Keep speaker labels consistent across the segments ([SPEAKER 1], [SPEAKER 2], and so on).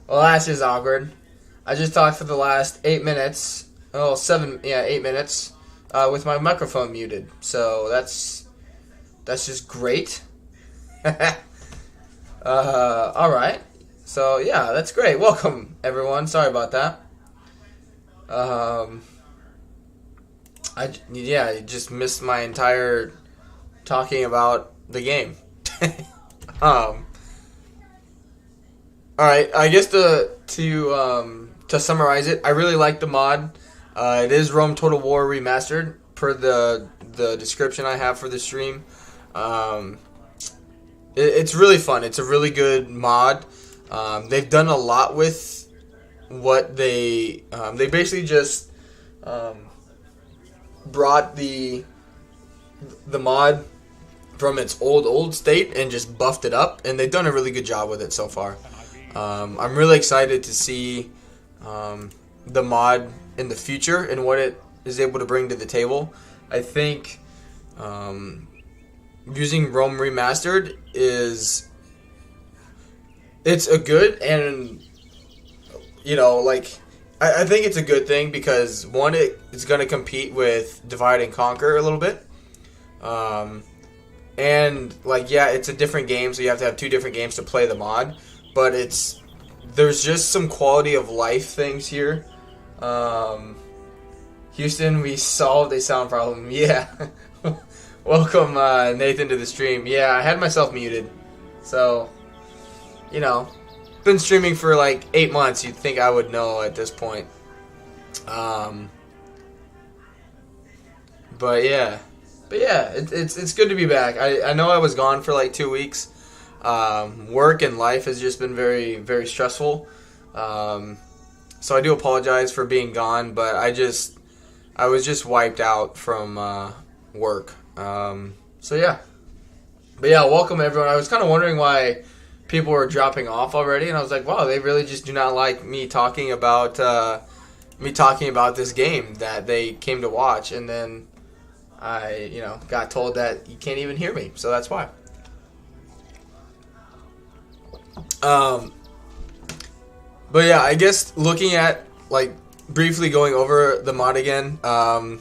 [SPEAKER 1] Well, that's just awkward. I just talked for the last 8 minutes. Oh, 8 minutes. With my microphone muted. So that's just great. Alright. So, yeah, that's great. Welcome, everyone. Sorry about that. I just missed my entire talking about the game. Alright, I guess to summarize it, I really like the mod. It is Rome Total War Remastered, per the description I have for the stream. It's really fun. It's a really good mod. They've done a lot with what they basically just brought the mod from its old state and just buffed it up, and they've done a really good job with it so far. I'm really excited to see the mod in the future and what it is able to bring to the table. I think using Rome Remastered it's a good, and I think it's a good thing because one, it's going to compete with Divide and Conquer a little bit. And it's a different game, so you have to have two different games to play the mod. But there's just some quality of life things here. Houston, we solved a sound problem. Yeah. Welcome, Nathan, to the stream. Yeah, I had myself muted. So, been streaming for 8 months. You'd think I would know at this point. But yeah, it's good to be back. I know I was gone for 2 weeks. Work and life has just been very, very stressful. So I do apologize for being gone, but I was just wiped out from work. So yeah. But yeah, welcome everyone. I was kind of wondering why people were dropping off already, and I was like, wow, they really just do not like me talking about this game that they came to watch, and then I, got told that you can't even hear me, so that's why. But yeah, I guess looking at briefly going over the mod again, I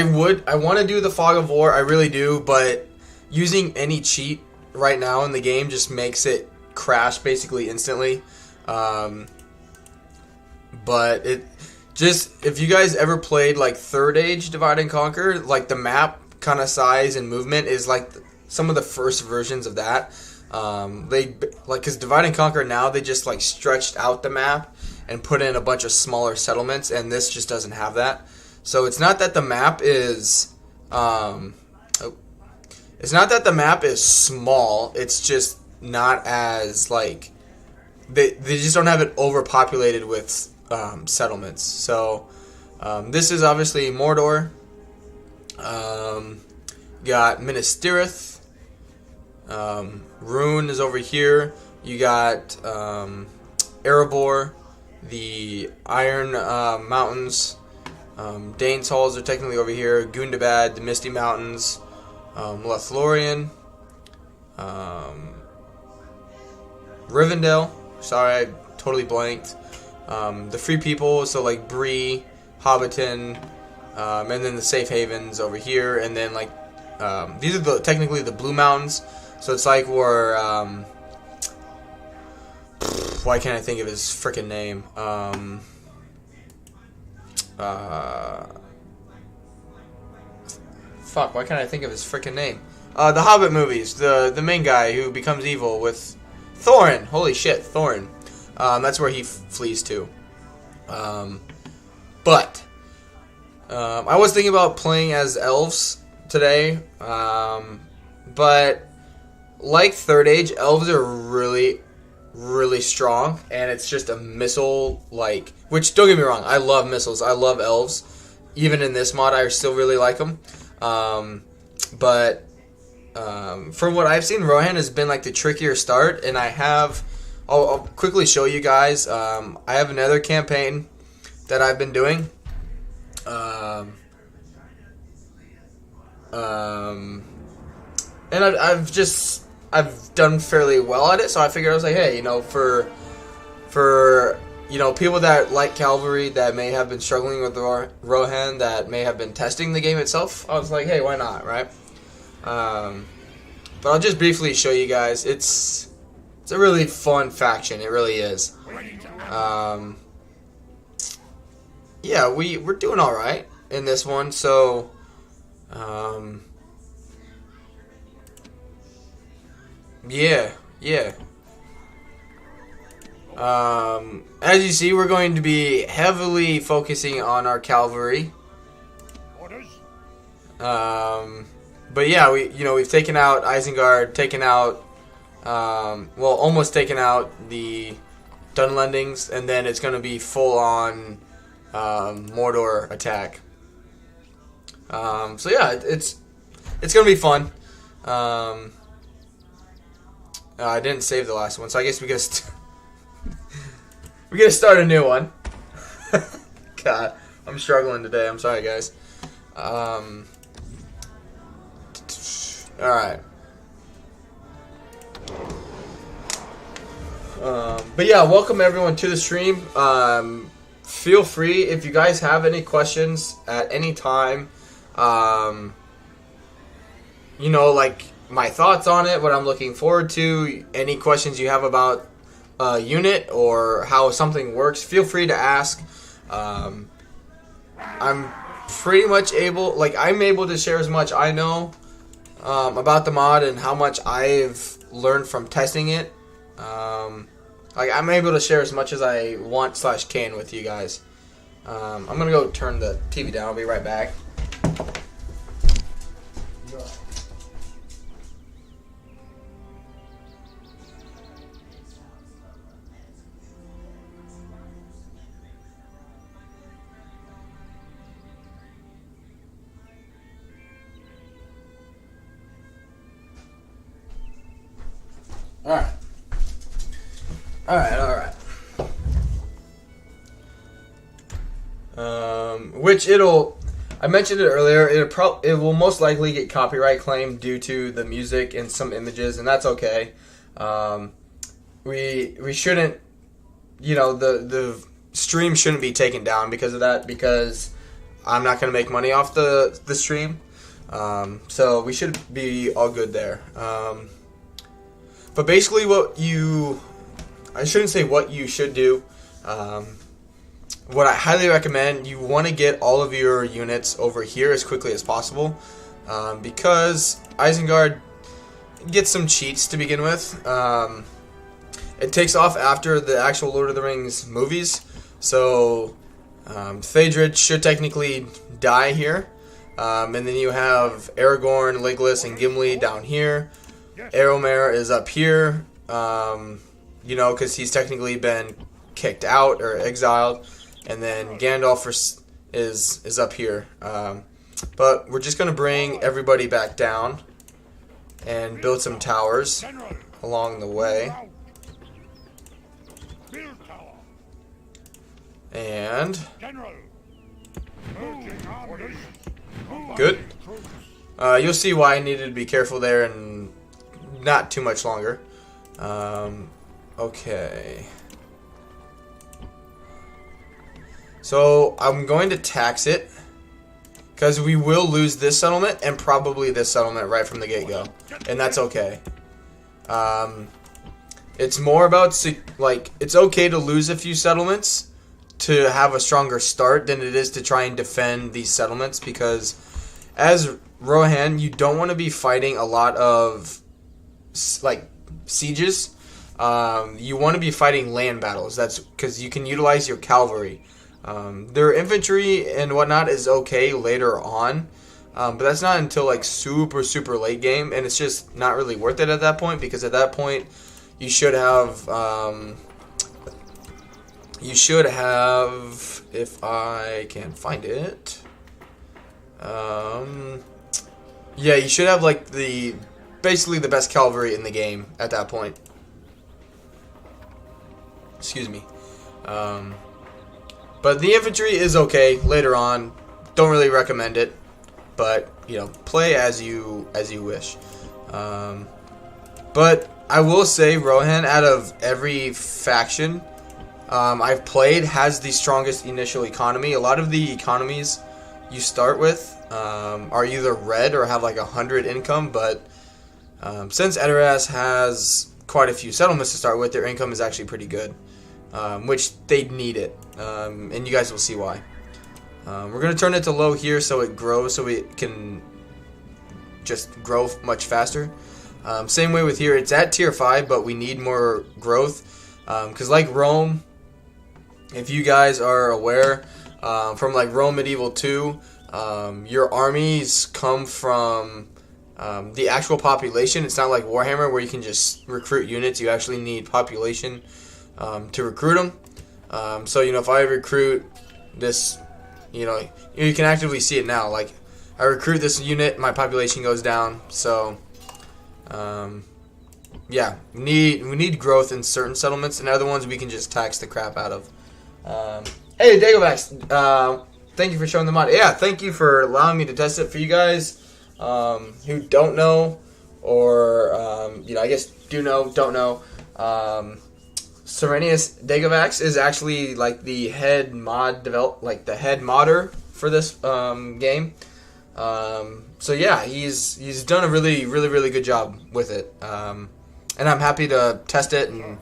[SPEAKER 1] want to do the Fog of War, I really do, but using any cheat right now in the game just makes it crash basically instantly. But if you guys ever played Third Age Divide and Conquer, the map kind of size and movement is some of the first versions of that. Because Divide and Conquer now, they just stretched out the map and put in a bunch of smaller settlements, and this just doesn't have that. So it's not that the map is small, it's just not as they just don't have it overpopulated with settlements. So this is obviously Mordor. Got Minas Rune is over here. You got Erebor, the Iron Mountains. Dane's Halls are technically over here. Gundabad, the Misty Mountains. Lothlorien. Rivendell. Sorry, I totally blanked. The Free People, so Bree, Hobbiton, and then the Safe Havens over here, and then these are technically the Blue Mountains. So it's where why can't I think of his frickin' name? Fuck, why can't I think of his frickin' name? The Hobbit movies, the main guy who becomes evil with Thorin. Holy shit, Thorin. That's where he flees to. But I was thinking about playing as elves today, but Third Age, elves are really, really strong, and it's just a missile, which, don't get me wrong, I love missiles, I love elves. Even in this mod, I still really like them. But from what I've seen, Rohan has been the trickier start, and I'll quickly show you guys. I have another campaign that I've been doing. And I've done fairly well at it, so I figured, I was hey, for for people that like Cavalry, that may have been struggling with Rohan, that may have been testing the game itself, I was like, hey, why not, right? But I'll just briefly show you guys. It's a really fun faction. It really is. Yeah, we're doing all right in this one. So, yeah. As you see, we're going to be heavily focusing on our Cavalry. But yeah, we've taken out Isengard, taken out, well, almost taken out the Dunlendings, and then it's going to be full on Mordor attack. So yeah, it's going to be fun. I didn't save the last one, so I guess we gotta start a new one. God, I'm struggling today. I'm sorry, guys. Alright. But yeah, welcome everyone to the stream. Feel free, if you guys have any questions at any time, like my thoughts on it, what I'm looking forward to, any questions you have about a unit or how something works, feel free to ask. I'm pretty much I'm able to share as much I know about the mod and how much I've learned from testing it. I'm able to share as much as I want / can with you guys. I'm gonna go turn the TV down. I'll be right back. Alright. Which I mentioned it earlier, it will most likely get copyright claimed due to the music and some images, and that's okay. We shouldn't, the stream shouldn't be taken down because of that, because I'm not going to make money off the stream. So we should be all good there. But basically I shouldn't say what you should do. What I highly recommend, you want to get all of your units over here as quickly as possible, because Isengard gets some cheats to begin with. It takes off after the actual Lord of the Rings movies, so Theodred should technically die here, and then you have Aragorn, Legolas, and Gimli down here. Éomer is up here, because he's technically been kicked out or exiled, and then Gandalf is up here. But we're just going to bring everybody back down and build some towers along the way. And good. You'll see why I needed to be careful there and not too much longer. Okay. So I'm going to tax it, because we will lose this settlement and probably this settlement right from the get-go, and that's okay. It's more about it's okay to lose a few settlements to have a stronger start than it is to try and defend these settlements, because as Rohan, you don't want to be fighting a lot of sieges. You want to be fighting land battles. That's because you can utilize your cavalry. Their infantry and whatnot is okay later on, but that's not until super late game, and it's just not really worth it at that point, because at that point you should have if I can find it, yeah, you should have basically the best cavalry in the game at that point. Excuse me. But the infantry is okay later on. Don't really recommend it, but play as you wish. But I will say, Rohan, out of every faction, I've played has the strongest initial economy. A lot of the economies you start with are either red or have like 100 income, but since Edoras has quite a few settlements to start with, their income is actually pretty good, which they need it, and you guys will see why. We're going to turn it to low here so it grows, so we can just grow much faster. Same way with here, it's at tier 5, but we need more growth, because like Rome, if you guys are aware, from like Rome Medieval 2, your armies come from the actual population. It's not like Warhammer where you can just recruit units. You actually need population to recruit them. So, you know, if I recruit this, you know, you can actively see it now. Like, I recruit this unit, my population goes down. So, yeah, we need growth in certain settlements, and other ones we can just tax the crap out of. Hey, Dagovax, thank you for showing the mod. Yeah, thank you for allowing me to test it. For you guys who don't know, or you know, I guess do know, don't know, Serenius Dagovax is actually like the head modder for this game. So yeah, he's done a really good job with it, and I'm happy to test it and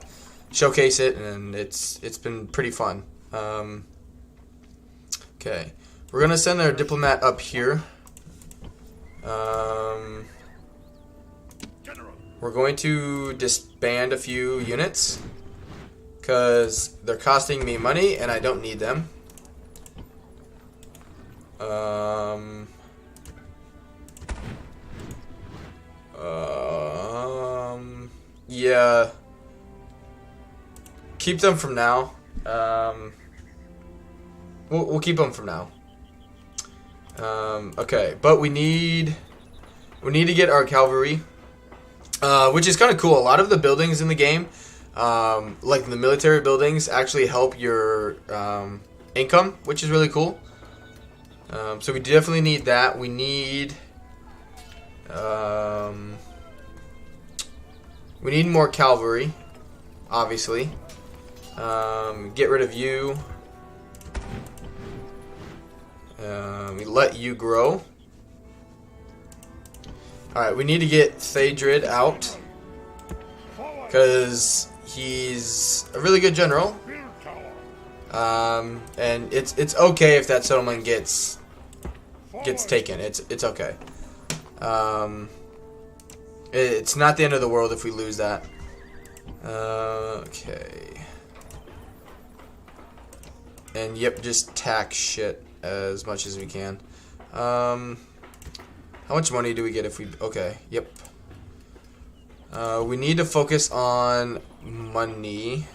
[SPEAKER 1] showcase it, and it's been pretty fun. Okay, we're gonna send our diplomat up here. We're going to disband a few units because they're costing me money and I don't need them. Yeah. Keep them from now. We'll keep them from now. Okay, but we need to get our cavalry, which is kind of cool. A lot of the buildings in the game, like the military buildings, actually help your income, which is really cool. So we definitely need that. We need more cavalry, obviously. Get rid of you. We let you grow. Alright, we need to get Thadrid out, because he's a really good general. And it's okay if that settlement gets taken. It's okay. It's not the end of the world if we lose that. Okay. And yep, just tax shit as much as we can. How much money do we get if we... Okay, yep. We need to focus on money.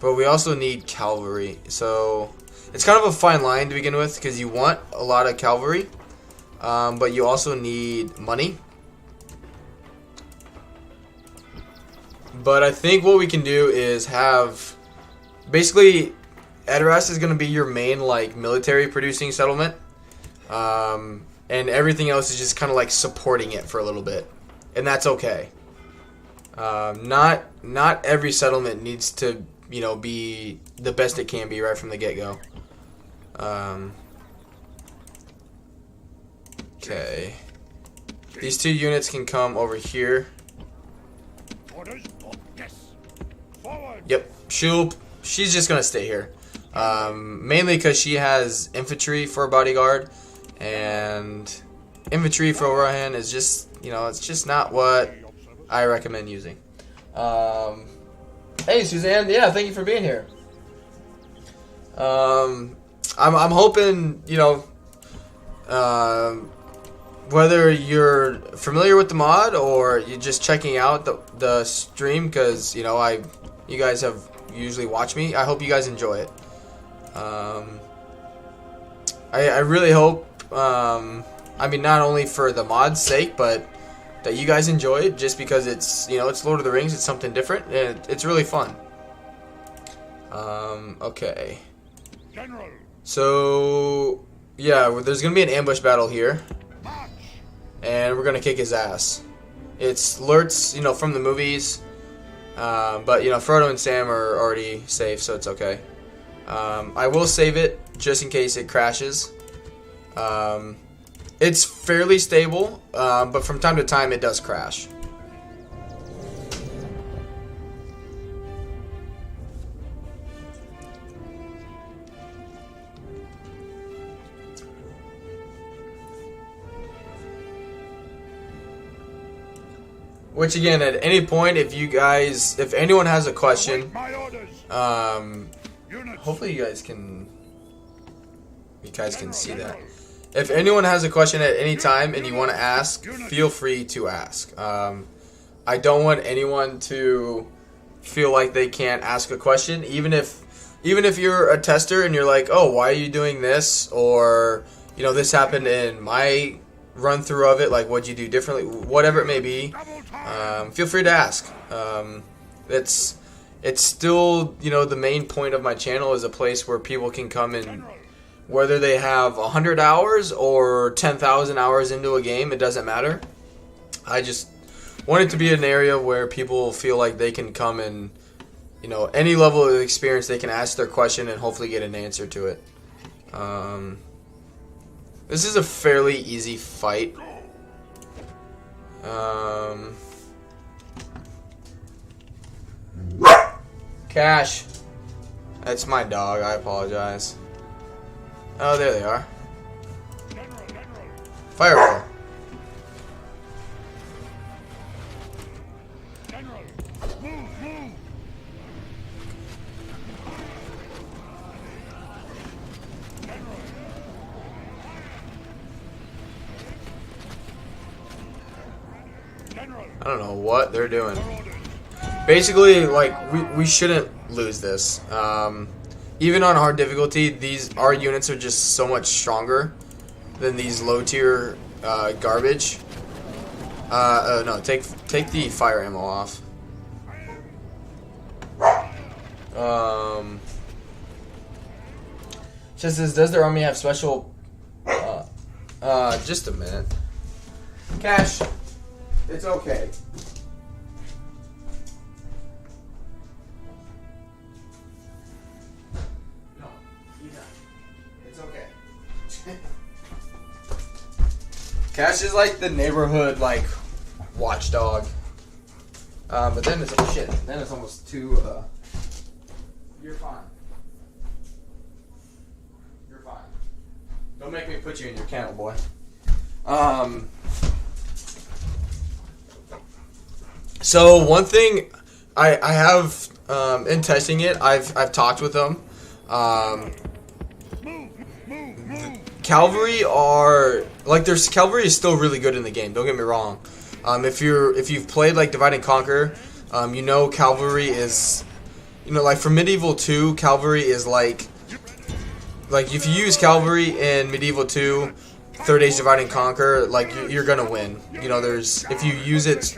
[SPEAKER 1] But we also need cavalry, so it's kind of a fine line to begin with, because you want a lot of cavalry, but you also need money. But I think what we can do is have, basically, Edoras is going to be your main like military producing settlement, and everything else is just kind of like supporting it for a little bit, and that's okay. Not every settlement needs to, you know, be the best it can be right from the get-go. Okay. These two units can come over here. Yep, she's just gonna stay here. Mainly because she has infantry for a bodyguard, and infantry for Rohan is just, you know, it's just not what I recommend using. Hey Suzanne, yeah, thank you for being here. I'm hoping, you know, whether you're familiar with the mod or you're just checking out the stream, because, you know, you guys have usually watched me. I hope you guys enjoy it. I really hope, I mean, not only for the mod's sake, but that you guys enjoy it, just because it's, you know, it's Lord of the Rings, it's something different, and it's really fun. Okay. So yeah, there's gonna be an ambush battle here, and we're gonna kick his ass. It's Lurtz, you know, from the movies, but you know, Frodo and Sam are already safe, so it's okay. I will save it just in case it crashes. It's fairly stable, but from time to time it does crash. Which again, at any point, if anyone has a question, hopefully you guys can see that. If anyone has a question at any time and you want to ask, feel free to ask. I don't want anyone to feel like they can't ask a question, even if you're a tester and you're like, oh, why are you doing this? Or, you know, this happened in my run through of it, like what'd you do differently, whatever it may be. Feel free to ask. It's still, you know, the main point of my channel is a place where people can come and, whether they have 100 hours or 10,000 hours into a game, it doesn't matter. I just want it to be an area where people feel like they can come and, you know, any level of experience, they can ask their question and hopefully get an answer to it. This is a fairly easy fight. Cash. That's my dog. I apologize. Oh, there they are. Fireball. I don't know what they're doing. Basically, like, we shouldn't lose this. Even on hard difficulty, our units are just so much stronger than these low tier garbage. No, take the fire ammo off. Just says, does their army have special? Just a minute. Cash, it's okay. Cash is like the neighborhood, like, watchdog. But then it's, oh shit, then it's almost too, you're fine. You're fine. Don't make me put you in your kennel, boy. So one thing I have, in testing it, I've talked with them. Cavalry are Cavalry is still really good in the game. Don't get me wrong. If you've played like Divide and Conquer, you know Cavalry is, you know, like for Medieval 2, Cavalry is like if you use Cavalry in Medieval 2, Third Age Divide and Conquer, like you're gonna win. You know, if you use it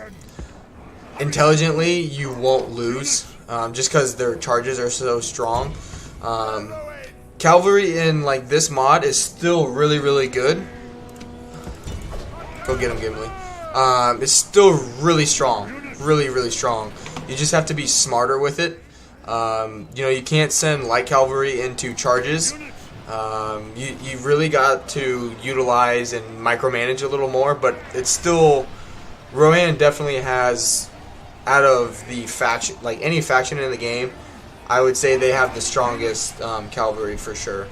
[SPEAKER 1] intelligently, you won't lose, just because their charges are so strong. Cavalry in like this mod is still really, really good. Go get him, Gimli. It's still really strong, really, really strong. You just have to be smarter with it. You know, you can't send light cavalry into charges. You really got to utilize and micromanage a little more, but it's still, Rohan definitely has, out of the faction, like any faction in the game, I would say they have the strongest cavalry for sure.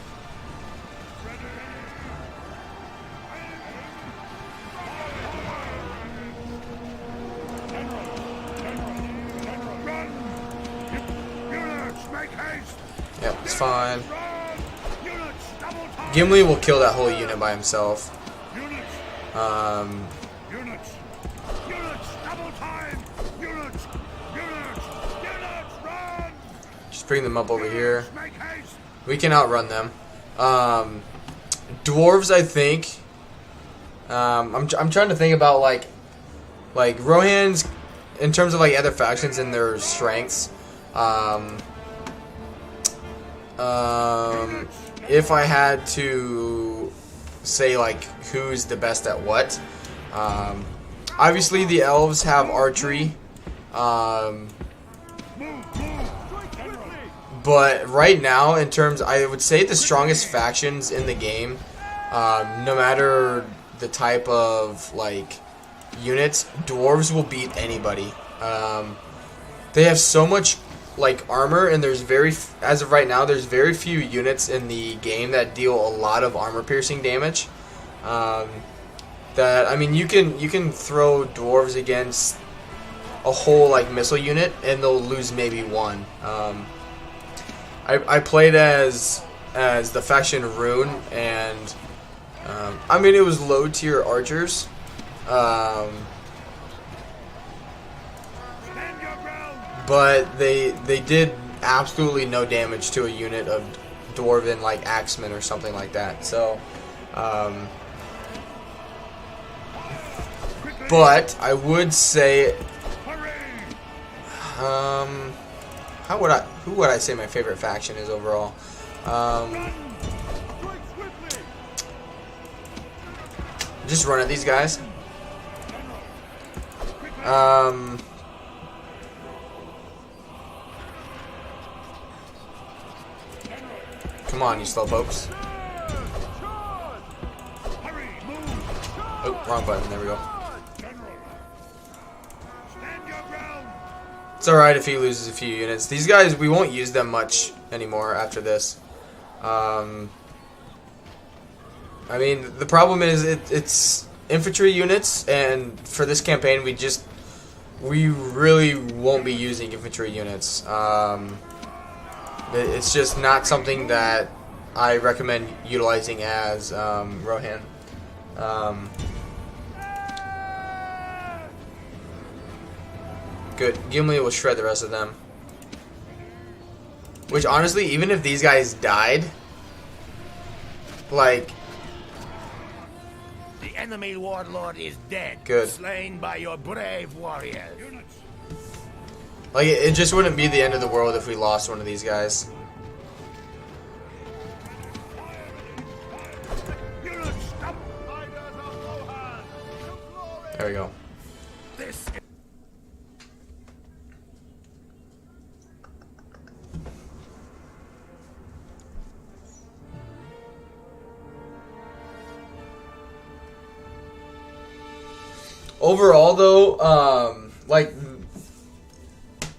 [SPEAKER 1] Yep, it's fine. Gimli will kill that whole unit by himself. Just bring them up over here. We can outrun them. Dwarves, I think. I'm trying to think about like Rohan's in terms of like other factions and their strengths. if I had to say like who's the best at what, obviously the elves have archery, but right now in terms, I would say the strongest factions in the game, no matter the type of like units, dwarves will beat anybody. They have so much like armor, and there's as of right now, there's very few units in the game that deal a lot of armor piercing damage. That, I mean, you can throw dwarves against a whole like missile unit and they'll lose maybe one. I played as the faction Rune, and I mean, it was low tier archers. But they did absolutely no damage to a unit of dwarven like axemen or something like that. So, but I would say, who would I say my favorite faction is overall? Just run at these guys. Come on, you slowpokes. Oh, wrong button. There we go. It's alright if he loses a few units. These guys, we won't use them much anymore after this. I mean, the problem is it's infantry units, and for this campaign, we really won't be using infantry units. It's just not something that I recommend utilizing as Rohan. Good. Gimli will shred the rest of them. Which, honestly, even if these guys died, like...
[SPEAKER 2] The enemy warlord is dead.
[SPEAKER 1] Good.
[SPEAKER 2] Slain by your brave warriors.
[SPEAKER 1] Like, it just wouldn't be the end of the world if we lost one of these guys. There we go. Overall, though, like,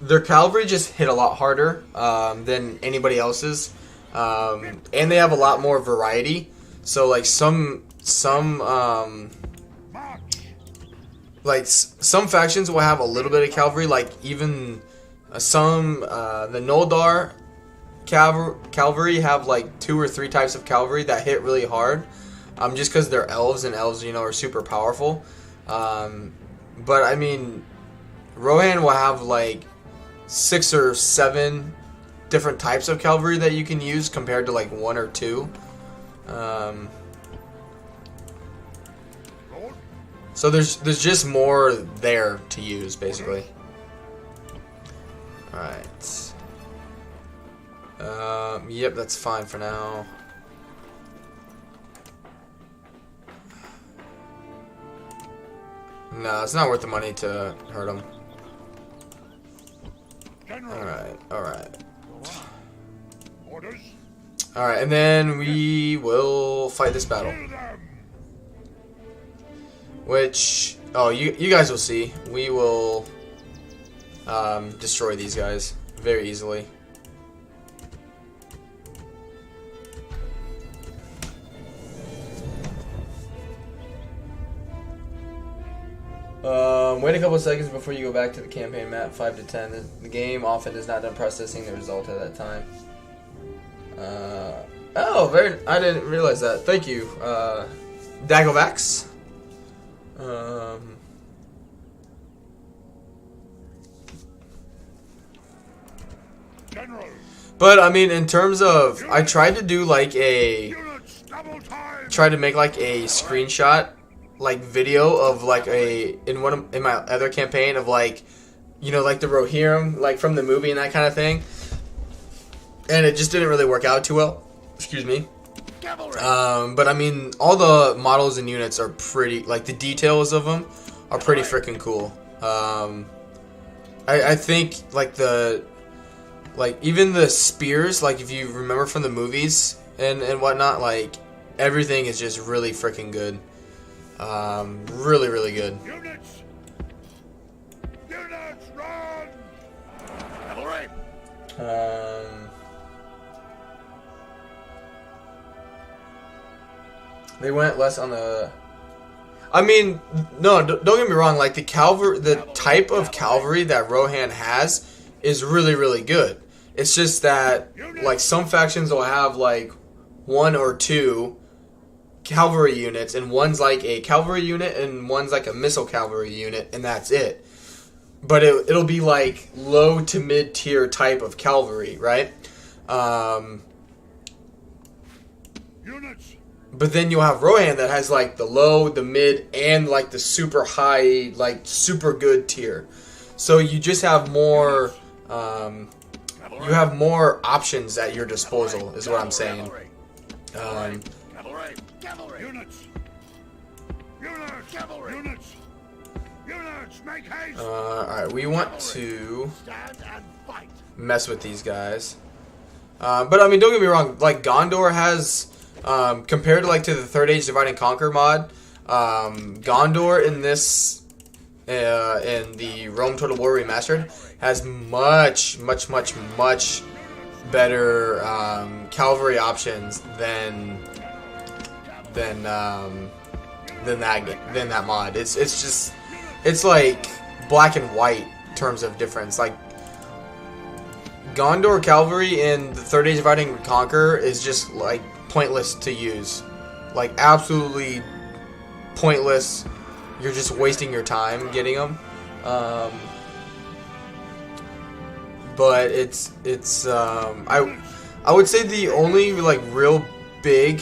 [SPEAKER 1] their cavalry just hit a lot harder than anybody else's, and they have a lot more variety. So, like, some factions will have a little bit of cavalry, like even the Noldar cavalry have like 2 or 3 types of cavalry that hit really hard, just because they're elves, and elves, you know, are super powerful. But I mean, Rohan will have like 6 or 7 different types of cavalry that you can use compared to like 1 or 2. So there's just more there to use, basically. Alright. Yep, that's fine for now. No, it's not worth the money to hurt him. Alright, alright. Alright, and then we will fight this battle. Which, oh, you guys will see. We will destroy these guys very easily. Wait a couple seconds before you go back to the campaign map, 5 to 10. The game often is not done processing the result at that time. Oh, I didn't realize that. Thank you, Dagovax. But I mean, in terms of, I tried to do like make like a screenshot, like video of like in my other campaign of like, you know, like the Rohirrim, like from the movie and that kind of thing, and it just didn't really work out too well. Excuse me.
[SPEAKER 2] Cavalry.
[SPEAKER 1] But I mean, all the models and units are pretty, like the details of them are pretty freaking cool. I think like even the spears, like if you remember from the movies and whatnot, like everything is just really freaking good. Really, really good.
[SPEAKER 2] Units! Units, run! Cavalry!
[SPEAKER 1] They went less on the. I mean, no, don't get me wrong. Like the type of cavalry that Rohan has is really, really good. It's just that like some factions will have like one or two cavalry units, and one's like a cavalry unit, and one's like a missile cavalry unit, and that's it. But it'll be like low to mid tier type of cavalry, right?
[SPEAKER 2] Units!
[SPEAKER 1] But then you'll have Rohan that has like the low, the mid, and like the super high, like super good tier. So you just have more, you have more options at your disposal, is what I'm saying.
[SPEAKER 2] Cavalry! Cavalry! Units! Units! Cavalry! Units! Units! Make haste!
[SPEAKER 1] Alright, we want to
[SPEAKER 2] Stand and fight!
[SPEAKER 1] mess with these guys. But I mean, don't get me wrong, like Gondor has, compared to like to the Third Age Divide and Conquer mod, Gondor in this, in the Rome Total War Remastered, has much better cavalry options than that mod. It's like black and white in terms of difference. Like Gondor cavalry in the Third Age Divide and Conquer is just like pointless to use, like absolutely pointless. You're just wasting your time getting them. But I would say the only like real big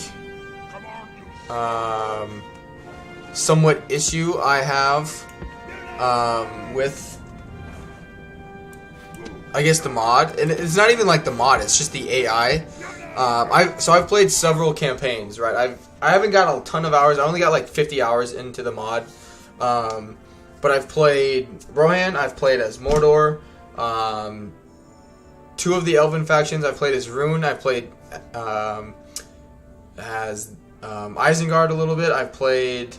[SPEAKER 1] somewhat issue I have with, I guess, the mod, and it's not even like the mod, it's just the AI. I've played several campaigns, right? I haven't got a ton of hours. I only got like 50 hours into the mod. But I've played Rohan, I've played as Mordor, two of the Elven factions I've played as Rune, I've played as Isengard a little bit. I've played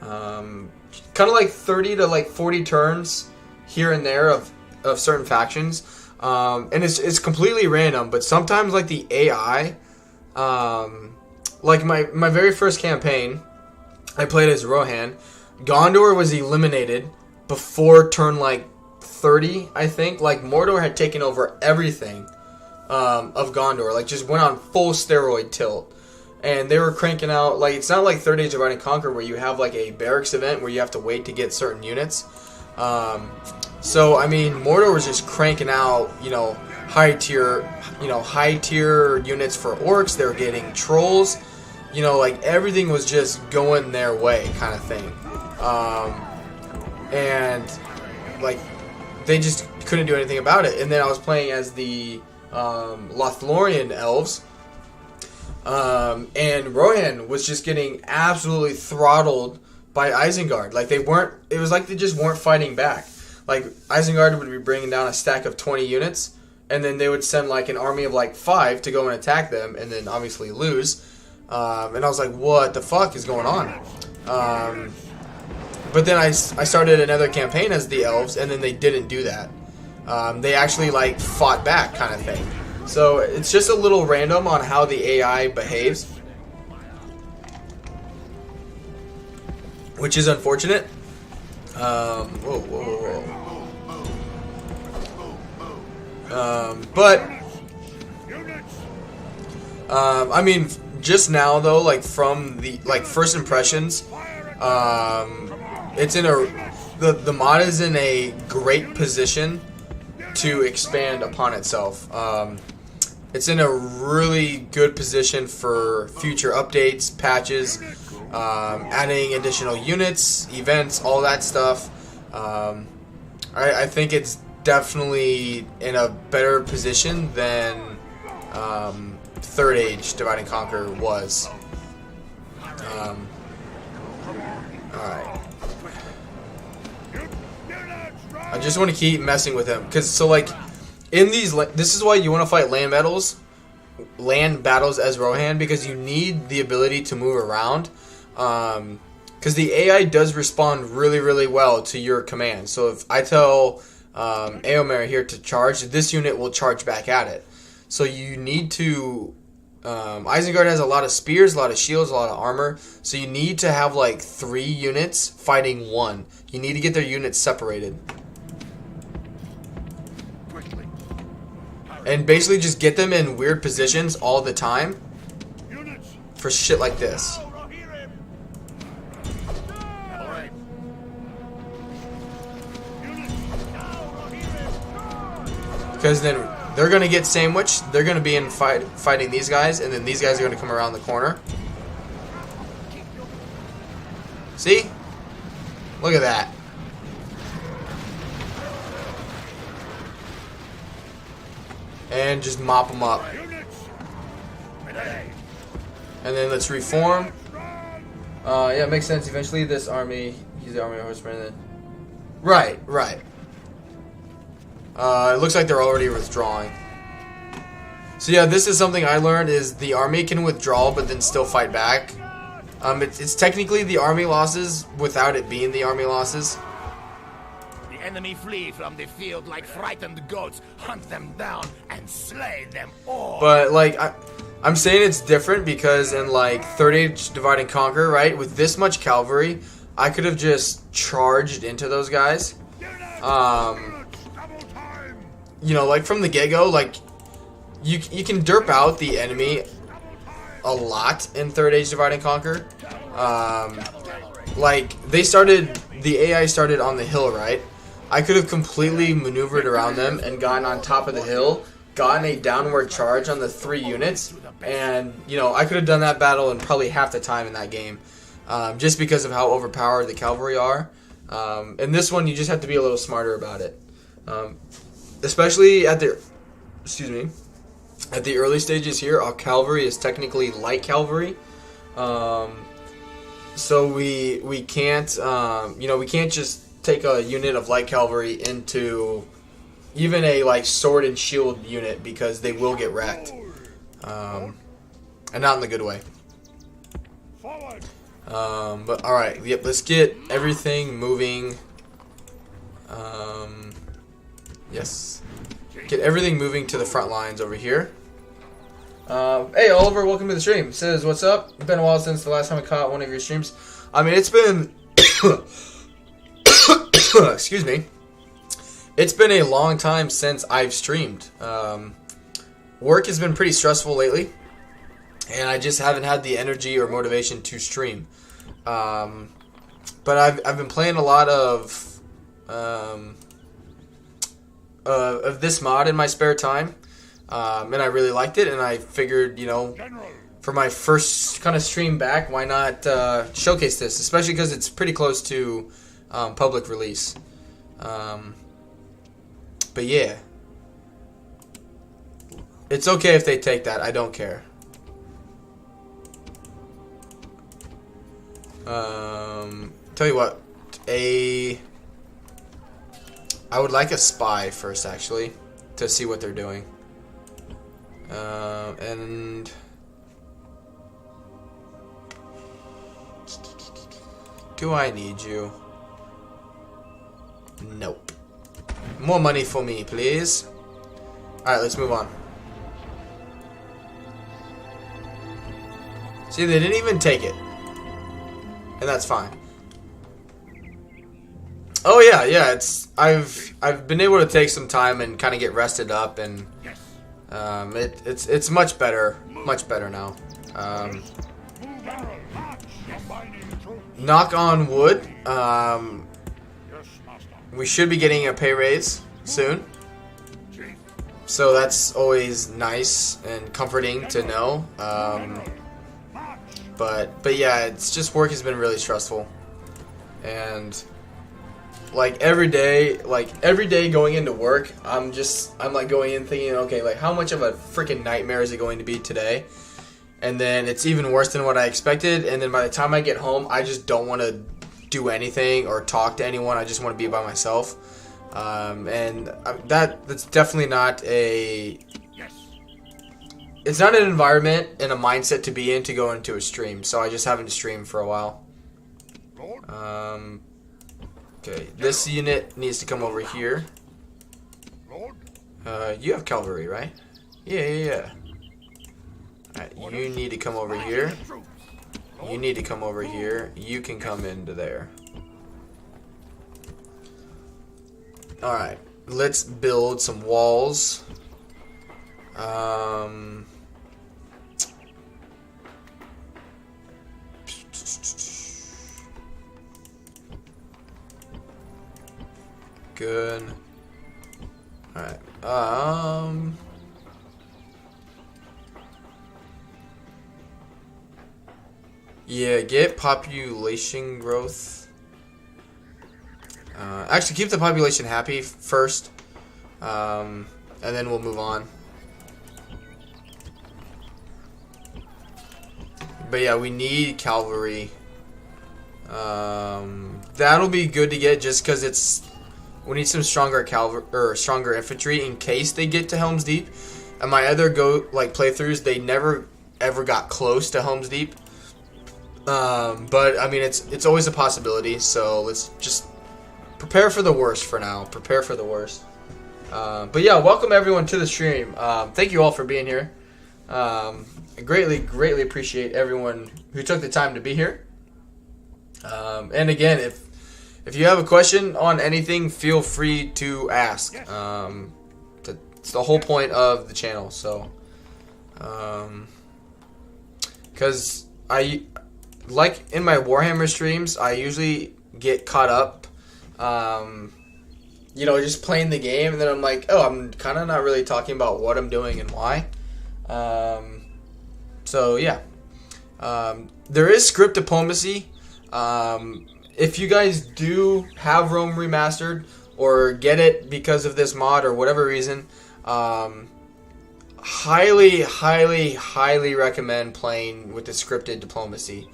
[SPEAKER 1] kind of like 30 to like 40 turns here and there of certain factions. And it's completely random, but sometimes like the AI, like my very first campaign, I played as Rohan. Gondor was eliminated before turn like 30, I think. Like Mordor had taken over everything of Gondor, like just went on full steroid tilt. And they were cranking out, like, it's not like Third Age Divide and Conquer where you have like a barracks event where you have to wait to get certain units. So I mean, Mordor was just cranking out, high tier units for orcs. They were getting trolls, like everything was just going their way, kind of thing. And like they just couldn't do anything about it. And then I was playing as the Lothlorien elves, and Rohan was just getting absolutely throttled by Isengard. Like it was like they just weren't fighting back. Like Isengard would be bringing down a stack of 20 units, and then they would send like an army of like 5 to go and attack them, and then obviously lose. And I was like, what the fuck is going on? But then I started another campaign as the elves, and then they didn't do that. They actually like fought back, kind of thing. So it's just a little random on how the AI behaves, which is unfortunate. But I mean, just now though, like from the first impressions, it's in the mod is in a great position to expand upon itself. It's in a really good position for future updates, patches, adding additional units, events, all that stuff. I think it's definitely in a better position than Third Age Divide and Conquer was. Alright. I just want to keep messing with him. Because, so like, in these, this is why you want to fight land battles as Rohan, because you need the ability to move around. Because the AI does respond really, really well to your command. So if I tell Aomer here to charge, this unit will charge back at it. So you need to... Isengard has a lot of spears, a lot of shields, a lot of armor. So you need to have like 3 units fighting 1. You need to get their units separated. And basically just get them in weird positions all the time for shit like this. Because then they're going to get sandwiched. They're going to be in fighting these guys. And then these guys are going to come around the corner. See? Look at that. And just mop them up. And then let's reform. Yeah, it makes sense. Eventually this army... He's the army horseman. Right, right. It looks like they're already withdrawing. So yeah, this is something I learned, is the army can withdraw but then still fight back. It's technically the army losses without it being the army losses.
[SPEAKER 2] The enemy flee from the field like frightened goats. Hunt them down and slay them all.
[SPEAKER 1] But like, I'm saying it's different because in like Third Age Divide and Conquer, right, with this much cavalry, I could have just charged into those guys. You know, like from the get-go, like you can derp out the enemy a lot in Third Age Divide and Conquer. Like the AI started on the hill, right? I could have completely maneuvered around them and gotten on top of the hill, gotten a downward charge on the 3 units, and you know, I could have done that battle in probably half the time in that game, just because of how overpowered the cavalry are. In this one, you just have to be a little smarter about it. Especially at the early stages here, our cavalry is technically light cavalry, so we can't we can't just take a unit of light cavalry into even a like sword and shield unit, because they will get wrecked, and not in the good way. But all right, yep, let's get everything moving. Yes. Get everything moving to the front lines over here. Hey, Oliver, welcome to the stream. Says, what's up? It's been a while since the last time I caught one of your streams. I mean, it's been... Excuse me. It's been a long time since I've streamed. Work has been pretty stressful lately, and I just haven't had the energy or motivation to stream. But I've been playing a lot of this mod in my spare time, and I really liked it, and I figured, you know, for my first kind of stream back, why not showcase this, especially because it's pretty close to public release. But yeah, it's okay if they take that. I don't care. Tell you what, I would like a spy first, actually, to see what they're doing. And do I need you? Nope. More money for me, please. Alright, let's move on. See, they didn't even take it. And that's fine. Oh yeah, it's I've been able to take some time and kind of get rested up, and it's much better now. Knock on wood. We should be getting a pay raise soon, so that's always nice and comforting to know. But yeah, it's just work has been really stressful, and like every day going into work, I'm like going in thinking, okay, like how much of a freaking nightmare is it going to be today? And then it's even worse than what I expected. And then by the time I get home, I just don't want to do anything or talk to anyone. I just want to be by myself. And that's definitely not it's not an environment and a mindset to be in to go into a stream. So I just haven't streamed for a while. Okay, this unit needs to come over here. You have cavalry, right? Yeah. Alright, you need to come over here. You need to come over here. You can come into there. Alright, let's build some walls. Good. Alright. Yeah, get population growth. Actually, keep the population happy first. And then we'll move on. But yeah, we need cavalry. That'll be good to get just because we need some stronger cavalry or stronger infantry in case they get to Helm's Deep. And my other playthroughs, they never ever got close to Helm's Deep. But I mean, it's always a possibility. So let's just prepare for the worst for now. Prepare for the worst. But yeah, welcome everyone to the stream. Thank you all for being here. I greatly appreciate everyone who took the time to be here. And again, if you have a question on anything, feel free to ask. It's the whole point of the channel. So, because like in my Warhammer streams, I usually get caught up, just playing the game, and then I'm like, oh, I'm kind of not really talking about what I'm doing and why. So yeah, there is script diplomacy. If you guys do have Rome Remastered or get it because of this mod or whatever reason, highly recommend playing with the scripted diplomacy.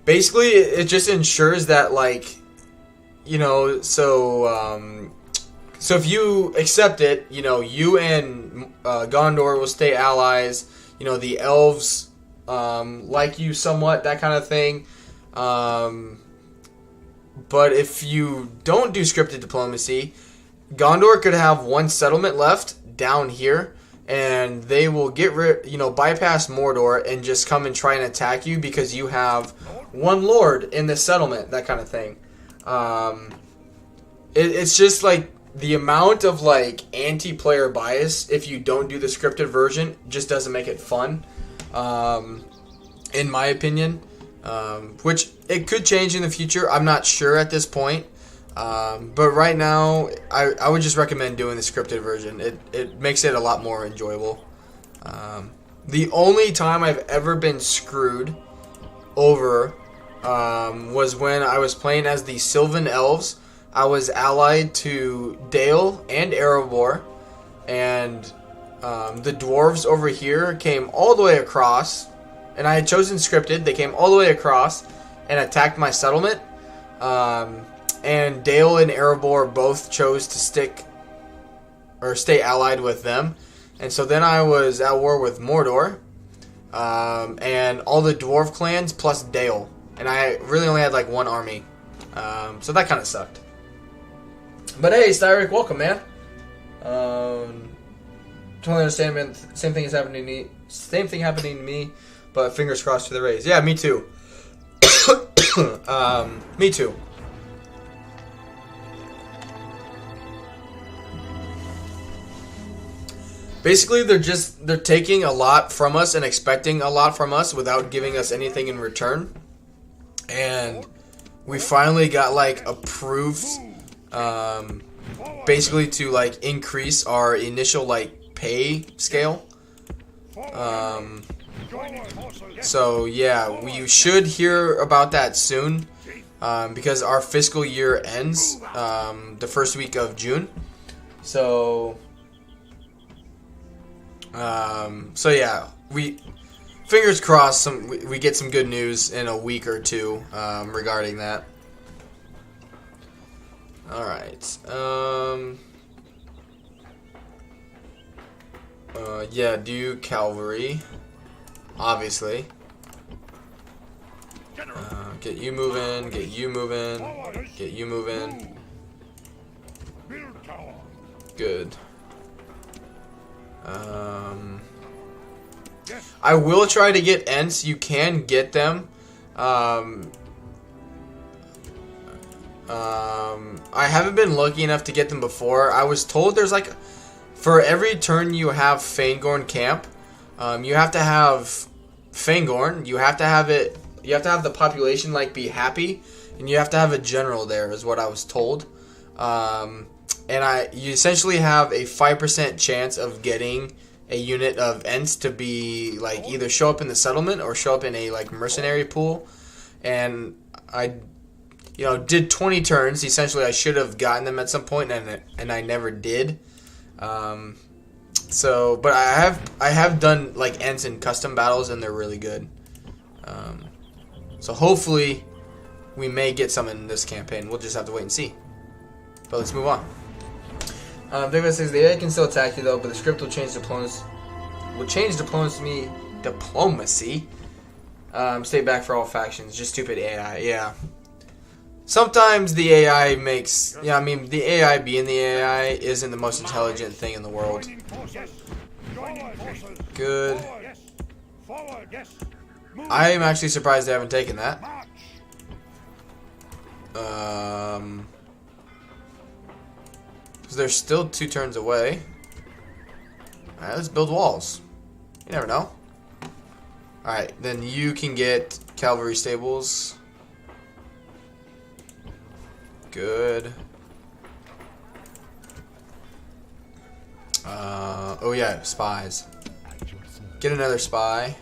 [SPEAKER 1] Basically, it just ensures that, so if you accept it, you and Gondor will stay allies. The elves like you somewhat, that kind of thing. But if you don't do scripted diplomacy, Gondor could have one settlement left down here, and they will bypass Mordor and just come and try and attack you because you have one lord in this settlement, that kind of thing. It's just like the amount of anti-player bias if you don't do the scripted version just doesn't make it fun, in my opinion. Which it could change in the future. I'm not sure at this point. But right now, I would just recommend doing the scripted version. It makes it a lot more enjoyable. The only time I've ever been screwed over was when I was playing as the Sylvan Elves. I was allied to Dale and Erebor, and the dwarves over here came all the way across, and I had chosen scripted. They came all the way across and attacked my settlement. And Dale and Erebor both chose to stay allied with them. And so then I was at war with Mordor, and all the dwarf clans plus Dale. And I really only had one army. So that kind of sucked. But hey, Styric, welcome, man. Totally understand, man. Same thing happening to me, but fingers crossed for the Rays. Yeah, me too. Me too. Basically, they're taking a lot from us and expecting a lot from us without giving us anything in return. And we finally got approved, basically to increase our initial pay scale. So yeah, we should hear about that soon. because our fiscal year ends the first week of June. So yeah, we fingers crossed we get some good news in a week or two regarding that. All right. Yeah, do Cavalry, obviously. Get you moving, get you moving, get you moving. Good. I will try to get Ents. You can get them. I haven't been lucky enough to get them before. I was told there's like, for every turn you have Fangorn camp, you have to have Fangorn. You have to have it. You have to have the population like be happy, and you have to have a general there, is what I was told. And you essentially have a 5% chance of getting a unit of Ents to be like either show up in the settlement or show up in a like mercenary pool. And I, did 20 turns. Essentially, I should have gotten them at some point, and I never did. But I have done like Ents in custom battles, and they're really good. So hopefully we may get some in this campaign. We'll just have to wait and see. But let's move on. David says the AI can still attack you though, but the script will change diplomacy. Stay back for all factions. Just stupid AI. Yeah. Sometimes the AI makes. Yeah, I mean the AI being the AI isn't the most intelligent thing in the world. Good. I am actually surprised they haven't taken that. Because they're still 2 turns away. Alright, let's build walls. You never know. Alright, then you can get cavalry stables. Good. Oh yeah, spies. Get another spy.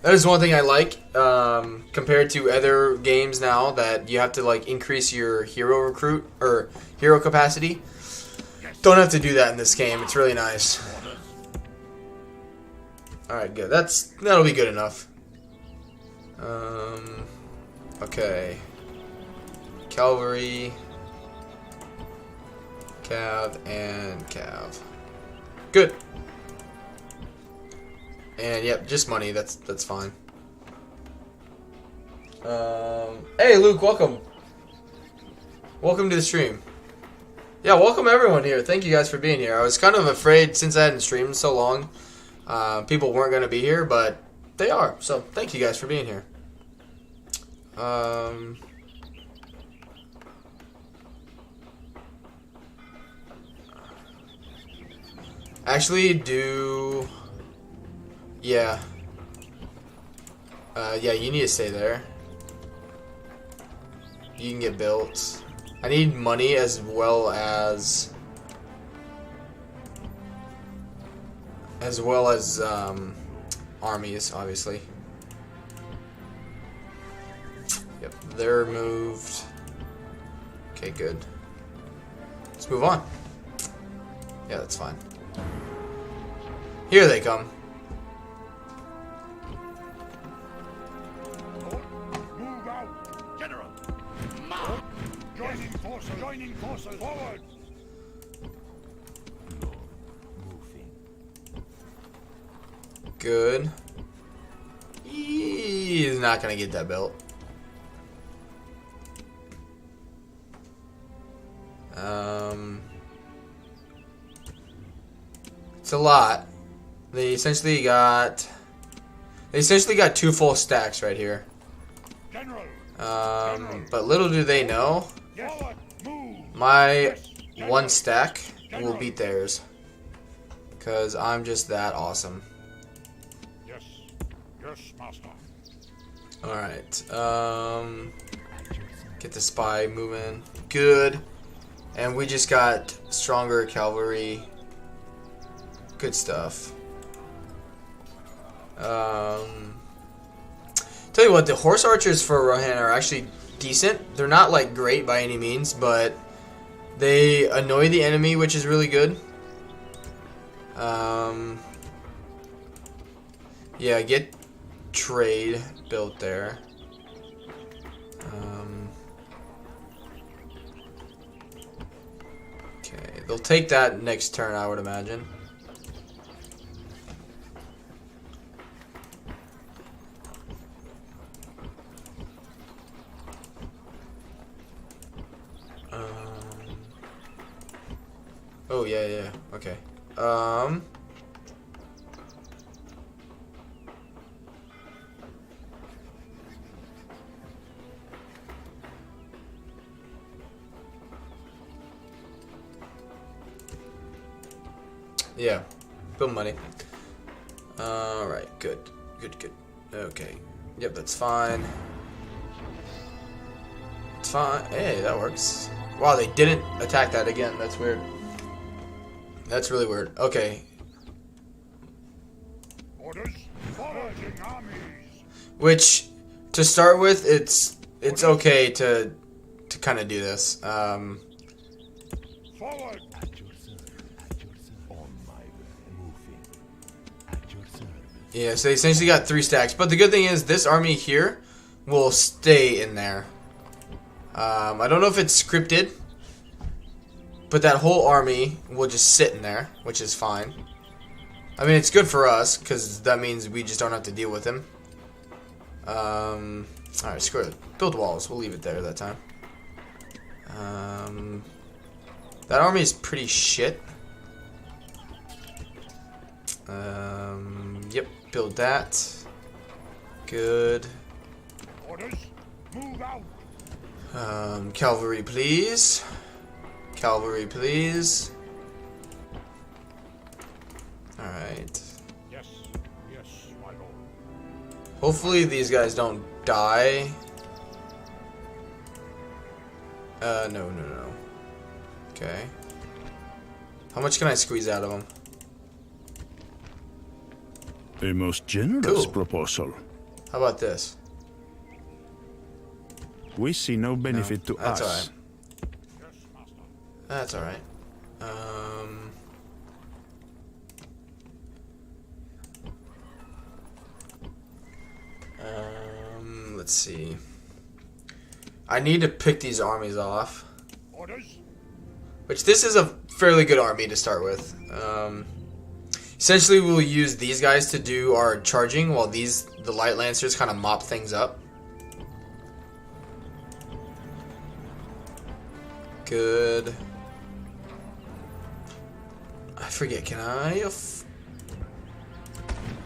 [SPEAKER 1] That is one thing I like, compared to other games now, that you have to like increase your hero recruit or hero capacity. Don't have to do that in this game. It's really nice. All right, good. That'll be good enough. Okay. Cavalry, Cav, and Cav. Good. And yep, just money. That's fine. Hey Luke, welcome. Welcome to the stream. Yeah, welcome everyone here. Thank you guys for being here. I was kind of afraid, since I hadn't streamed so long, people weren't going to be here, but they are. So thank you guys for being here. Actually, yeah. Yeah, you need to stay there. You can get built. I need money as well as armies, obviously. Yep, they're moved. Okay, good. Let's move on. Yeah, that's fine. Here they come.
[SPEAKER 2] Move out, General. Joining forces. Forward.
[SPEAKER 1] Good. He's not gonna get that built. It's a lot. They essentially got 2 full stacks right here. But little do they know, my 1 stack will beat theirs, because I'm just that awesome.
[SPEAKER 2] Yes, master.
[SPEAKER 1] Alright, get the spy moving. Good. And we just got stronger cavalry. Good stuff. Tell you what, the horse archers for Rohan are actually decent. They're not like great by any means, but they annoy the enemy, which is really good. Yeah, get trade built there. Okay, they'll take that next turn, I would imagine. Oh yeah, okay. Yeah, build money. Alright, good. Okay. Yep, that's fine. It's fine. Hey, that works. Wow, they didn't attack that again. That's weird. That's really weird. Okay.
[SPEAKER 2] Orders, foraging armies.
[SPEAKER 1] Which, to start with, it's okay to kind of do this.
[SPEAKER 2] Forward.
[SPEAKER 1] Yeah, so they essentially got 3 stacks. But the good thing is, this army here will stay in there. I don't know if it's scripted, but that whole army will just sit in there, which is fine. I mean, it's good for us, because that means we just don't have to deal with him. Alright, screw it. Build walls. We'll leave it there that time. That army is pretty shit. Yep, build that. Good.
[SPEAKER 2] Orders, move out.
[SPEAKER 1] Cavalry, please. Cavalry, please. Alright.
[SPEAKER 2] Yes, my lord.
[SPEAKER 1] Hopefully these guys don't die. No. Okay. How much can I squeeze out of them?
[SPEAKER 3] A most generous
[SPEAKER 1] Cool.
[SPEAKER 3] proposal.
[SPEAKER 1] How about this?
[SPEAKER 3] We see no benefit to
[SPEAKER 1] That's
[SPEAKER 3] us.
[SPEAKER 1] alright. That's alright. Let's see. I need to pick these armies off.
[SPEAKER 2] Orders.
[SPEAKER 1] Which this is a fairly good army to start with. Essentially, we'll use these guys to do our charging, while the light lancers kind of mop things up. Good. I forget. Can I?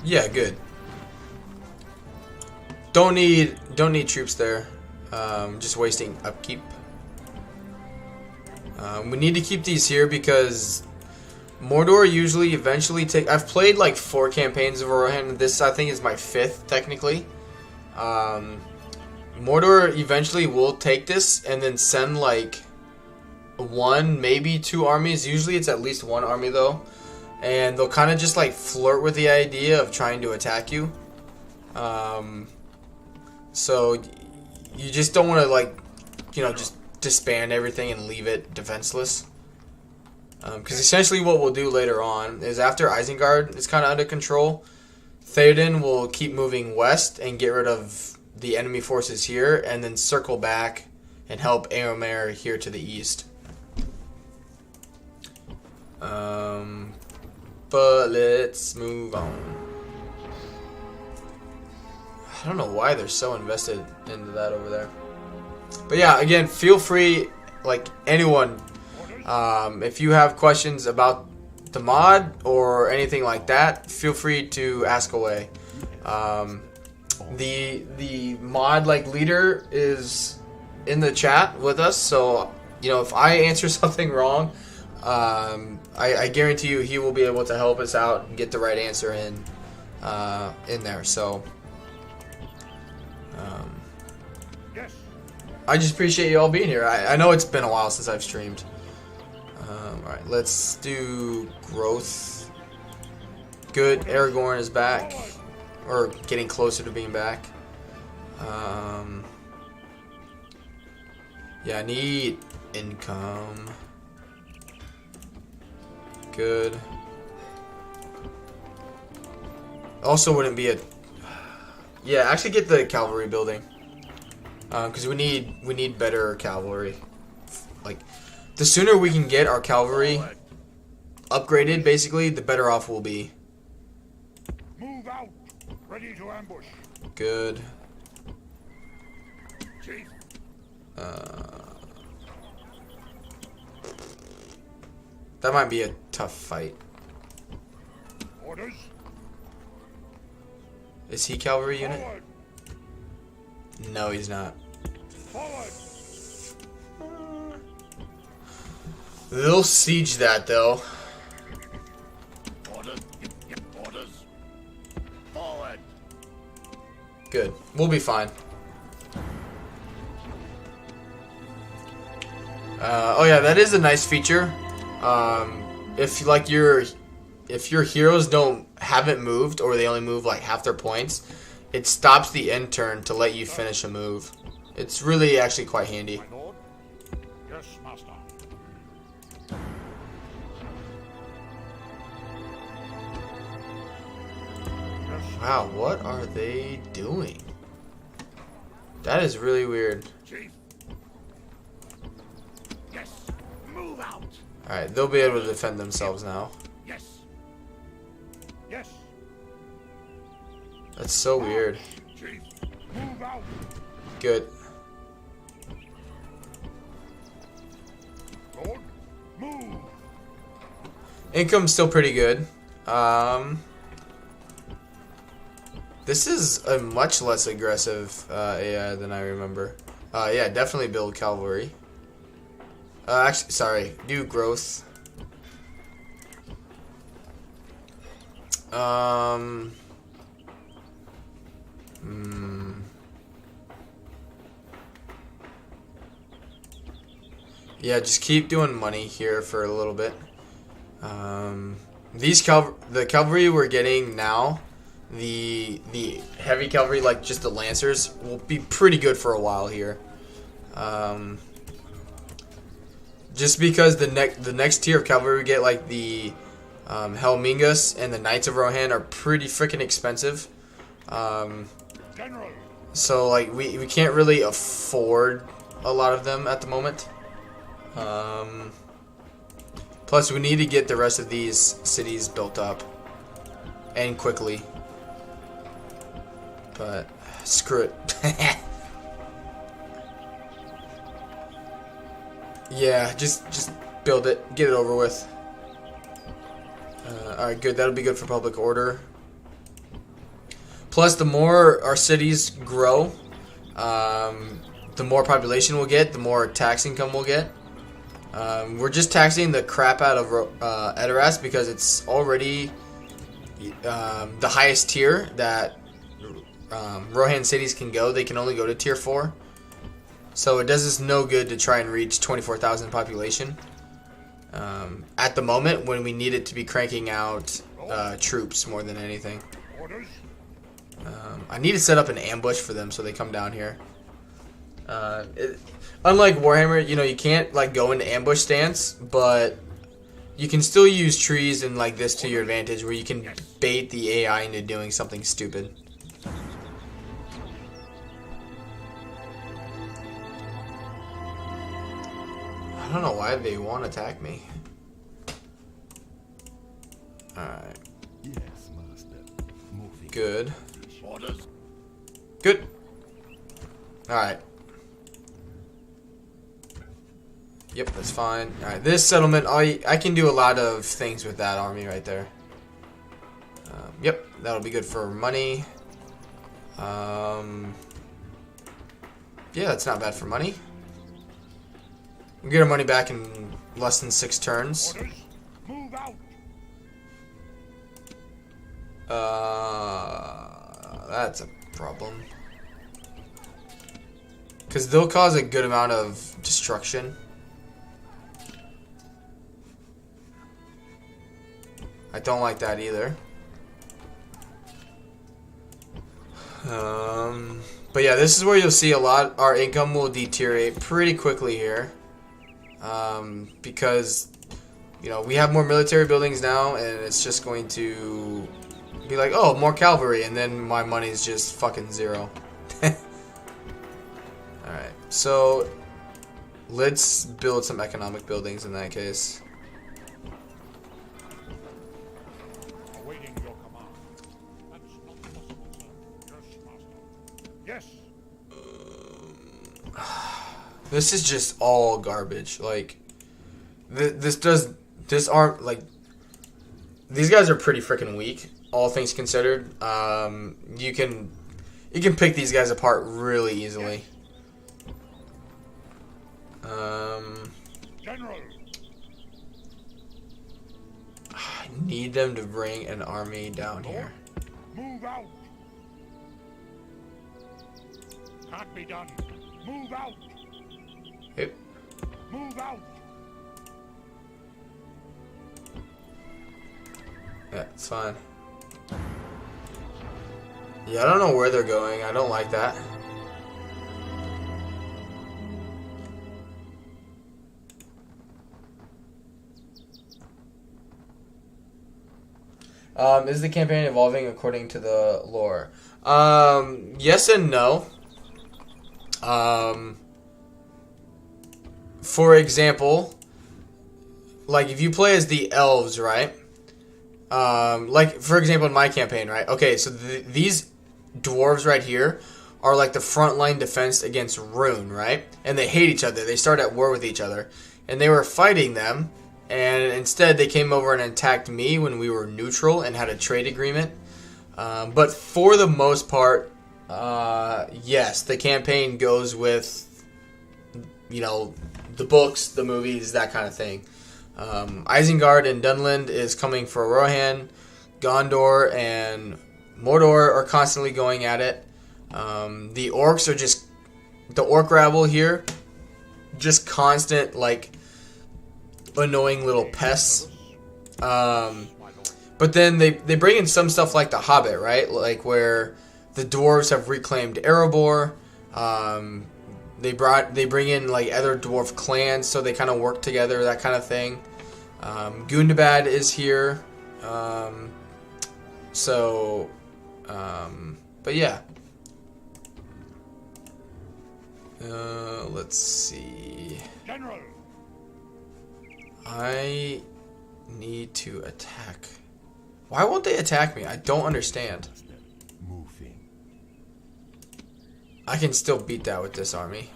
[SPEAKER 1] Yeah, good. Don't need troops there. Just wasting upkeep. We need to keep these here because Mordor usually eventually take. I've played like 4 campaigns of Rohan. This I think is my 5th technically. Mordor eventually will take this and then send like 1, maybe 2 armies. Usually it's at least 1 army though, and they'll kind of just like flirt with the idea of trying to attack you. So you just don't want to like, just disband everything and leave it defenseless. Because essentially what we'll do later on is after Isengard is kind of under control, Theoden will keep moving west and get rid of the enemy forces here, and then circle back and help Éomer here to the east. But let's move on. I don't know why they're so invested into that over there. But yeah, again, feel free, like anyone, if you have questions about the mod or anything like that, feel free to ask away. The mod leader is in the chat with us, so if I answer something wrong, I guarantee you he will be able to help us out and get the right answer in there. So I just appreciate you all being here. I know it's been a while since I've streamed. Alright, let's do growth. Good, Aragorn is back. Or getting closer to being back. Yeah, I need income. Good. Also wouldn't be a... Yeah, actually get the cavalry building. Because we need better cavalry. Like, the sooner we can get our cavalry upgraded, basically, the better off we'll be.
[SPEAKER 2] Move out. Ready to ambush.
[SPEAKER 1] Good.
[SPEAKER 2] Chief.
[SPEAKER 1] That might be a tough fight.
[SPEAKER 2] Orders.
[SPEAKER 1] Is he cavalry unit?
[SPEAKER 2] Forward.
[SPEAKER 1] No, he's not.
[SPEAKER 2] Forward.
[SPEAKER 1] They'll siege that though.
[SPEAKER 2] Orders. Orders. Forward.
[SPEAKER 1] Good. We'll be fine. Oh yeah, that is a nice feature. If like your heroes haven't moved, or they only move like half their points, it stops the end turn to let you finish a move. It's really actually quite handy.
[SPEAKER 2] My lord. Yes, master. Yes.
[SPEAKER 1] Wow, what are they doing? That is really weird.
[SPEAKER 2] Chief. Yes. Move out.
[SPEAKER 1] Alright, they'll be able to defend themselves now.
[SPEAKER 2] Yes. Yes.
[SPEAKER 1] That's so weird.
[SPEAKER 2] Chief. Move out.
[SPEAKER 1] Good.
[SPEAKER 2] Lord. Move.
[SPEAKER 1] Income's still pretty good. This is a much less aggressive AI than I remember. Yeah, definitely build cavalry. Actually, sorry, do growth. Yeah, just keep doing money here for a little bit. The cavalry we're getting now, the heavy cavalry, like just the lancers, will be pretty good for a while here. Just because the next tier of cavalry we get, like the Helmingus and the Knights of Rohan, are pretty freaking expensive.
[SPEAKER 2] General.
[SPEAKER 1] So like we can't really afford a lot of them at the moment. Plus we need to get the rest of these cities built up, and quickly. But screw it. Yeah, just build it, get it over with. Alright, good. That'll be good for public order. Plus, the more our cities grow, the more population we'll get, the more tax income we'll get. We're just taxing the crap out of Edoras because it's already the highest tier that Rohan cities can go. They can only go to tier 4. So it does us no good to try and reach 24,000 population at the moment, when we need it to be cranking out troops more than anything.
[SPEAKER 2] Orders.
[SPEAKER 1] I need to set up an ambush for them so they come down here. Unlike Warhammer, you can't like go into ambush stance, but you can still use trees and like this to your advantage, where you can bait the AI into doing something stupid. I don't know why they won't attack me. Alright.
[SPEAKER 2] Yes, master. Moving.
[SPEAKER 1] Good.
[SPEAKER 2] Orders.
[SPEAKER 1] Good. Alright. Yep, that's fine. Alright, this settlement, I can do a lot of things with that army right there. Yep, that'll be good for money. Yeah, that's not bad for money. We'll get our money back in less than 6 turns.
[SPEAKER 2] Orders. Move out.
[SPEAKER 1] That's a problem. Because they'll cause a good amount of destruction. I don't like that either. But yeah, this is where you'll see a lot. Our income will deteriorate pretty quickly here, because you know we have more military buildings now, and it's just going to be like, oh, more cavalry, and then my money's just fucking zero. All right, so let's build some economic buildings in that case.
[SPEAKER 2] Awaiting your command. That's not possible, sir. Yes, master. Yes.
[SPEAKER 1] This is just all garbage. Like, these guys are pretty freaking weak, all things considered. You can pick these guys apart really easily.
[SPEAKER 2] General.
[SPEAKER 1] I need them to bring an army down here.
[SPEAKER 2] Move out. Can't be done. Move out.
[SPEAKER 1] Yep.
[SPEAKER 2] Move out.
[SPEAKER 1] Yeah, it's fine. Yeah, I don't know where they're going. I don't like that. Is the campaign evolving according to the lore? Yes and no. For example, like if you play as the elves, right? Like for example in my campaign, right? Okay, so these dwarves right here are like the frontline defense against Rune, right? And they hate each other. They start at war with each other, and they were fighting them. And instead, they came over and attacked me when we were neutral and had a trade agreement. But for the most part, yes, the campaign goes with, you know, the books, the movies, that kind of thing. Isengard and Dunland is coming for Rohan. Gondor and Mordor are constantly going at it. The orcs are just, the orc rabble here, just constant, like, annoying little pests. But then they bring in some stuff like the Hobbit, right? Like where the dwarves have reclaimed Erebor. They bring in like other dwarf clans, so they kind of work together, that kind of thing. Gundabad is here. But yeah. Let's see.
[SPEAKER 2] General.
[SPEAKER 1] I need to attack. Why won't they attack me? I don't understand.
[SPEAKER 2] Moving.
[SPEAKER 1] I can still beat that with this army.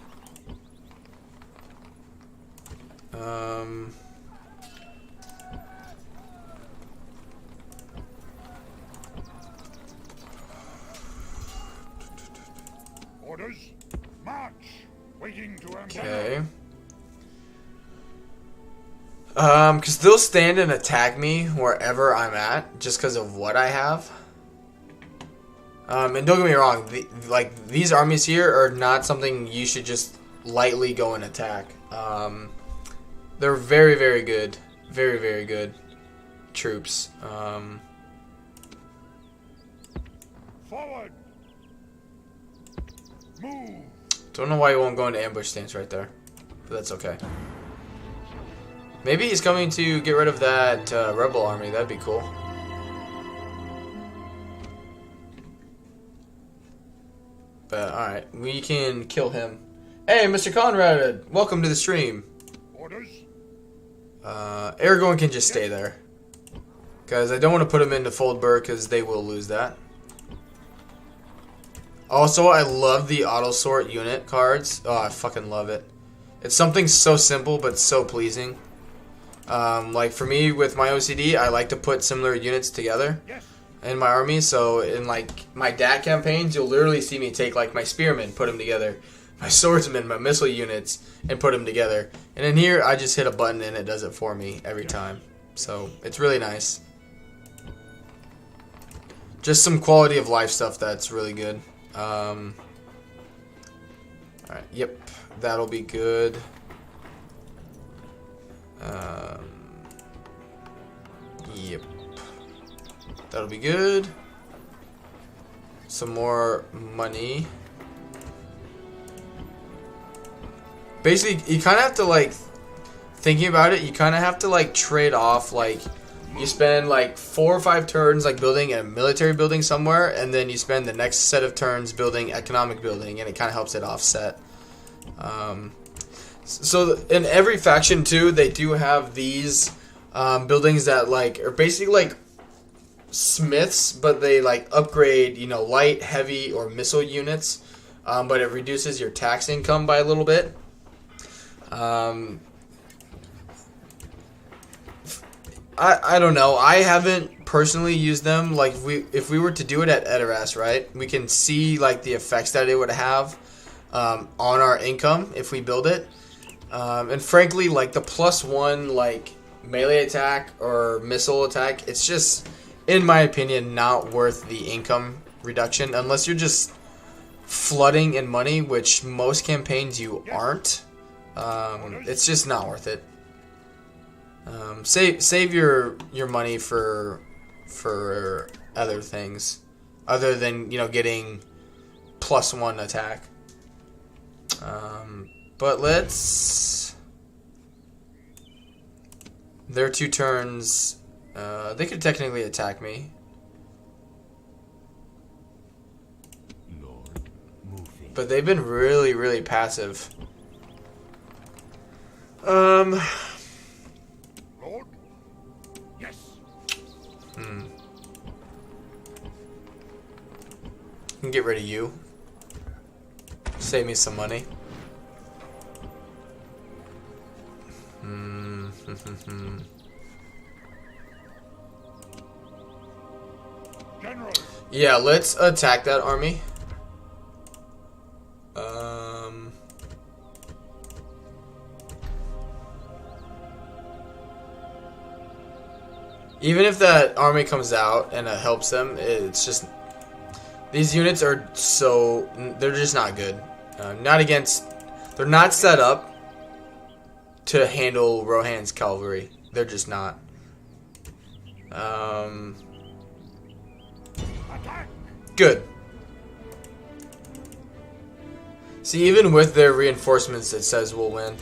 [SPEAKER 2] Orders. March. Waiting to enter.
[SPEAKER 1] Okay. Because they'll stand and attack me wherever I'm at, just because of what I have. And don't get me wrong, these armies here are not something you should just lightly go and attack. They're very, very good. Very, very good troops.
[SPEAKER 2] Forward. Move.
[SPEAKER 1] Don't know why he won't go into ambush stance right there, but that's okay. Maybe he's coming to get rid of that rebel army. That'd be cool. But alright, we can kill him. Hey, Mr. Conrad, welcome to the stream.
[SPEAKER 2] Orders.
[SPEAKER 1] Aragorn can just stay there, because I don't want to put him into Foldburg, because they will lose that. Also, I love the auto sort unit cards. Oh, I fucking love it. It's something so simple but so pleasing. Like for me with my OCD, I like to put similar units together in my army. So in like my DAT campaigns, you'll literally see me take like my spearmen, put them together, my swordsmen, my missile units, and put them together. And in here, I just hit a button and it does it for me every time. So it's really nice. Just some quality of life stuff that's really good. Alright, yep, that'll be good. Yep, that'll be good. Some more money. basically, you kind of have to, like, thinking about it, you kind of have to, like, trade off, like, you spend, like, 4 or 5 turns, like, building a military building somewhere, and then you spend the next set of turns building economic building, and it kind of helps it offset. So in every faction, too, they do have these buildings that, like, are basically, like, smiths, but they, like, upgrade, you know, light, heavy, or missile units, but it reduces your tax income by a little bit. I don't know. I haven't personally used them. Like, if we were to do it at Edoras, right, we can see, like, the effects that it would have on our income if we build it. And frankly, like, the +1, like, melee attack or missile attack, it's just, in my opinion, not worth the income reduction unless you're just flooding in money, which most campaigns you aren't. It's just not worth it. Save your money for other things other than, you know, getting +1 attack. But let's, their 2 turns, they could technically attack me, but they've been really passive. Can get rid of you. Save me some money. Yeah, let's attack that army. Even if that army comes out and it helps them, it's just, these units are so, they're just not good. Not against, they're not set up to handle Rohan's cavalry. They're just not. Good. See, even with their reinforcements, it says we'll win.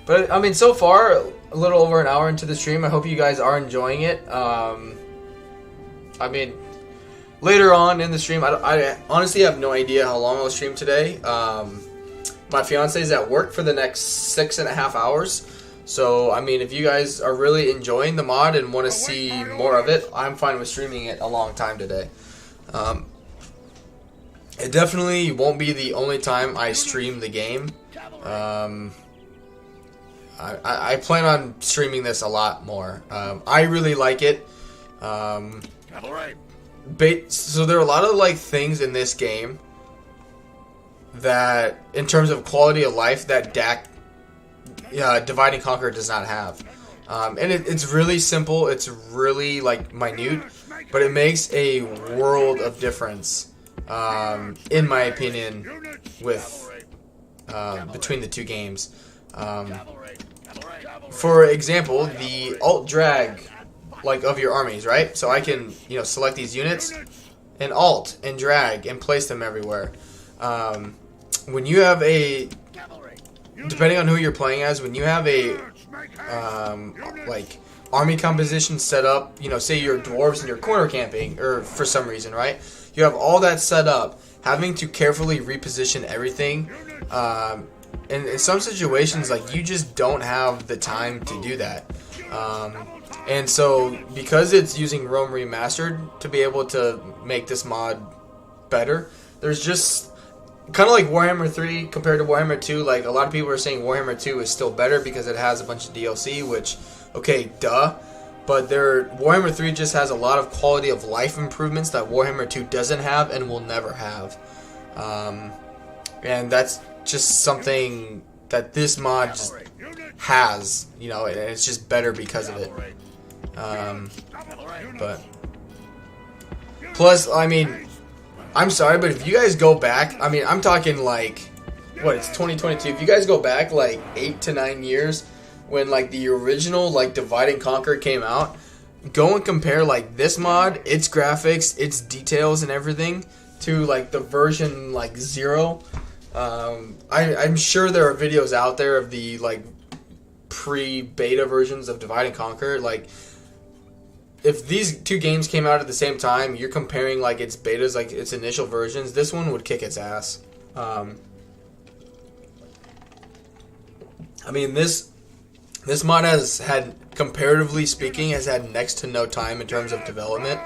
[SPEAKER 1] But, I mean, so far, a little over an hour into the stream. I hope you guys are enjoying it. I mean, later on in the stream, I honestly have no idea how long I'll stream today. My fiance is at work for the next 6.5 hours. So, I mean, if you guys are really enjoying the mod and want to see more of it, I'm fine with streaming it a long time today. It definitely won't be the only time I stream the game. I plan on streaming this a lot more. I really like it. So there are a lot of, like, things in this game that, in terms of quality of life, that Divide and Conquer does not have. And it's really simple. It's really, like, minute, but it makes a world of difference, in my opinion, with between the two games. For example, the alt drag, like, of your armies, right? So I can, you know, select these units and alt and drag and place them everywhere. When you have a, depending on who you're playing as, when you have a like, army composition set up, you know, say you're dwarves and you're corner camping, or for some reason, right? You have all that set up, having to carefully reposition everything. And in some situations, like, you just don't have the time to do that. And so, because it's using Rome Remastered to be able to make this mod better, there's just, kind of like Warhammer 3 compared to Warhammer 2, like, a lot of people are saying Warhammer 2 is still better because it has a bunch of DLC, which, okay, duh. But Warhammer 3 just has a lot of quality of life improvements that Warhammer 2 doesn't have and will never have. And that's just something that this mod just has, you know, and it's just better because of it. But plus, I mean, I'm sorry, but if you guys go back, I mean, I'm talking, like, what, it's 2022. If you guys go back, like, 8 to 9 years, when, like, the original, like, Divide and Conquer came out, go and compare like this mod, its graphics, its details and everything to like the version like 0. I'm sure there are videos out there of the like pre-beta versions of Divide and Conquer. Like, if these two games came out at the same time, you're comparing like its betas, like its initial versions, this one would kick its ass. I mean, this mod has had, comparatively speaking, has had next to no time in terms of development,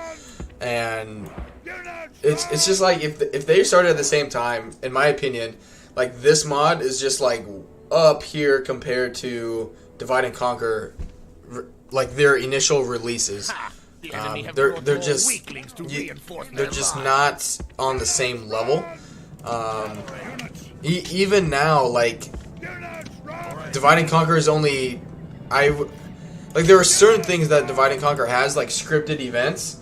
[SPEAKER 1] and it's just like if they started at the same time, in my opinion, like this mod is just like up here compared to Divide and Conquer, like their initial releases. They're just not on the same level. Even now, like Divide and Conquer is only like there are certain things that Divide and Conquer has, like scripted events.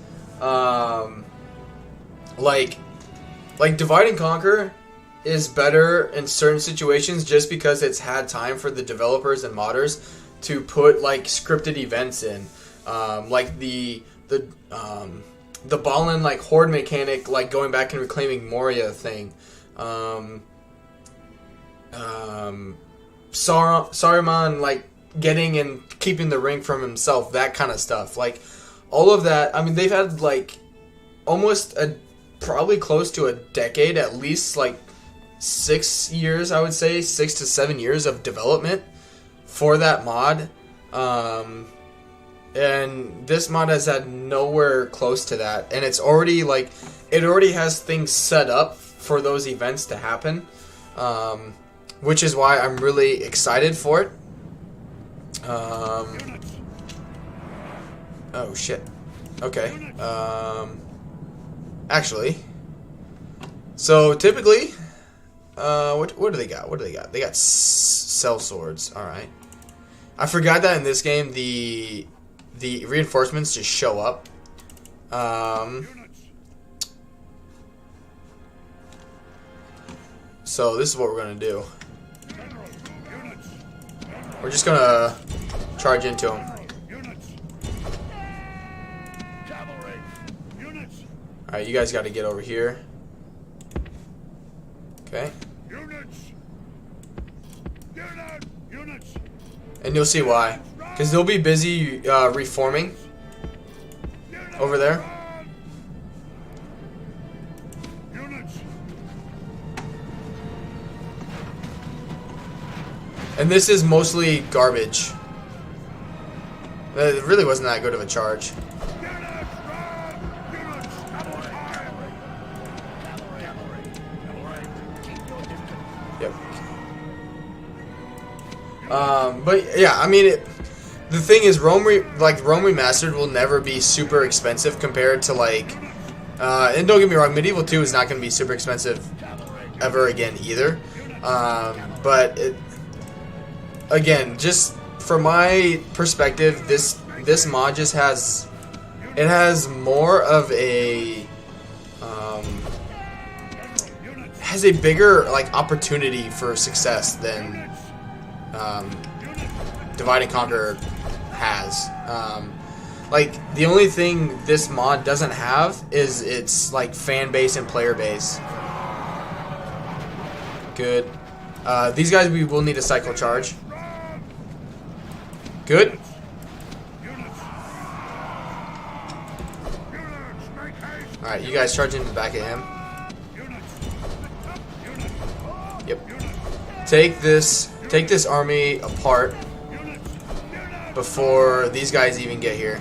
[SPEAKER 1] Like Divide and Conquer is better in certain situations just because it's had time for the developers and modders to put like scripted events in, like the Ballin like horde mechanic, like going back and reclaiming Moria thing, Saruman like getting and keeping the ring from himself, that kind of stuff. Like all of that. I mean, they've had like almost probably close to a decade, at least like 6 years, I would say 6 to 7 years of development for that mod. And this mod has had nowhere close to that, and it's already like it already has things set up for those events to happen, which is why I'm really excited for it. Oh shit. Okay. Actually, so typically, what do they got? What do they got? They got cell swords. All right. I forgot that in this game the reinforcements just show up. So this is what we're gonna do. We're just gonna charge into them. Alright, you guys got to get over here. Okay. And you'll see why. Because they'll be busy reforming over there. And this is mostly garbage. It really wasn't that good of a charge. Yep. But yeah, I mean, the thing is, Rome Remastered will never be super expensive compared to like, and don't get me wrong, Medieval 2 is not going to be super expensive ever again either. But again, just from my perspective, this mod just has more of a has a bigger like opportunity for success than Divide and Conquer has. Like the only thing this mod doesn't have is its like fan base and player base. Good. These guys we will need a cycle charge. Good. Alright, you guys charge into the back of him. Yep. Take this army apart before these guys even get here.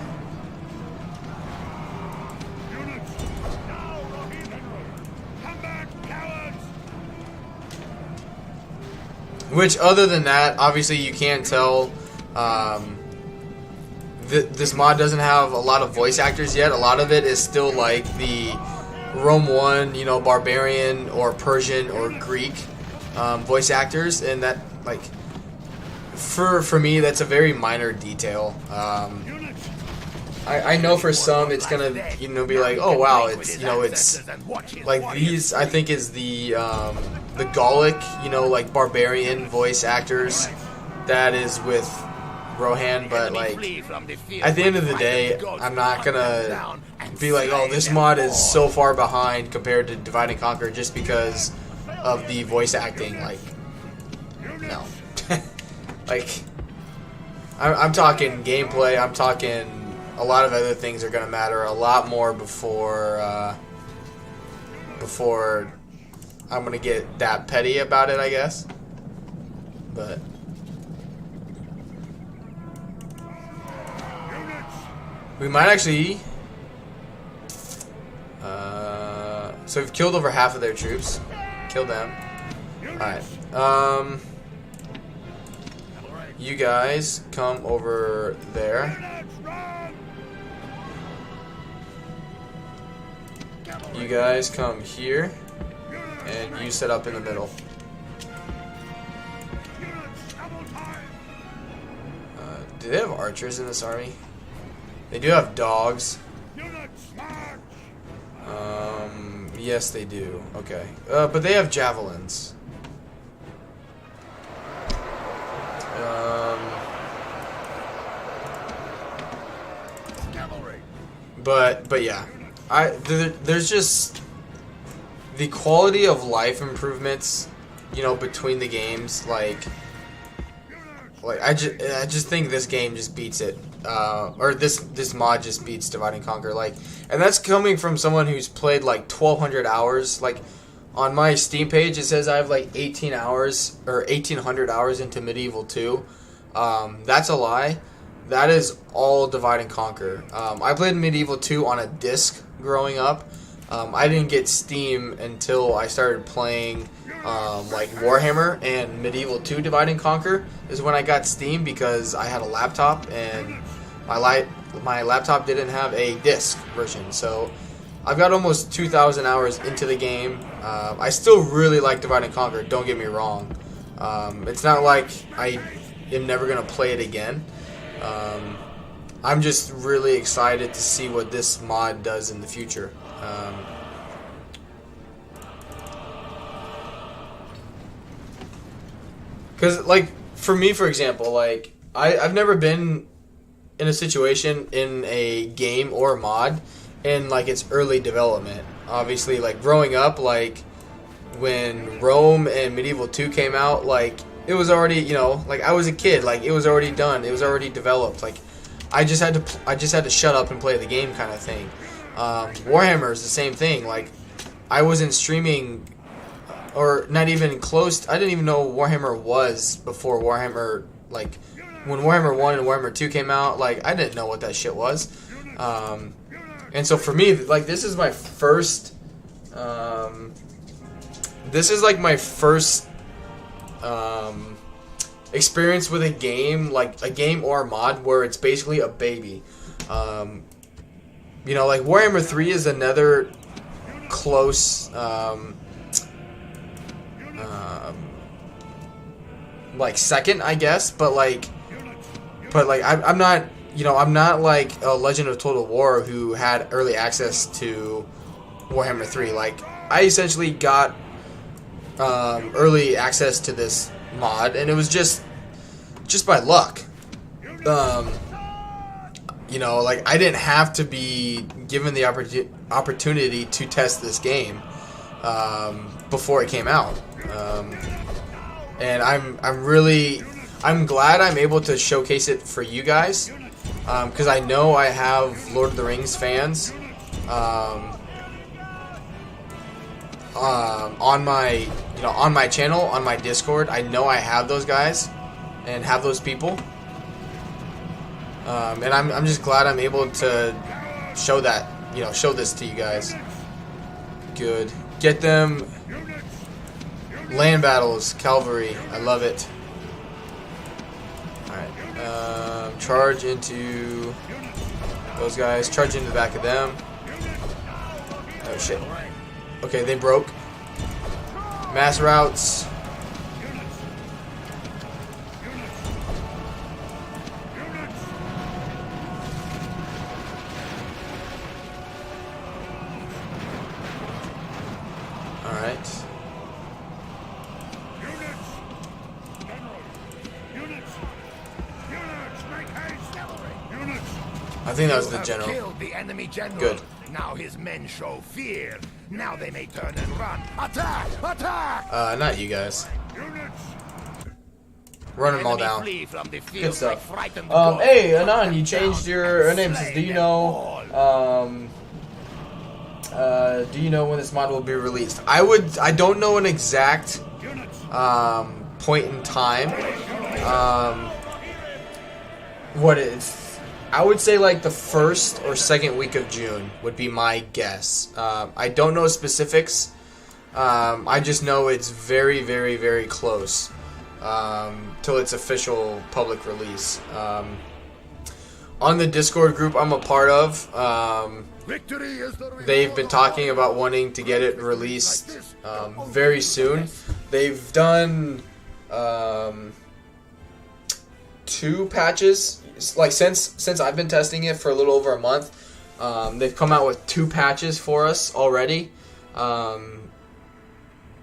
[SPEAKER 1] Which, other than that, obviously you can't tell. This mod doesn't have a lot of voice actors yet. A lot of it is still like the Rome 1, you know, Barbarian or Persian or Greek voice actors, and that, like, for me, that's a very minor detail. I know for some it's gonna, you know, be like, oh wow, it's, you know, it's like these, I think, is the Gallic, you know, like Barbarian voice actors that is with Rohan, but like at the end of the day, I'm not gonna be like, oh, this mod is so far behind compared to Divide and Conquer just because of the voice acting. Like, no. Like, I'm talking gameplay. I'm talking a lot of other things are gonna matter a lot more before I'm gonna get that petty about it, I guess. But we might actually. So we've killed over half of their troops. Killed them. Alright. You guys come over there. You guys come here. And you set up in the middle. Do they have archers in this army? They do have dogs. Yes, they do. Okay. But they have javelins. But yeah. There's just the quality of life improvements, you know, between the games, like I just think this game just beats it, or this mod just beats Divide and Conquer, like, and that's coming from someone who's played like 1,200 hours. Like on my Steam page, it says I have like 18 hours or 1,800 hours into Medieval 2. That's a lie. That is all Divide and Conquer. I played Medieval 2 on a disc growing up. I didn't get Steam until I started playing like Warhammer, and Medieval 2 Divide and Conquer is when I got Steam because I had a laptop and my laptop didn't have a disc version. So I've got almost 2,000 hours into the game. I still really like Divide and Conquer, don't get me wrong. It's not like I am never going to play it again. I'm just really excited to see what this mod does in the future. Because, like, for me, for example, like, I've never been in a situation in a game or a mod in, like, its early development. Obviously, like, growing up, like, when Rome and Medieval 2 came out, like, it was already, you know, like, I was a kid, like, it was already done, it was already developed, like, I just had to shut up and play the game kind of thing. Warhammer is the same thing. Like, I wasn't streaming, or not even close. I didn't even know Warhammer was before Warhammer. Like, when Warhammer 1 and Warhammer 2 came out, like, I didn't know what that shit was. And so for me, like, this is my first. This is like my first experience with a game, like a game or a mod where it's basically a baby. You know, like Warhammer 3 is another close like second, I guess, but I'm not, you know, I'm not like a Legend of Total War who had early access to Warhammer 3. Like, I essentially got early access to this mod, and it was just by luck. You know, like, I didn't have to be given the opportunity to test this game before it came out. And I'm glad I'm able to showcase it for you guys, because I know I have Lord of the Rings fans on my channel, on my Discord. I know I have those guys and have those people, and I'm just glad I'm able to show that, you know, show this to you guys. Good. Get them. Land battles, Cavalry. I love it. Alright. Charge into those guys. Charge into the back of them. Oh, shit. Okay, they broke. Mass routes. Alright. think that was the
[SPEAKER 2] You have
[SPEAKER 1] general.
[SPEAKER 2] killed the enemy general.
[SPEAKER 1] Good.
[SPEAKER 2] Now his men show fear. Now they may turn and run. Attack! Attack!
[SPEAKER 1] Not you guys.
[SPEAKER 2] Units.
[SPEAKER 1] Run them all
[SPEAKER 2] Enemy
[SPEAKER 1] down.
[SPEAKER 2] flee from the field
[SPEAKER 1] Good stuff.
[SPEAKER 2] like frightened goats.
[SPEAKER 1] Hey,
[SPEAKER 2] Hunt
[SPEAKER 1] Anon,
[SPEAKER 2] them
[SPEAKER 1] you changed
[SPEAKER 2] down
[SPEAKER 1] your
[SPEAKER 2] and
[SPEAKER 1] name.
[SPEAKER 2] slay
[SPEAKER 1] Says, do you
[SPEAKER 2] them
[SPEAKER 1] know?
[SPEAKER 2] all.
[SPEAKER 1] Do you know when this mod will be released? I don't know an exact point in time. What is? I would say like the first or second week of June would be my guess. I don't know specifics. I just know it's very, very, very close till its official public release. On the Discord group I'm a part of, they've been talking about wanting to get it released very soon. They've done 2 patches. Like since I've been testing it for a little over a month, they've come out with 2 patches for us already.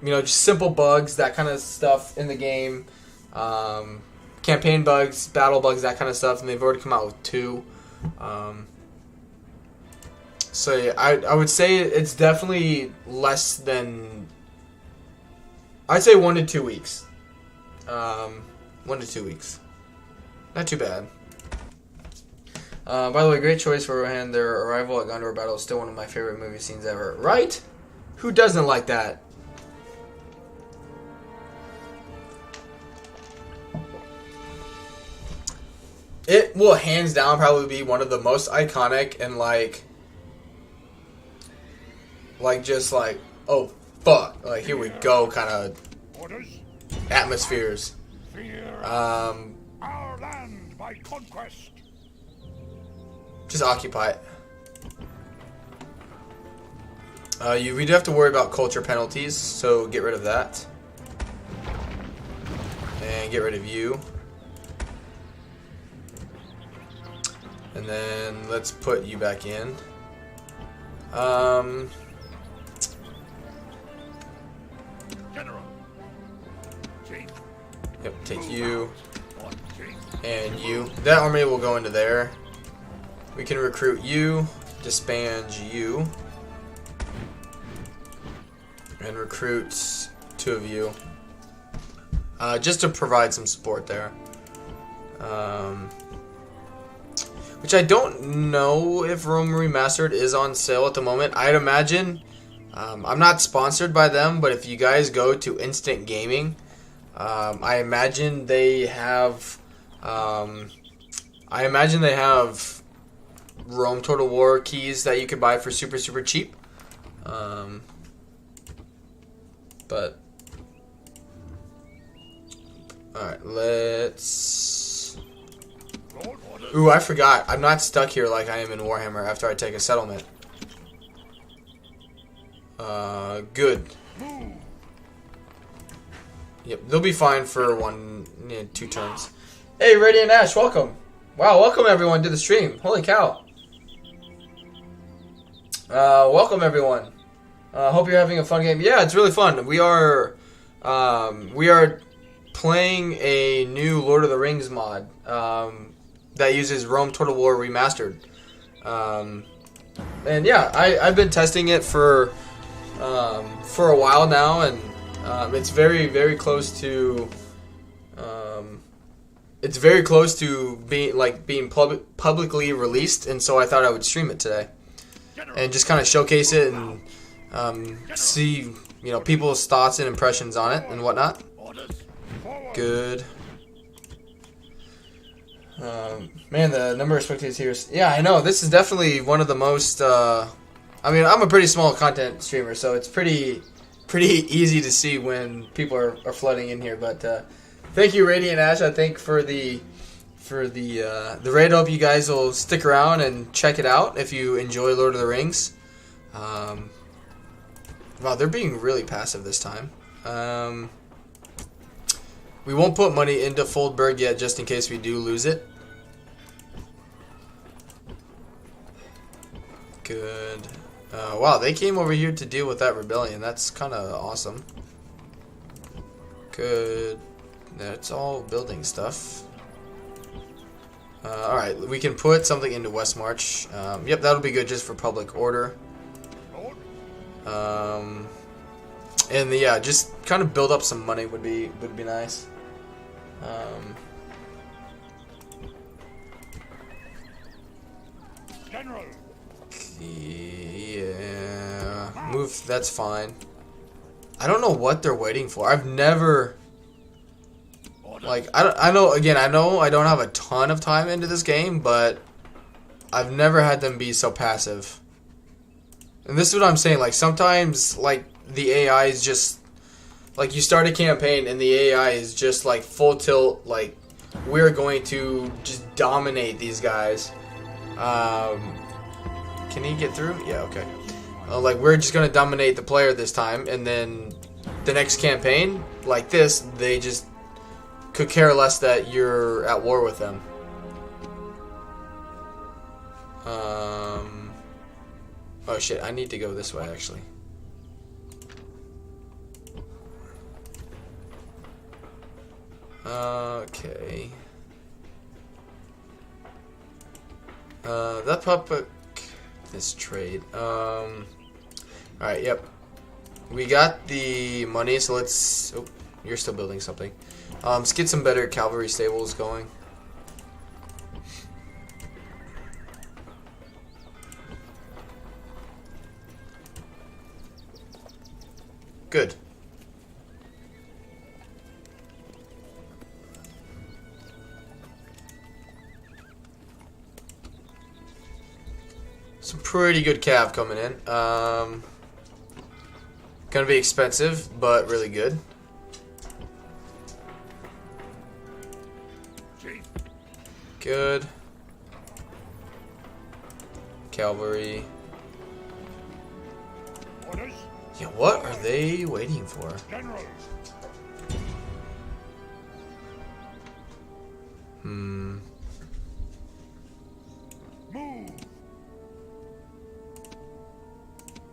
[SPEAKER 1] You know, just simple bugs, that kind of stuff in the game. Campaign bugs, battle bugs, that kind of stuff, and they've already come out with 2. So yeah, I would say it's definitely less than, I'd say 1 to 2 weeks. 1 to 2 weeks. Not too bad. By the way, great choice for Rohan. Their arrival at Gondor Battle is still one of my favorite movie scenes ever. Right? Who doesn't like that? It will hands down probably be one of the most iconic and like just like, oh fuck, like here we go kind of atmospheres.
[SPEAKER 2] Our land by conquest.
[SPEAKER 1] Just occupy it. We do have to worry about culture penalties, so get rid of that. And get rid of you. And then let's put you back in.
[SPEAKER 2] General. Chief.
[SPEAKER 1] Yep, take you. And you. That army will go into there. We can recruit you. Disband you. And recruit 2 of you. Just to provide some support there. Which I don't know if Rome Remastered is on sale at the moment. I'd imagine, I'm not sponsored by them, but if you guys go to Instant Gaming, I imagine they have, Rome Total War keys that you could buy for super, super cheap. But, alright, let's... Ooh, I forgot. I'm not stuck here like I am in Warhammer after I take a settlement. Good. Yep, they'll be fine for 2 turns. Hey, Radiant Ash, welcome. Wow, welcome everyone to the stream. Holy cow. Welcome everyone. Hope you're having a fun game. Yeah, it's really fun. We are playing a new Lord of the Rings mod. That uses Rome Total War Remastered. And yeah, I've been testing it for a while now, and it's very, very close to being publicly released, and so I thought I would stream it today and just kind of showcase it and see, you know, people's thoughts and impressions on it and whatnot. Good. Man, the number of spectators here is... Yeah, I know. This is definitely one of the most... I mean, I'm a pretty small content streamer, so it's pretty easy to see when people are flooding in here. But thank you, Radiant Ash. I think for the raid. I hope you guys will stick around and check it out if you enjoy Lord of the Rings. Wow, they're being really passive this time. We won't put money into Foldberg yet, just in case we do lose it. Good. Wow, they came over here to deal with that rebellion. That's kind of awesome. Good. That's all building stuff. Alright, we can put something into West March. Yep, that'll be good just for public order. And yeah, just kind of build up some money would be nice.
[SPEAKER 2] General.
[SPEAKER 1] Yeah, move. That's fine. I don't know what they're waiting for. I've never. Like, I know, again, I know I don't have a ton of time into this game, but I've never had them be so passive. And this is what I'm saying, like, sometimes, like, the AI is just, like, you start a campaign and the AI is just, like, full tilt, like, we're going to just dominate these guys. Can he get through? Yeah, okay. Like, we're just going to dominate the player this time, and then the next campaign, like this, they just could care less that you're at war with them. Oh shit, I need to go this way actually. Okay. That puppet, this trade. Alright, yep. We got the money, so let's... Oh, you're still building something. Let's get some better cavalry stables going. Good. Some pretty good cav coming in. Gonna be expensive, but really good. Good. Cavalry.
[SPEAKER 2] Orders.
[SPEAKER 1] Yeah, what are they waiting for?
[SPEAKER 2] General.
[SPEAKER 1] Hmm.
[SPEAKER 2] Move.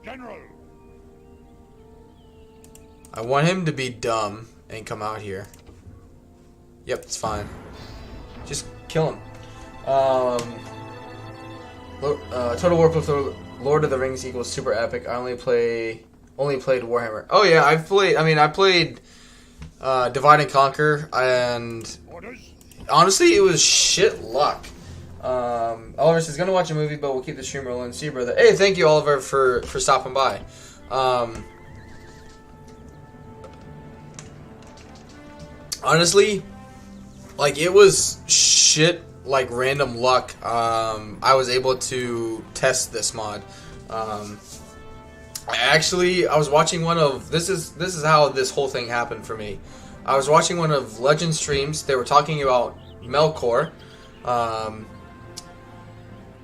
[SPEAKER 2] General.
[SPEAKER 1] I want him to be dumb and come out here. Yep, it's fine. Just kill him. Total War plus Lord of the Rings equals super epic. I only played Warhammer. Oh yeah, I played Divide and Conquer, and honestly, it was shit luck. Oliver says gonna watch a movie, but we'll keep the stream rolling. See you, brother. Hey, thank you, Oliver, for stopping by. Honestly, like, it was shit, like, random luck. I was able to test this mod. I was watching one of... This is how this whole thing happened for me. I was watching one of Legend streams. They were talking about Melkor.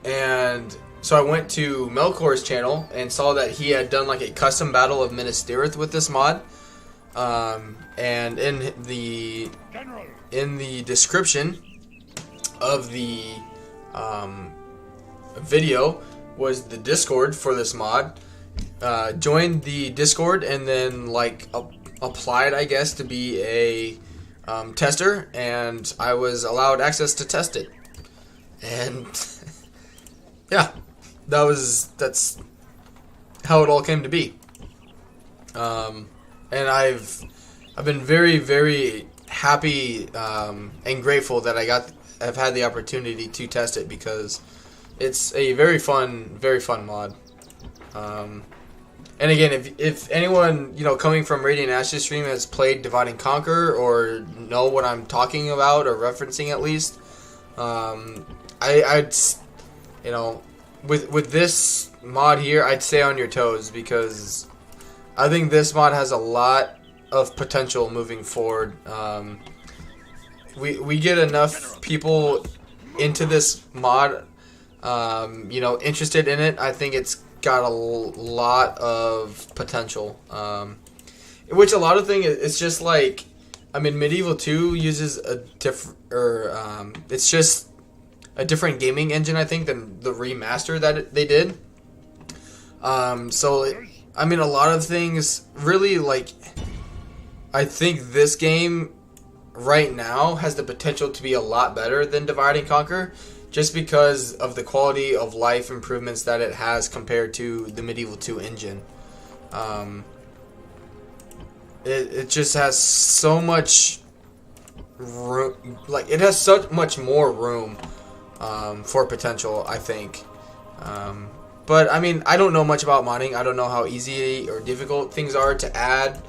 [SPEAKER 1] And so I went to Melkor's channel and saw that he had done, like, a custom battle of Minas Tirith with this mod. And in the description of the video was the Discord for this mod. Joined the Discord and then, like, applied, I guess, to be a tester, and I was allowed access to test it. And yeah, that's how it all came to be. And I've been very, very happy and grateful that I've had the opportunity to test it, because it's a very fun mod. And again, if anyone, you know, coming from Radiant Ashes stream has played Divide and Conquer or know what I'm talking about or referencing at least, I'd you know, with this mod here, I'd stay on your toes, because I think this mod has a lot of potential moving forward. We get enough people into this mod, you know, interested in it. I think it's got a lot of potential. Which a lot of things, it's just like, I mean, Medieval 2 uses a different, it's just a different gaming engine, I think, than the remaster that they did. So I mean, a lot of things really, like, I think this game, right now has the potential to be a lot better than Divide and Conquer, just because of the quality of life improvements that it has compared to the Medieval 2 engine. It just has so much room, like it has so much more room for potential, I think. But I mean, I don't know much about modding. I don't know how easy or difficult things are to add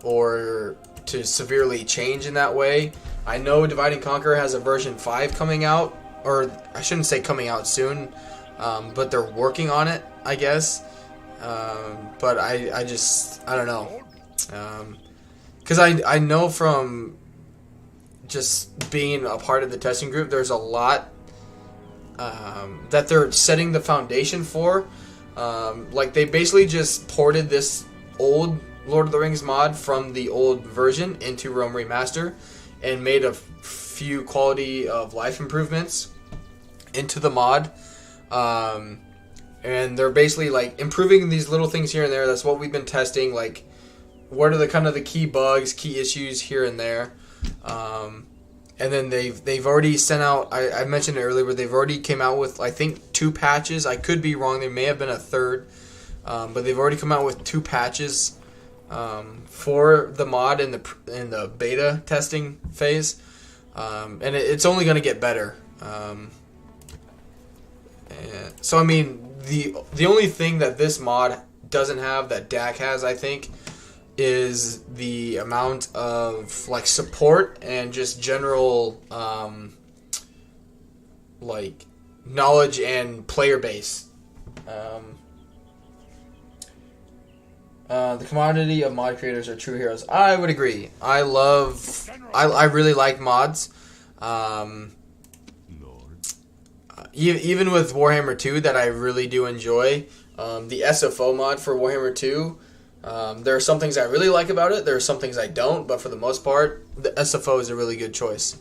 [SPEAKER 1] or to severely change in that way. I know Divide and Conquer has a version 5 coming out, or I shouldn't say coming out soon, but they're working on it, I guess. But I don't know. Because I know from just being a part of the testing group, there's a lot that they're setting the foundation for. Like they basically just ported this old Lord of the Rings mod from the old version into Rome Remaster and made a few quality of life improvements into the mod. And they're basically like improving these little things here and there. That's what we've been testing. Like, what are the kind of the key bugs, key issues here and there. And then they've already sent out, I mentioned it earlier, but they've already came out with, I think, 2 patches. I could be wrong. There may have been a third. But they've already come out with 2 patches for the mod in the beta testing phase. And it's only going to get better. So, I mean, the only thing that this mod doesn't have that DAC has, I think, is the amount of like support and just general like knowledge and player base. The commodity of mod creators are true heroes. I would agree. I really like mods. Even with Warhammer 2 that I really do enjoy. The SFO mod for Warhammer 2. There are some things I really like about it. There are some things I don't, but for the most part, the SFO is a really good choice.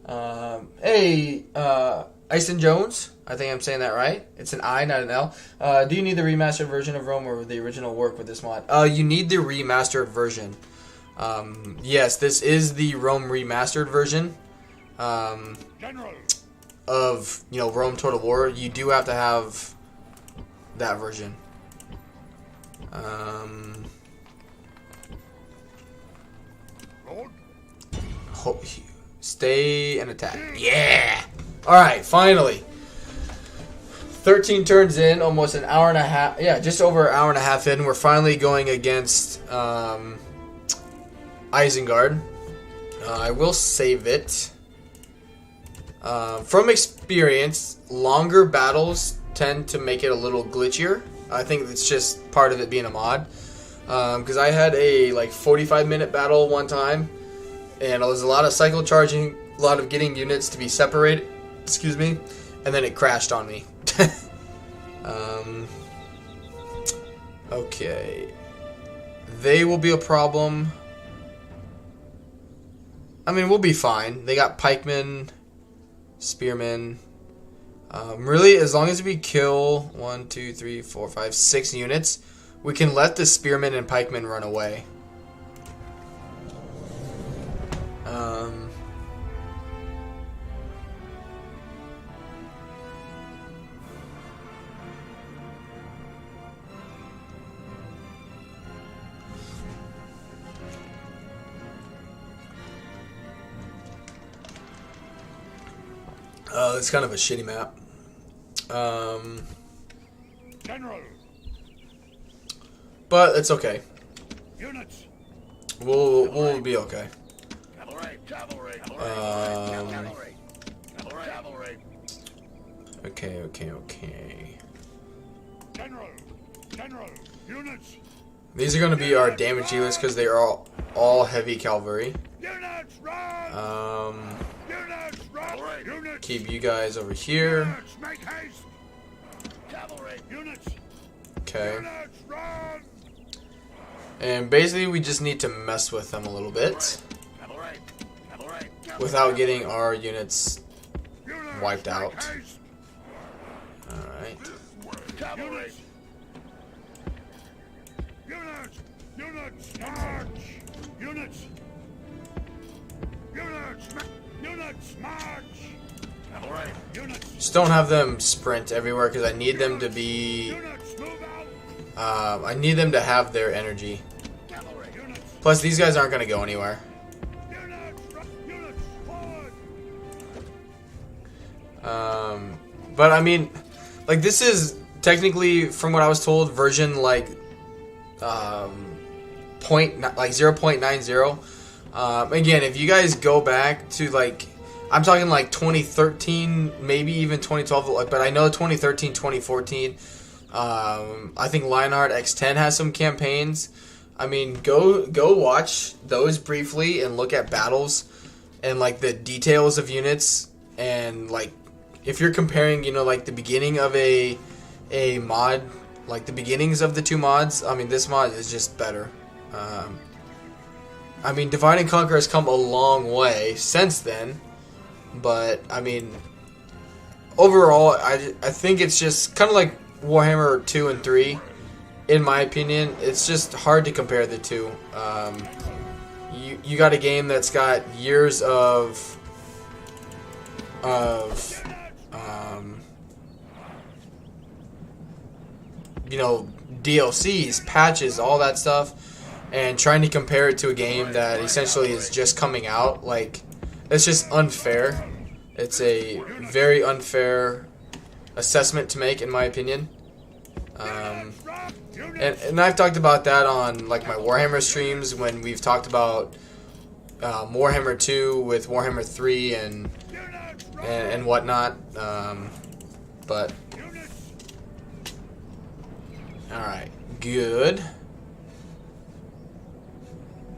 [SPEAKER 1] Hey, Ison Jones, I think I'm saying that right. It's an I, not an L. Do you need the remastered version of Rome or the original work with this mod? You need the remastered version. Yes, this is the Rome remastered version of Rome Total War. You do have to have that version. Stay and attack. Yeah! Alright, finally. 13 turns in, almost an hour and a half. Yeah, just over an hour and a half in. We're finally going against Isengard. I will save it. From experience, longer battles tend to make it a little glitchier. I think it's just part of it being a mod. Because I had a 45-minute battle one time, and it was a lot of cycle charging, a lot of getting units to be separated. Excuse me, and then it crashed on me. Okay, they will be a problem. I mean, we'll be fine. They got pikemen, spearmen. Really, as long as we kill 1, 2, 3, 4, 5, 6 units, we can let the spearmen and pikemen run away. It's kind of a shitty map.
[SPEAKER 2] General.
[SPEAKER 1] But it's okay.
[SPEAKER 2] Units.
[SPEAKER 1] We'll be okay.
[SPEAKER 2] Cavalry. Cavalry. Cavalry.
[SPEAKER 1] Okay.
[SPEAKER 2] General. Units.
[SPEAKER 1] These are going to be our damage dealers because they are all heavy cavalry.
[SPEAKER 2] Units, run! Units, run! Units!
[SPEAKER 1] Keep you guys over here.
[SPEAKER 2] Units, make haste! Cavalry! Units!
[SPEAKER 1] Okay.
[SPEAKER 2] Units, run!
[SPEAKER 1] And basically we just need to mess with them a little bit
[SPEAKER 2] Cavalry! Cavalry!
[SPEAKER 1] without getting our units
[SPEAKER 2] Units,
[SPEAKER 1] wiped out.
[SPEAKER 2] make haste!
[SPEAKER 1] Alright.
[SPEAKER 2] Cavalry! Units! Units! March! Units! Units march! Cavalry! Units!
[SPEAKER 1] Just don't have them sprint everywhere because I need them to be.
[SPEAKER 2] Units move out!
[SPEAKER 1] I need them to have their energy.
[SPEAKER 2] Cavalry! Units!
[SPEAKER 1] Plus, these guys aren't going to go anywhere.
[SPEAKER 2] Units forward!
[SPEAKER 1] But I mean, like, this is technically, from what I was told, version like 0.90. Again, if you guys go back to like, I'm talking like 2013, maybe even 2012, but I know 2013, 2014. I think Lionheart X10 has some campaigns. I mean, go watch those briefly and look at battles and like the details of units, and like if you're comparing, you know, like the beginning of a mod, like the beginnings of the two mods, I mean, this mod is just better. I mean, Divide and Conquer has come a long way since then, but I mean, overall, I think it's just kind of like Warhammer 2 and 3. In my opinion, it's just hard to compare the two. You got a game that's got years of you know, DLCs, patches, all that stuff, and trying to compare it to a game that essentially is just coming out, like, it's just unfair. It's a very unfair assessment to make, in my opinion. And I've talked about that on like my Warhammer streams when we've talked about Warhammer 2 with Warhammer 3 and whatnot. But all right, good.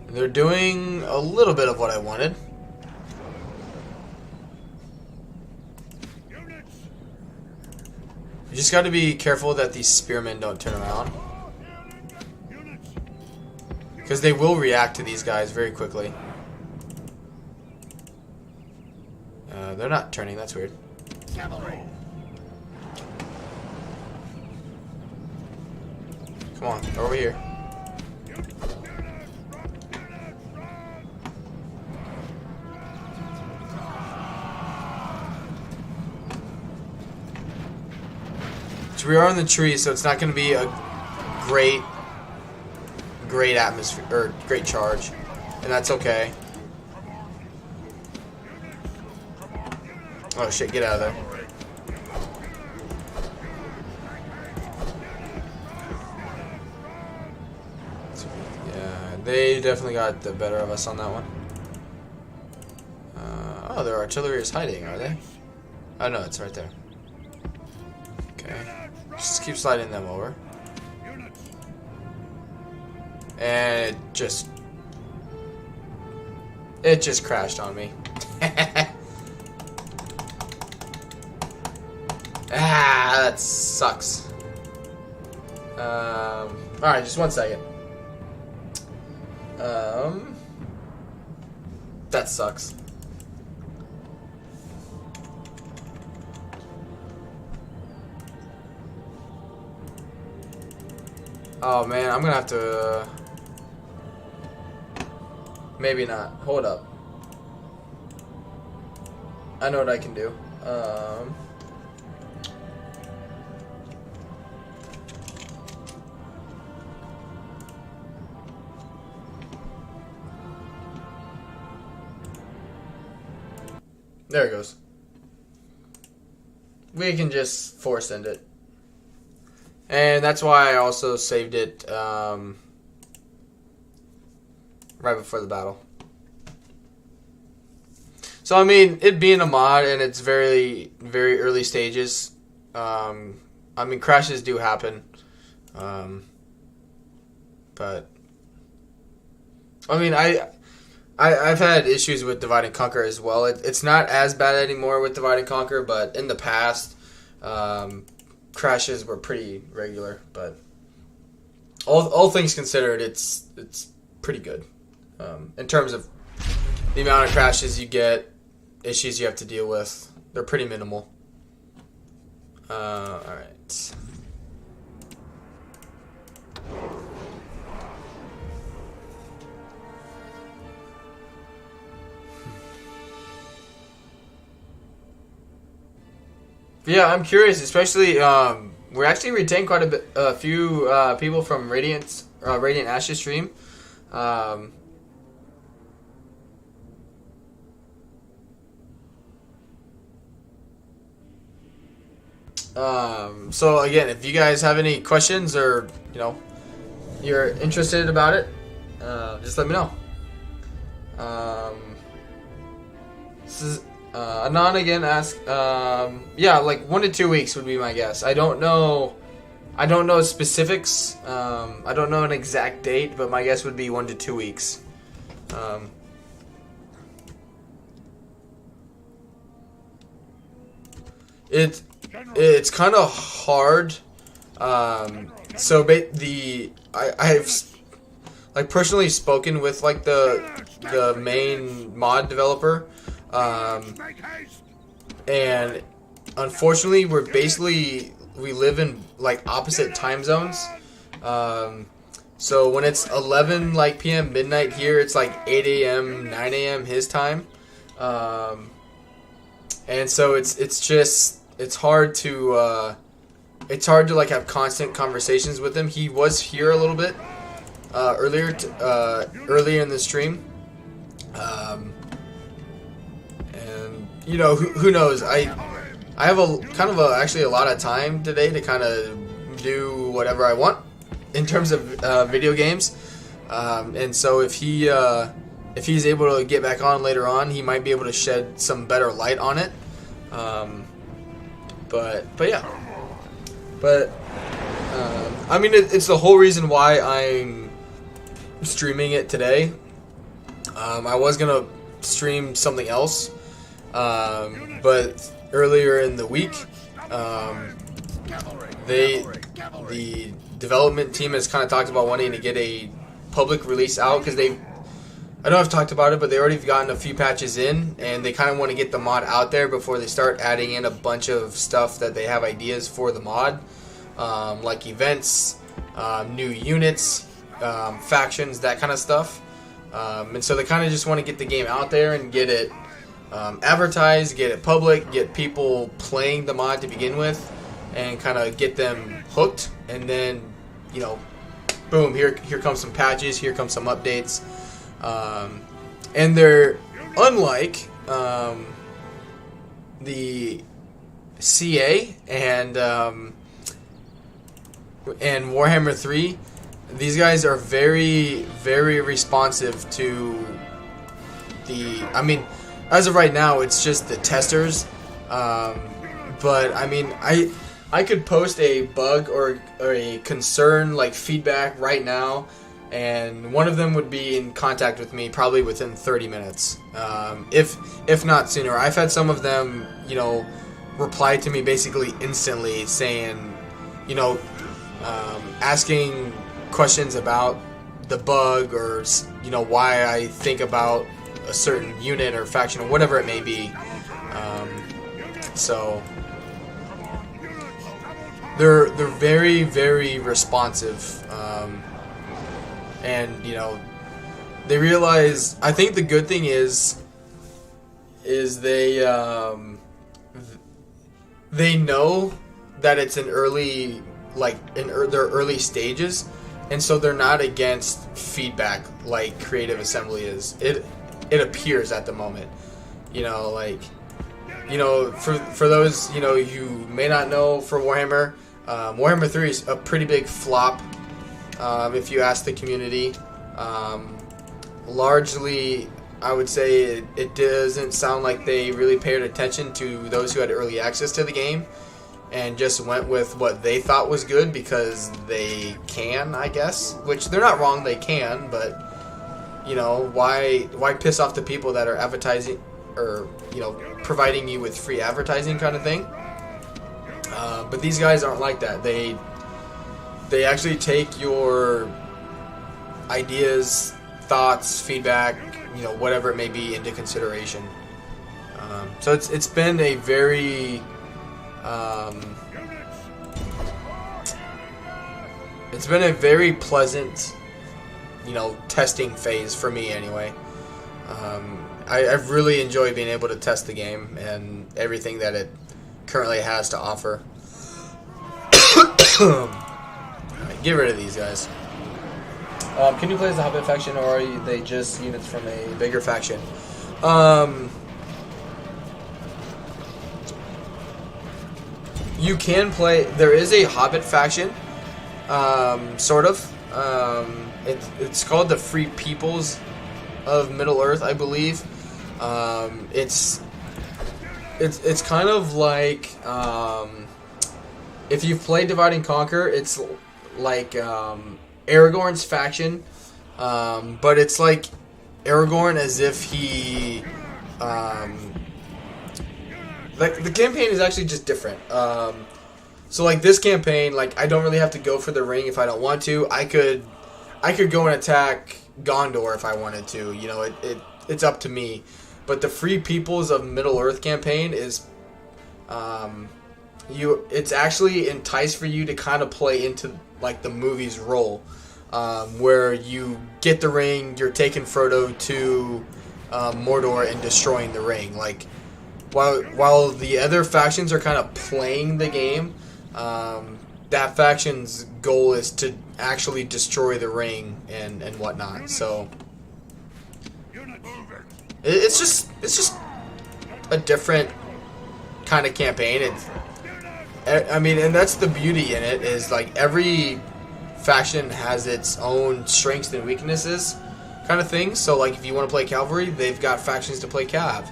[SPEAKER 1] They're doing a little bit of what I wanted. You just got to be careful that these spearmen don't turn around, because they will react to these guys very quickly. They're not turning, that's weird. Come on, over here. So we are in the tree, so it's not going to be a great atmosphere or great charge, and that's okay. Oh shit, get out of there. Yeah, they definitely got the better of us on that one. Oh, their artillery is hiding, are they? Oh no, it's right there. Okay. Just keep sliding them over. And it just crashed on me. Ah, that sucks. Alright, just 1 second. That sucks. Oh man, I'm gonna have to maybe not. Hold up. I know what I can do. There it goes. We can just force end it. And that's why I also saved it right before the battle. So, I mean, it being a mod and it's very, very early stages, I mean, crashes do happen. But, I mean, I've had issues with Divide and Conquer as well. It's not as bad anymore with Divide and Conquer, but in the past, crashes were pretty regular. But all things considered, it's pretty good in terms of the amount of crashes you get, issues you have to deal with. They're pretty minimal. All right. Yeah, I'm curious, especially we're actually retained quite a few people from Radiant Ashes stream. Um, so again, if you guys have any questions or you're interested about it, just let me know. This is Anon again asked. Yeah, like 1 to 2 weeks would be my guess. I don't know specifics. I don't know an exact date, but my guess would be 1 to 2 weeks. It's kind of hard. So I've like personally spoken with like the main mod developer, and unfortunately we live in like opposite time zones. So when it's 11 like p.m. midnight here, it's like 8 a.m. 9 a.m. his time, and so it's hard to like have constant conversations with him. He was here a little bit earlier in the stream, and who knows? I have actually a lot of time today to kind of do whatever I want in terms of video games, and so if he's able to get back on later on, he might be able to shed some better light on it. But yeah. But I mean, it's the whole reason why I'm streaming it today. I was gonna stream something else, but earlier in the week, the development team has kind of talked about wanting to get a public release out because I know I've talked about it, but they already have gotten a few patches in, and they kind of want to get the mod out there before they start adding in a bunch of stuff that they have ideas for the mod, like events, new units, factions, that kind of stuff. And so they kind of just want to get the game out there and get it advertised, get it public, get people playing the mod to begin with, and kind of get them hooked. And then, boom, here comes some patches, here comes some updates. And they're unlike the CA and Warhammer 3. These guys are very, very responsive to I mean, as of right now, it's just the testers. But I mean, I could post a bug or a concern, like feedback right now, and one of them would be in contact with me probably within 30 minutes, if not sooner. I've had some of them, reply to me basically instantly, saying, asking questions about the bug, or why I think about a certain unit or faction or whatever it may be. So they're very, very responsive. And they realize. I think the good thing is they know that it's an early, their early stages, and so they're not against feedback like Creative Assembly is. It appears at the moment, for those who may not know, for Warhammer, Warhammer 3 is a pretty big flop. If you ask the community, largely, I would say it doesn't sound like they really paid attention to those who had early access to the game, and just went with what they thought was good because they can, I guess. Which they're not wrong, they can, but why piss off the people that are advertising or providing you with free advertising kind of thing? But these guys aren't like that. They actually take your ideas, thoughts, feedback, whatever it may be, into consideration. So it's been a very pleasant, testing phase for me anyway. I've really enjoyed being able to test the game and everything that it currently has to offer. Alright, get rid of these guys. Can you play as the Hobbit faction, or are they just units from a bigger faction? You can play. There is a Hobbit faction, sort of. It's called the Free Peoples of Middle Earth, I believe. It's kind of like if you've played Divide and Conquer, it's like Aragorn's faction, but it's like Aragorn as if he like the campaign is actually just different. So like this campaign, like I don't really have to go for the ring if I don't want to. I could go and attack Gondor if I wanted to. You know, it's up to me. But the Free Peoples of Middle Earth campaign is it's actually enticed for you to kind of play into like the movie's role, where you get the ring, you're taking Frodo to Mordor and destroying the ring. Like while the other factions are kind of playing the game, that faction's goal is to actually destroy the ring and whatnot. So it's just a different kind of campaign. I mean, and that's the beauty in it, is like every faction has its own strengths and weaknesses kind of thing. So like if you want to play Cavalry, they've got factions to play Cav.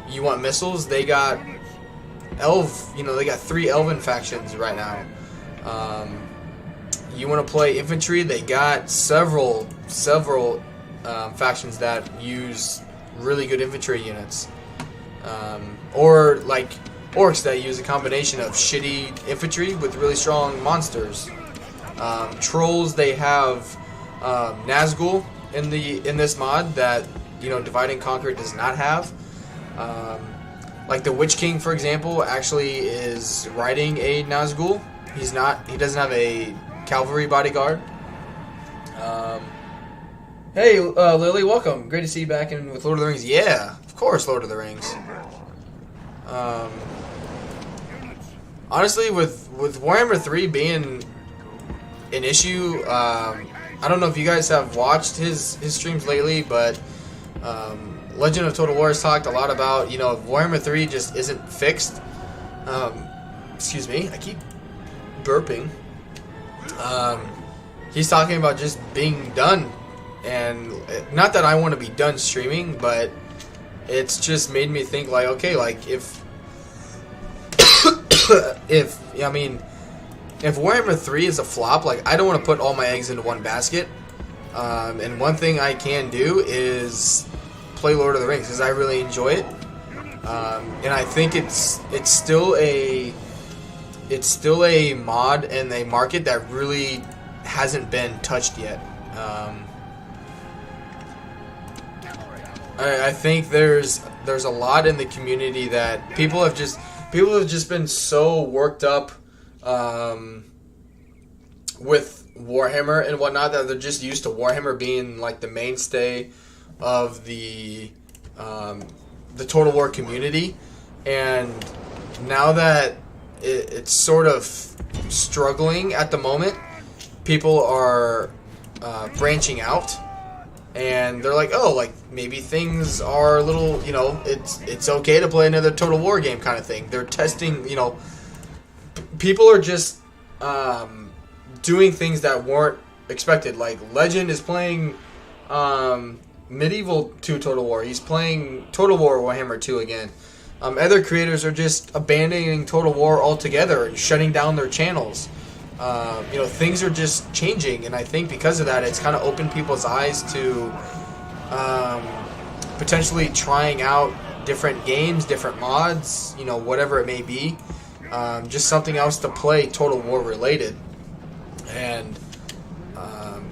[SPEAKER 1] You want missiles, they got they got 3 Elven factions right now. You want to play infantry, they got several factions that use really good infantry units. Or like orcs that use a combination of shitty infantry with really strong monsters. Trolls, they have Nazgul in this mod that Divide and Conquer does not have. Like the Witch King, for example, actually is riding a Nazgul. He doesn't have a cavalry bodyguard. Hey, Lily, welcome. Great to see you back in with Lord of the Rings. Yeah, of course, Lord of the Rings. Honestly, with Warhammer 3 being an issue, I don't know if you guys have watched his streams lately, but Legend of Total War has talked a lot about, if Warhammer 3 just isn't fixed. Excuse me, I keep burping. He's talking about just being done, and not that I want to be done streaming, but it's just made me think like, okay, like if Warhammer 3 is a flop, like I don't want to put all my eggs into one basket. And one thing I can do is play Lord of the Rings because I really enjoy it. And I think it's still a mod and a market that really hasn't been touched yet. I think there's a lot in the community that people have just been so worked up with Warhammer and whatnot that they're just used to Warhammer being like the mainstay of the Total War community, and now that it's sort of struggling at the moment, people are branching out, and they're like, oh, like maybe things are a little, it's okay to play another Total War game kind of thing. They're testing, people are just doing things that weren't expected. Like Legend is playing Medieval 2 Total War. He's playing Total War Warhammer 2 again. Other creators are just abandoning Total War altogether and shutting down their channels. Things are just changing, and I think because of that, it's kind of opened people's eyes to potentially trying out different games, different mods, whatever it may be. Just something else to play Total War related. And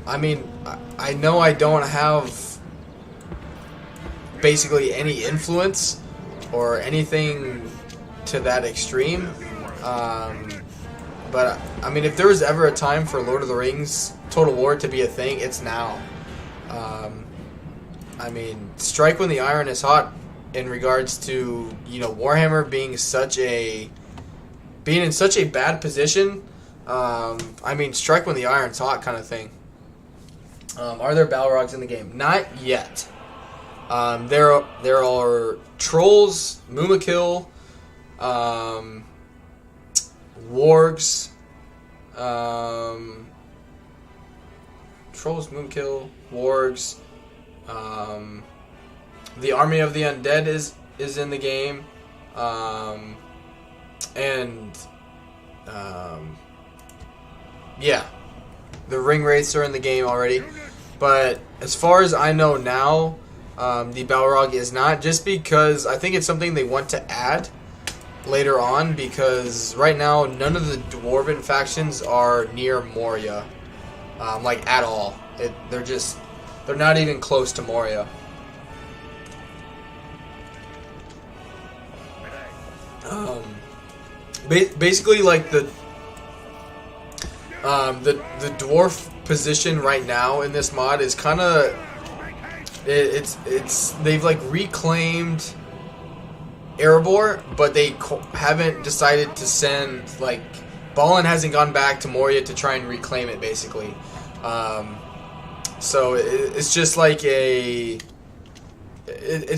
[SPEAKER 1] I know I don't have basically any influence or anything to that extreme, but if there was ever a time for Lord of the Rings Total War to be a thing, it's now. Strike when the iron is hot in regards to Warhammer being such a being in such a bad position. I mean, strike when the iron's hot kind of thing. Are there Balrogs in the game? Not yet. There are trolls, Mumakil, wargs, trolls, Mumakil, wargs. The Army of the Undead is in the game, yeah, the ring wraiths are in the game already. But as far as I know now, the Balrog is not, just because I think it's something they want to add later on, because right now none of the Dwarven factions are near Moria, like at all. They're not even close to Moria. Basically, like the dwarf position right now in this mod is kind of they've like reclaimed Erebor, but they haven't decided to send, like, Balin hasn't gone back to Moria to try and reclaim it, basically. So it's just like it's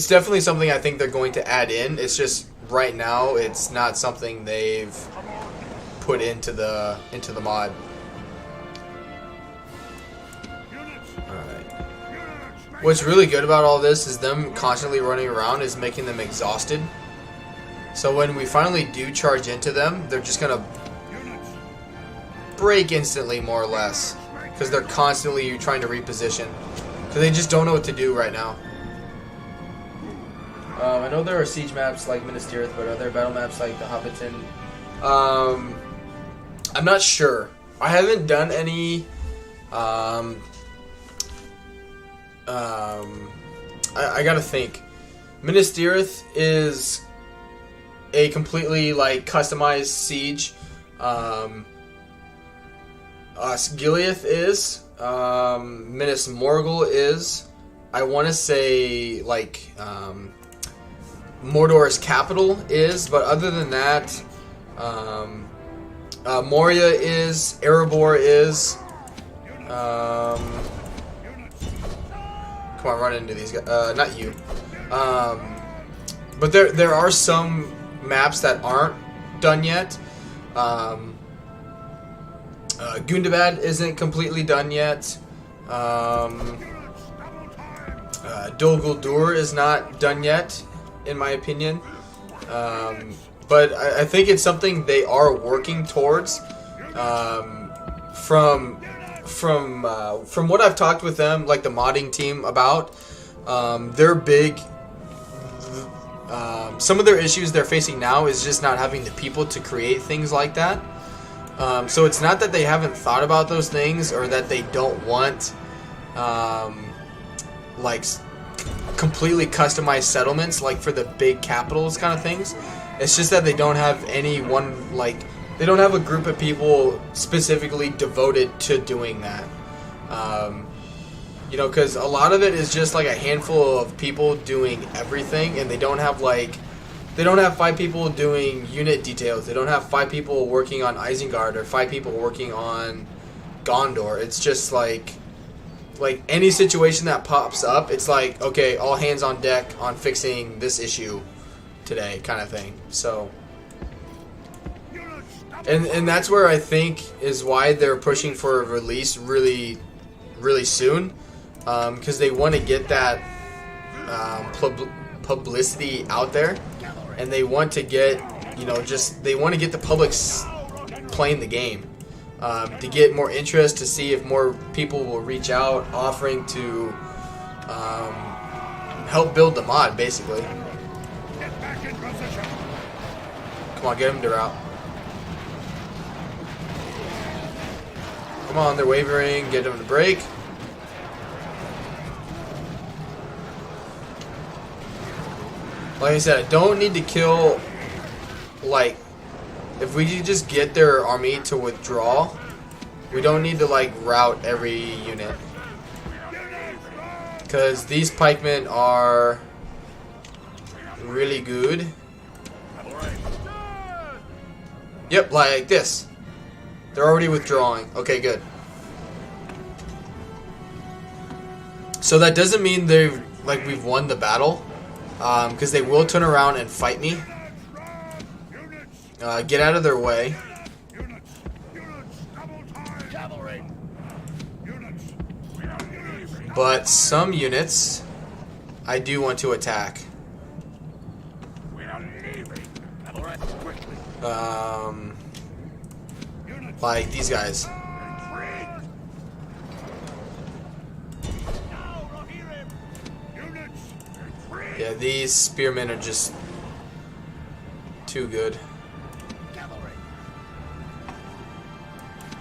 [SPEAKER 1] definitely something I think they're going to add in. It's just right now it's not something they've put into the mod. Alright. What's really good about all this is them constantly running around is making them exhausted. So when we finally do charge into them, they're just gonna break instantly, more or less, because they're constantly trying to reposition, because they just don't know what to do right now. I know there are siege maps like Minas Tirith, but are there battle maps like the Hobbiton? I'm not sure. I haven't done any. I gotta think. Minas Tirith is a completely like customized siege. Gileath is. Minas Morgul is. I want to say like Mordor's capital is, but other than that, Moria is. Erebor is. Come on, run into these guys. Not you. But there are some maps that aren't done yet. Gundabad isn't completely done yet. Dol Guldur is not done yet, in my opinion. But I think it's something they are working towards. From what I've talked with them, like the modding team, about, they're big. Some of their issues they're facing now is just not having the people to create things like that. So it's not that they haven't thought about those things or that they don't want like completely customized settlements like for the big capitals kind of things. It's just that they don't have anyone, like, they don't have a group of people specifically devoted to doing that. You know, because a lot of it is just like a handful of people doing everything, and they don't have 5 people doing unit details. They don't have 5 people working on Isengard or 5 people working on Gondor. It's just like any situation that pops up, it's like, okay, all hands on deck on fixing this issue today kind of thing. So and that's where I think is why they're pushing for a release really soon, because they want to get that publicity out there, and they want to get, you know, they want to get the public playing the game, to get more interest, to see if more people will reach out offering to help build the mod, basically. Come on, get him to route. Come on, they're wavering. Get them to break. Like I said, I don't need to kill, like, if we just get their army to withdraw, we don't need to, like, route every unit. Because these pikemen are really good. Yep, like this. They're already withdrawing. Okay, good. So that doesn't mean they've we've won the battle, because they will turn around and fight me. Get out of their way. But some units, I do want to attack. Like these guys. Yeah, these spearmen are just too good.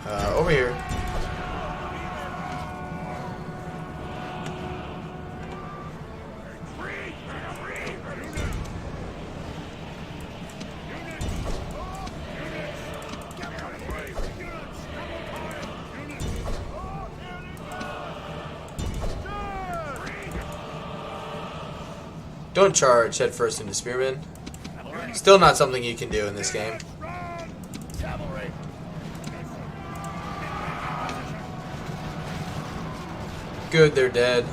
[SPEAKER 1] Over here. Don't charge headfirst into spearmen. Still not something you can do in this game. Good, they're dead.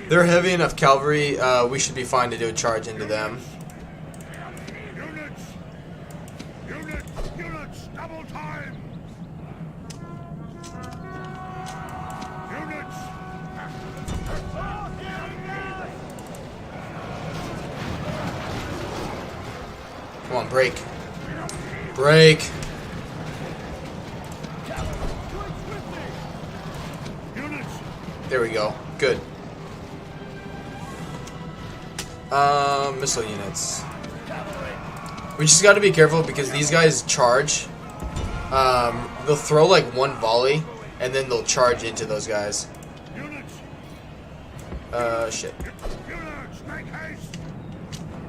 [SPEAKER 1] They're heavy enough cavalry, we should be fine to do a charge into them. Come on, break. Break. There we go. Good. Missile units. We just got to be careful because these guys charge. They'll throw like one volley and then they'll charge into those guys. Shit.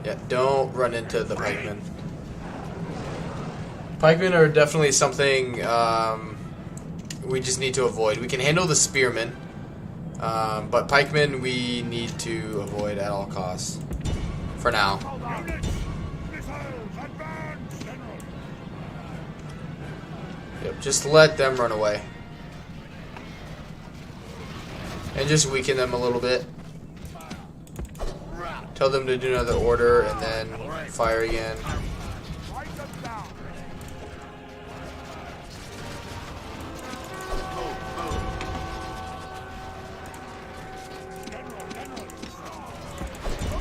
[SPEAKER 1] Yeah, don't run into the pikemen. Pikemen are definitely something we just need to avoid. We can handle the spearmen, but pikemen we need to avoid at all costs. For now. Yep, just let them run away. And just weaken them a little bit. Tell them to do another order and then fire again.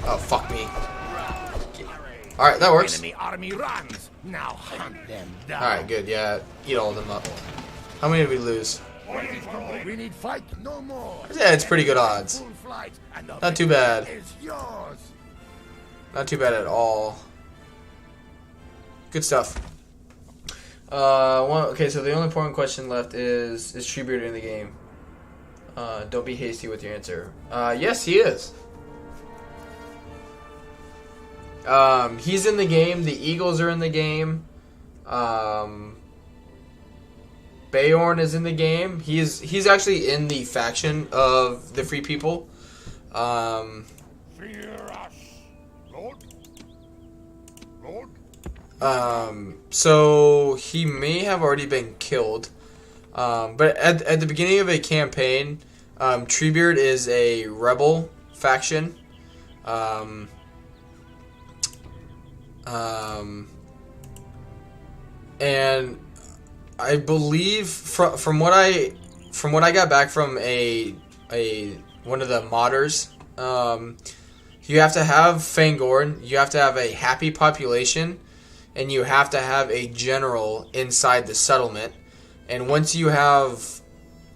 [SPEAKER 1] Oh, fuck me. Alright, that works.
[SPEAKER 2] Enemy army runs. Now hunt them down.
[SPEAKER 1] Alright, good. Yeah, eat all of them up. How many did we lose?
[SPEAKER 2] We need fight no more.
[SPEAKER 1] Yeah, it's pretty good odds.
[SPEAKER 2] Full flight, and the
[SPEAKER 1] Not too bad.
[SPEAKER 2] is yours.
[SPEAKER 1] Not too bad at all. Good stuff. Okay, so the only important question left is Treebeard in the game? Don't be hasty with your answer. Yes, he is. He's in the game. The Eagles are in the game. Bayorn is in the game. He's actually in the faction of the Free People.
[SPEAKER 2] Fear us, Lord. Lord.
[SPEAKER 1] So he may have already been killed. But at the beginning of a campaign, Treebeard is a rebel faction. And I believe from what I got back from one of the modders, you have to have Fangorn, you have to have a happy population, and you have to have a general inside the settlement. And once you have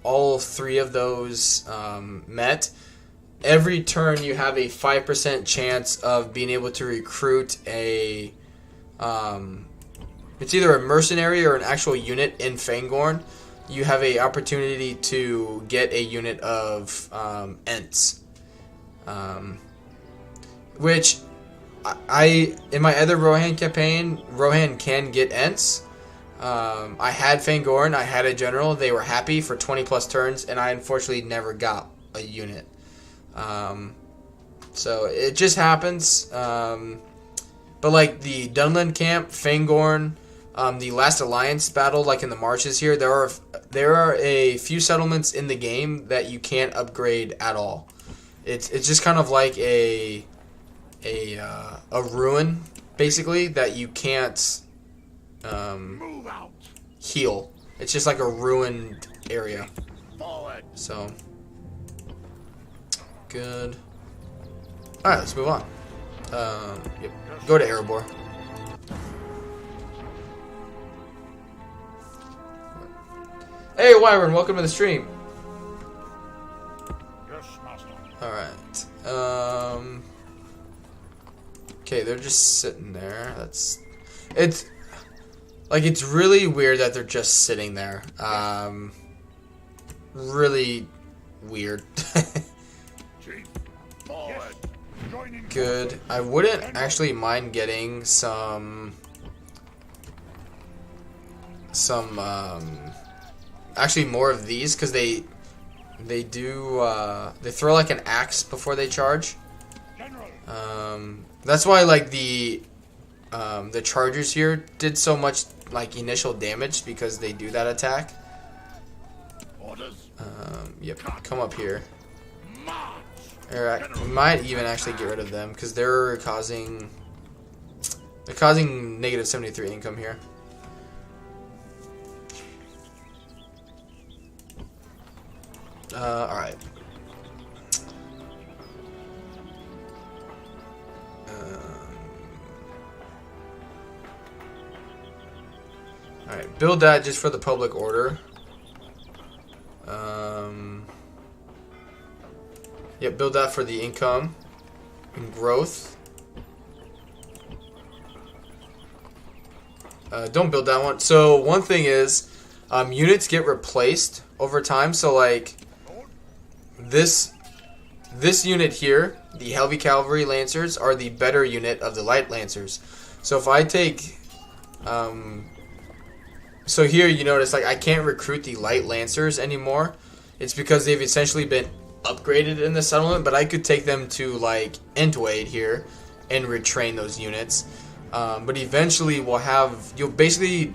[SPEAKER 1] all three of those met, every turn you have a 5% chance of being able to recruit a it's either a mercenary or an actual unit in Fangorn. You have a opportunity to get a unit of Ents, which I in my other Rohan campaign, Rohan can get Ents, I had Fangorn, I had a general, they were happy for 20 plus turns, and I unfortunately never got a unit. So it just happens. But like the Dunland camp, Fangorn, the last alliance battle, like in the marshes here, there are a few settlements in the game that you can't upgrade at all. It's just kind of like a ruin, basically, that you can't heal. It's just like a ruined area. So good. All right, let's move on. Yep. Go to Erebor. Hey, Wyvern, welcome to the stream. Alright. Okay, they're just sitting there. It's really weird that they're just sitting there. Really weird. Good. I wouldn't actually mind getting some actually more of these, because they throw like an axe before they charge. That's why like the chargers here did so much like initial damage, because they do that attack. Yep, come up here. We might even actually get rid of them, because they're causing negative 73 income here. Alright. Alright, build that just for the public order. Yep, build that for the income and growth. Don't build that one. So one thing is, units get replaced over time. So like this unit here, the Heavy Cavalry Lancers, are the better unit of the Light Lancers. So if I take, so here you notice like I can't recruit the Light Lancers anymore. It's because they've essentially been upgraded in the settlement, but I could take them to like Entwade here and retrain those units. But eventually you'll basically,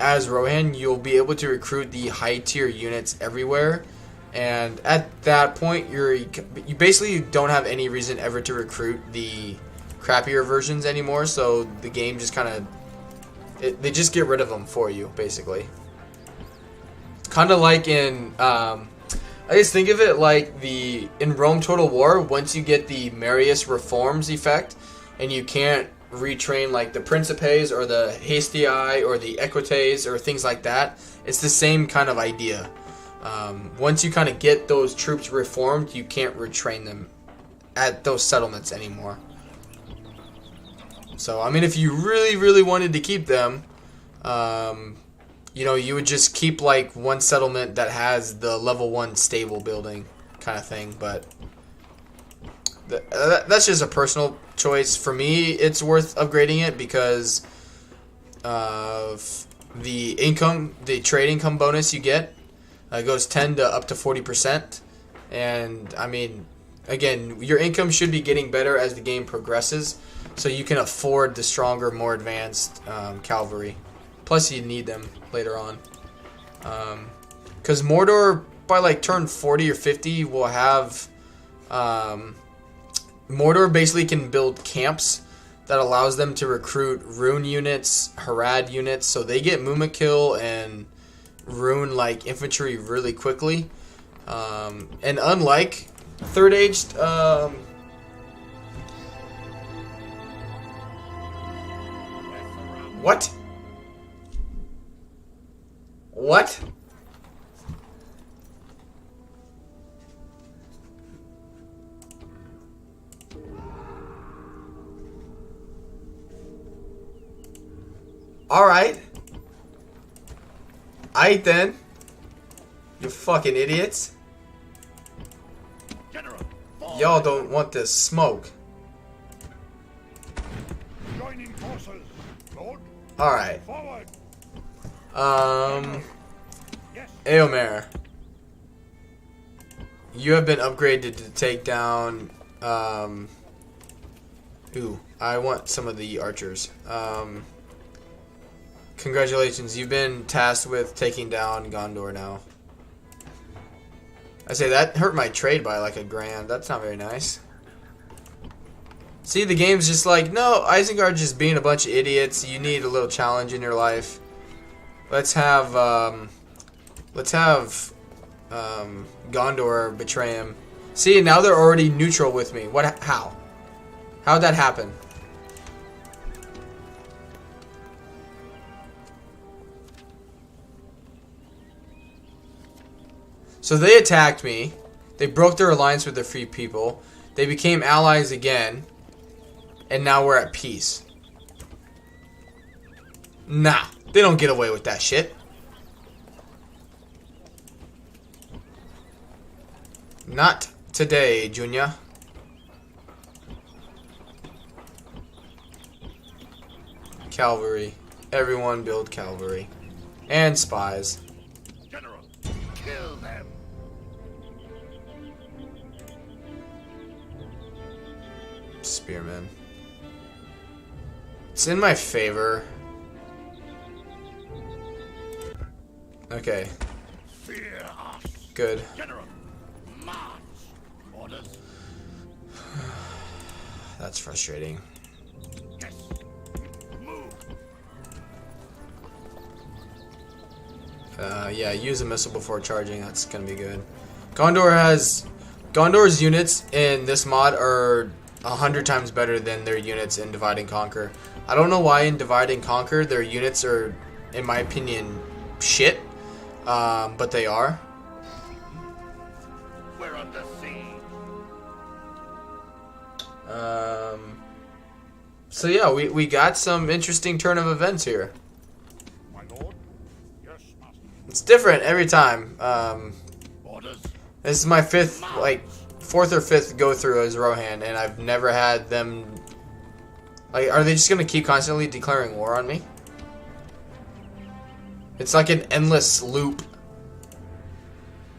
[SPEAKER 1] as Rohan, you'll be able to recruit the high tier units everywhere, and at that point you basically don't have any reason ever to recruit the crappier versions anymore. So the game just kind of they just get rid of them for you, basically. Kind of like in I just think of it like in Rome Total War, once you get the Marius Reforms effect and you can't retrain like the Principes or the Hastii or the Equites or things like that, it's the same kind of idea. Once you kind of get those troops reformed, you can't retrain them at those settlements anymore. So I mean, if you really wanted to keep them, you know, you would just keep like one settlement that has the level 1 stable building kind of thing. But that's just a personal choice. For me, it's worth upgrading it because of the income, the trade income bonus you get. Goes 10 to up to 40%. And I mean, again, your income should be getting better as the game progresses, so you can afford the stronger, more advanced cavalry. Plus, you need them later on. Because Mordor, by like turn 40 or 50, will have... Mordor basically can build camps that allows them to recruit Rune units, Harad units, so they get Mumakil and Rune like infantry really quickly. And unlike Third Aged... What? What? Alright. Aight then. You fucking idiots. Y'all don't want this smoke. Alright. Eomer, you have been upgraded to take down. Ooh, I want some of the archers. Congratulations, you've been tasked with taking down Gondor now. I say that hurt my trade by like $1,000. That's not very nice. See, the game's just like, no, Isengard's just being a bunch of idiots. You need a little challenge in your life. Let's have Gondor betray him. See, now they're already neutral with me. What? How? How'd that happen? So they attacked me. They broke their alliance with the Free People. They became allies again. And now we're at peace. Nah, they don't get away with that shit. Not today, Junior. Cavalry. Everyone build cavalry. And spies.
[SPEAKER 2] General, kill them.
[SPEAKER 1] Spearmen. It's in my favor. Okay.
[SPEAKER 2] Fear us.
[SPEAKER 1] Good.
[SPEAKER 2] General, march. Orders.
[SPEAKER 1] That's frustrating.
[SPEAKER 2] Yes. Move.
[SPEAKER 1] Yeah, use a missile before charging. That's gonna be good. Gondor's units in this mod are 100 times better than their units in Divide and Conquer. I don't know why in Divide and Conquer their units are, in my opinion, shit. But they are.
[SPEAKER 2] We're under siege.
[SPEAKER 1] So yeah, we got some interesting turn of events here.
[SPEAKER 2] My lord. Yes, master.
[SPEAKER 1] It's different every time.
[SPEAKER 2] Orders.
[SPEAKER 1] This is my fourth or fifth go through as Rohan, and I've never had them. Like, are they just gonna keep constantly declaring war on me? It's like an endless loop.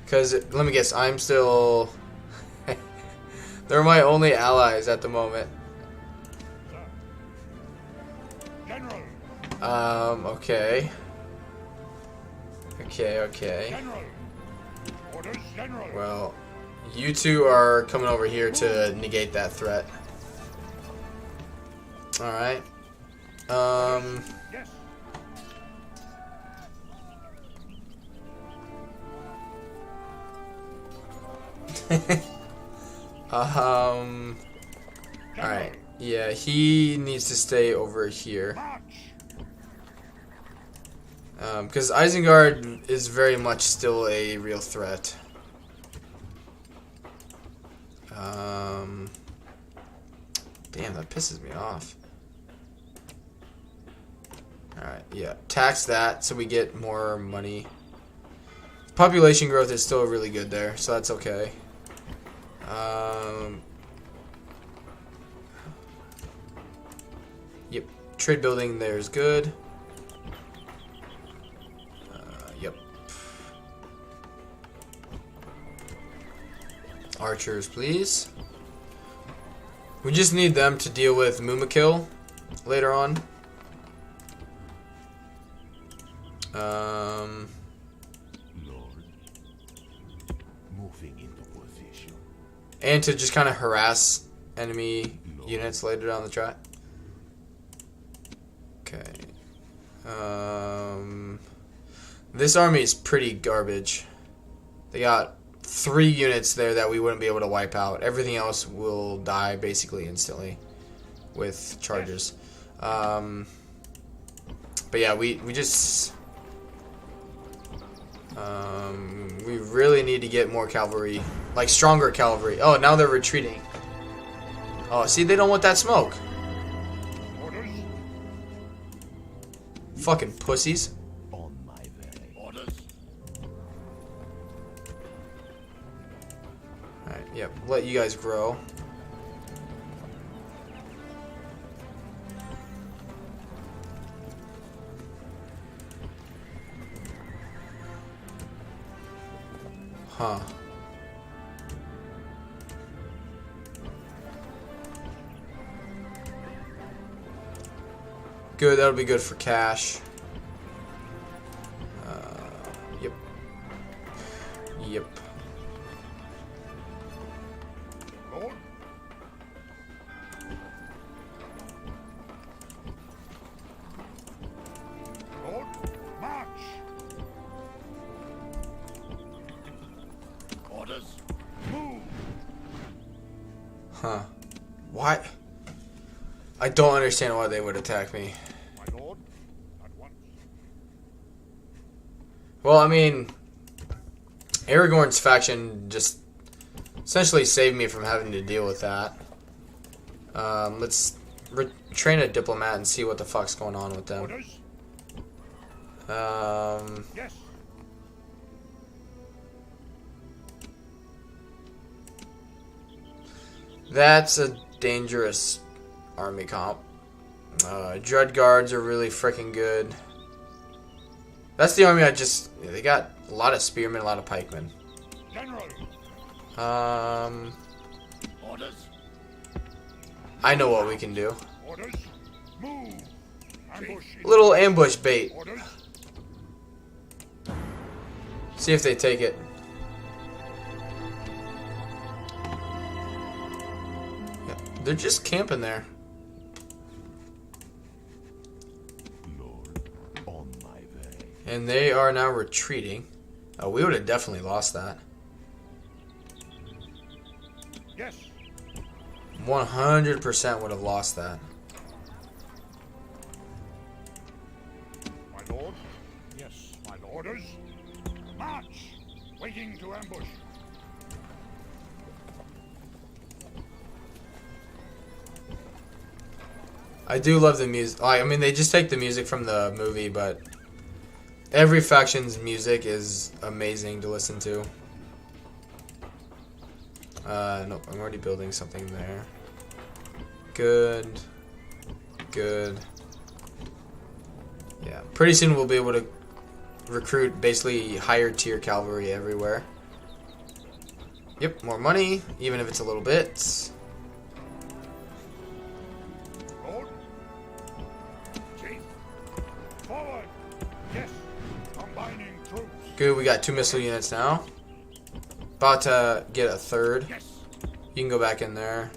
[SPEAKER 1] Because, let me guess, I'm still... They're my only allies at the moment.
[SPEAKER 2] General.
[SPEAKER 1] Okay. Okay.
[SPEAKER 2] General. Orders, General.
[SPEAKER 1] Well, you two are coming over here to negate that threat. Alright.
[SPEAKER 2] Yes.
[SPEAKER 1] Alright. Yeah, he needs to stay over here.
[SPEAKER 2] March.
[SPEAKER 1] Because Isengard is very much still a real threat. Damn, that pisses me off. Alright, yeah. Tax that so we get more money. Population growth is still really good there, so that's okay. Yep. Trade building there is good. Yep. Archers, please. We just need them to deal with Mumakil later on.
[SPEAKER 2] Lord. Moving into position.
[SPEAKER 1] And to just kind of harass enemy units later down the track. Okay. This army is pretty garbage. They got 3 units there that we wouldn't be able to wipe out. Everything else will die basically instantly with charges. But yeah, we just we really need to get more cavalry, like stronger cavalry. Oh, now they're retreating. Oh, see, they don't want that smoke.
[SPEAKER 2] Orders.
[SPEAKER 1] Fucking pussies.
[SPEAKER 2] On my way. Orders.
[SPEAKER 1] Alright, yep. Let you guys grow. Huh. Good, that'll be good for cash. Yep. Yep.
[SPEAKER 2] Lord? Lord, march! Orders, move!
[SPEAKER 1] Huh. Why? I don't understand why they would attack me.
[SPEAKER 2] My lord, at once.
[SPEAKER 1] Well, I mean, Aragorn's faction just essentially saved me from having to deal with that. Let's train a diplomat and see what the fuck's going on with them.
[SPEAKER 2] Orders? Yes.
[SPEAKER 1] That's a dangerous army comp. Dread guards are really freaking good. That's the army they got a lot of spearmen, a lot of pikemen.
[SPEAKER 2] General. Orders.
[SPEAKER 1] I know what we can do.
[SPEAKER 2] Orders. Move. Ambush.
[SPEAKER 1] A little ambush bait.
[SPEAKER 2] Orders.
[SPEAKER 1] See if they take it. Yeah, they're just camping there.
[SPEAKER 2] Lord, on my way.
[SPEAKER 1] And they are now retreating. Oh, we would have definitely lost that.
[SPEAKER 2] Yes.
[SPEAKER 1] 100% would have lost that.
[SPEAKER 2] My lord. Yes, my lord. Orders. March. Waiting to ambush.
[SPEAKER 1] I do love the music. I mean, they just take the music from the movie, but every faction's music is amazing to listen to. Nope, I'm already building something there. Good. Good. Yeah, pretty soon we'll be able to recruit basically higher tier cavalry everywhere. Yep, more money, even if it's a little bit.
[SPEAKER 2] Lord. Chief. Forward. Yes. Combining troops.
[SPEAKER 1] Good, we got 2 missile units now. About to get a 3rd.
[SPEAKER 2] Yes.
[SPEAKER 1] You can go back in there.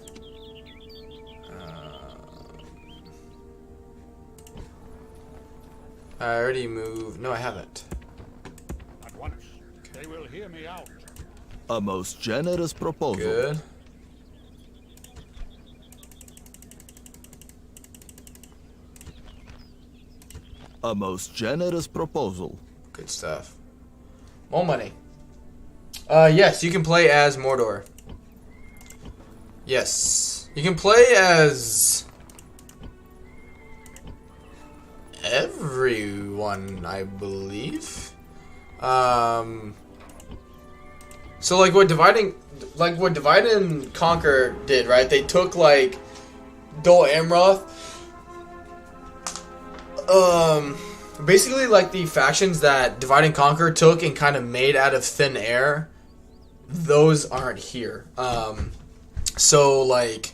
[SPEAKER 1] I already moved. No, I haven't.
[SPEAKER 2] At once. They will hear me out.
[SPEAKER 4] A most generous proposal.
[SPEAKER 1] Good.
[SPEAKER 4] A most generous proposal.
[SPEAKER 1] Good stuff. More money. Yes, you can play as Mordor. Yes. You can play as everyone, I believe. So like what Divide and Conquer did, right? They took like Dol Amroth. Basically like the factions that Divide and Conquer took and kind of made out of thin air. Those aren't here. So like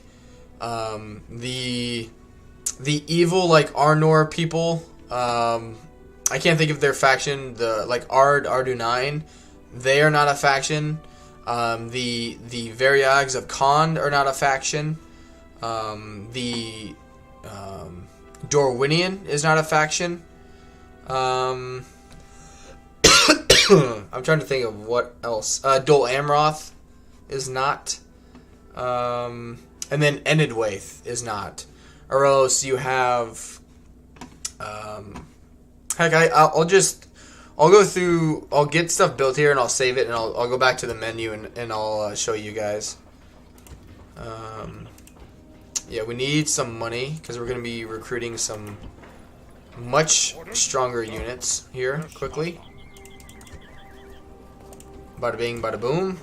[SPEAKER 1] the evil like Arnor people, I can't think of their faction. The like Ardu9, they are not a faction. The Variags of Khand are not a faction. The Dorwinian is not a faction. I'm trying to think of what else. Dol Amroth is not. And then Enidwaith is not. Or else you have... heck, I'll go through... I'll get stuff built here and I'll save it and I'll go back to the menu and I'll show you guys. Yeah, we need some money because we're going to be recruiting some much stronger units here quickly. Bada bing, bada boom.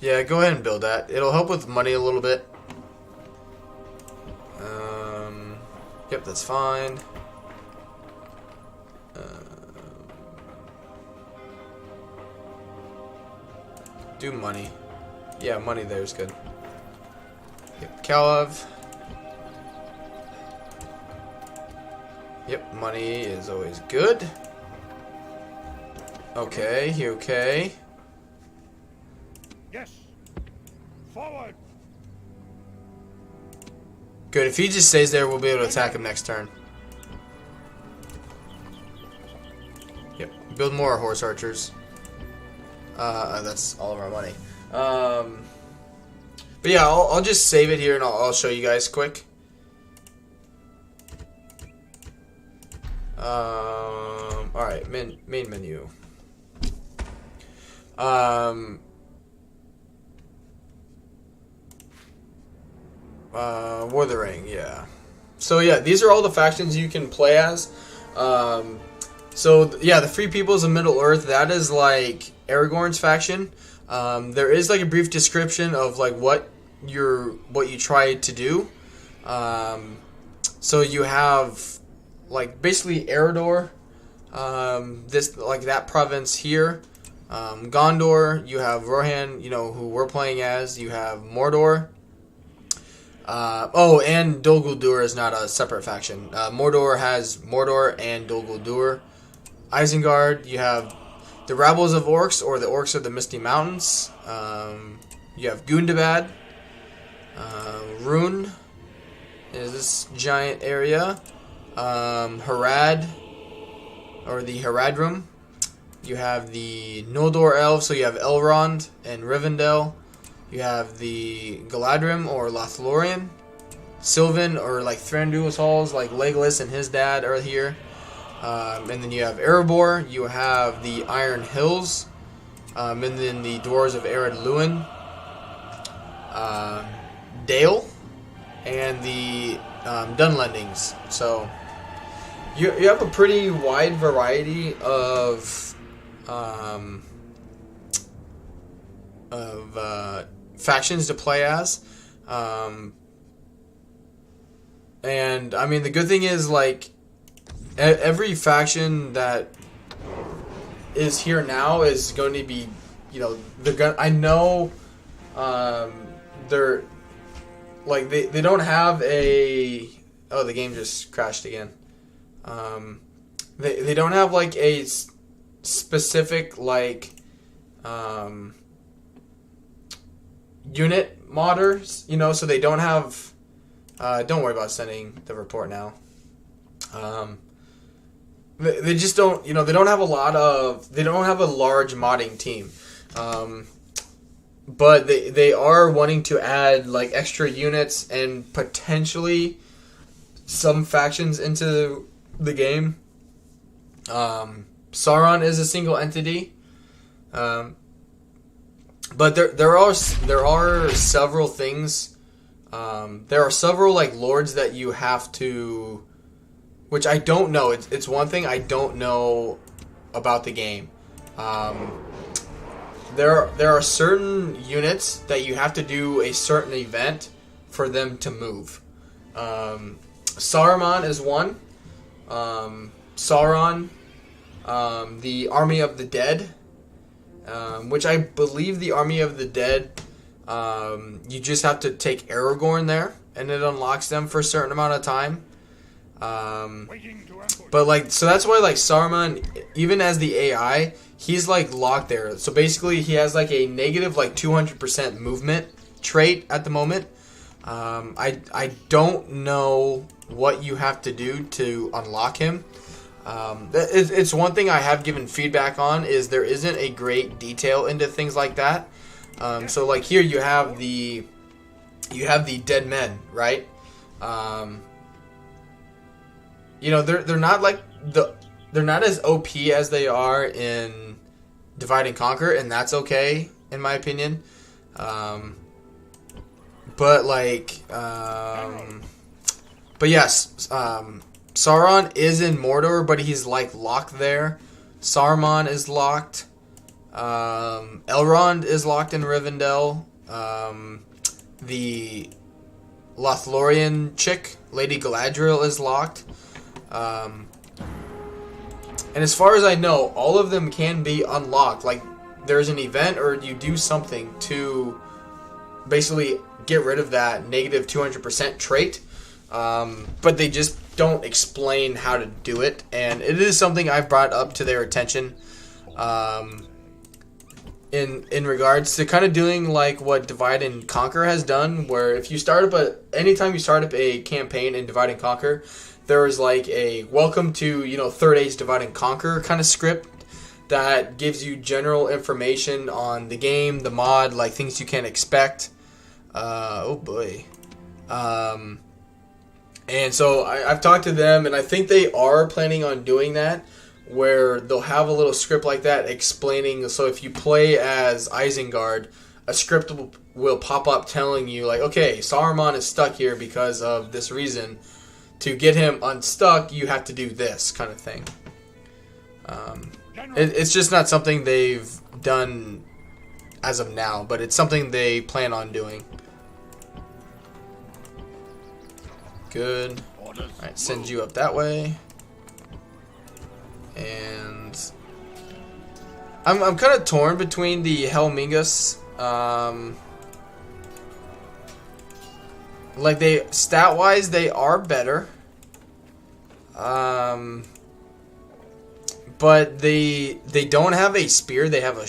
[SPEAKER 1] Yeah, go ahead and build that. It'll help with money a little bit. Yep, that's fine. Do money. Yeah, money there is good. Yep, Kalev. Yep, money is always good. Okay, okay.
[SPEAKER 2] Yes. Forward.
[SPEAKER 1] Good, if he just stays there, we'll be able to attack him next turn. Yep, build more horse archers. That's all of our money. But yeah, I'll just save it here and I'll show you guys quick. Alright, main menu. Wuthering, yeah. So yeah, these are all the factions you can play as. So yeah, the Free Peoples of Middle Earth, that is like Aragorn's faction. There is like a brief description of like what you try to do. So you have like basically Eredor, this like that province here. Gondor, you have Rohan, you know, who we're playing as. You have Mordor. Oh, and Dol Guldur is not a separate faction. Mordor has Mordor and Dol Guldur. Isengard, you have the Rabbles of Orcs, or the Orcs of the Misty Mountains. You have Gundabad. Rune is this giant area. Harad, or the Haradrim. You have the Noldor Elves, so you have Elrond and Rivendell. You have the Galadrim, or Lothlorien. Sylvan, or like Thranduil's Halls, like Legolas and his dad are here. And then you have Erebor. You have the Iron Hills. And then the Dwarves of Ered Luin. Dale. And the Dunlendings. So you have a pretty wide variety of factions to play as. And I mean, the good thing is, like, every faction that is here now is going to be, you know, I know they're like they don't have a, oh, the game just crashed again. They don't have like a specific like unit modders, you know, so they don't have don't worry about sending the report now. They just don't, you know, they don't have a large modding team. But they are wanting to add like extra units and potentially some factions into the game. Sauron is a single entity. But there are several things. There are several like lords that you have to, which I don't know. It's one thing I don't know about the game. There are certain units that you have to do a certain event for them to move. Saruman is one. Sauron, the Army of the Dead, which I believe the Army of the Dead, you just have to take Aragorn there, and it unlocks them for a certain amount of time. But like, so that's why like Saruman, even as the AI, he's like locked there. So basically, he has like a negative like 200% movement trait at the moment. I don't know what you have to do to unlock him. It's one thing I have given feedback on, is there isn't a great detail into things like that. So like here you have the dead men, right? You know, they're not like they're not as OP as they are in Divide and Conquer, and that's okay in my opinion. But like, but yes, Sauron is in Mordor, but he's like locked there. Saruman is locked. Elrond is locked in Rivendell. The Lothlorian chick, Lady Galadriel, is locked. And as far as I know, all of them can be unlocked. Like, there's an event or you do something to basically get rid of that negative 200% trait. But they just don't explain how to do it. And it is something I've brought up to their attention. In regards to kind of doing like what Divide and Conquer has done, where if you start up anytime you start up a campaign in Divide and Conquer, there is like a welcome to, Third Age Divide and Conquer kind of script that gives you general information on the game, the mod, like things you can expect. Oh boy. And so I've talked to them, and I think they are planning on doing that, where they'll have a little script like that explaining. So if you play as Isengard, a script will pop up telling you, like, okay, Saruman is stuck here because of this reason. To get him unstuck, you have to do this kind of thing. It's just not something they've done as of now, but it's something they plan on doing. Good. Alright, send you up that way. And I'm kind of torn between the Helmingus. Like, stat wise they are better. But they don't have a spear, they have a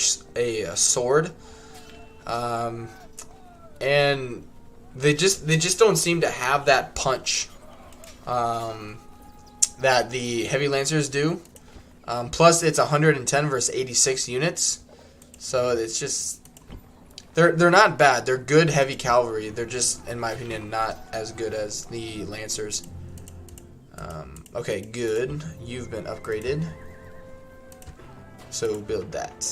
[SPEAKER 1] sword. And they just don't seem to have that punch that the heavy lancers do. Plus it's 110 versus 86 units. So it's just they're not bad. They're good heavy cavalry. They're just, in my opinion, not as good as the lancers. Okay, good. You've been upgraded. So build that.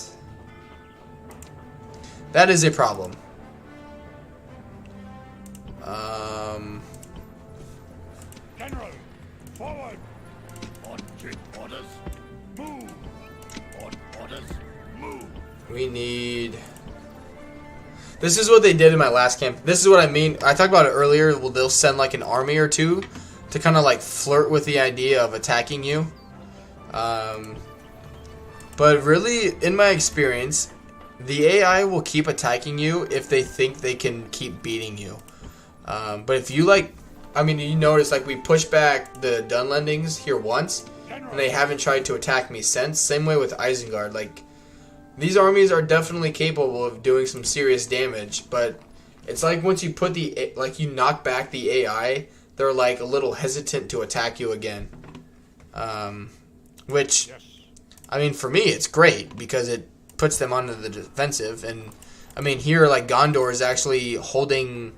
[SPEAKER 1] That is a problem.
[SPEAKER 2] General, forward. Orders. Move. Orders. Move.
[SPEAKER 1] We need... This is what they did in my last camp. This is what I mean. I talked about it earlier. Well, they'll send like an army or two to kind of like flirt with the idea of attacking you. But really, in my experience, the AI will keep attacking you if they think they can keep beating you. But if you like... I mean, you notice like we pushed back the Dunlendings here once, and they haven't tried to attack me since. Same way with Isengard. Like, these armies are definitely capable of doing some serious damage, but it's like once you put you knock back the AI, they're like a little hesitant to attack you again. Which, I mean, for me, it's great because it puts them onto the defensive. And I mean, here like Gondor is actually holding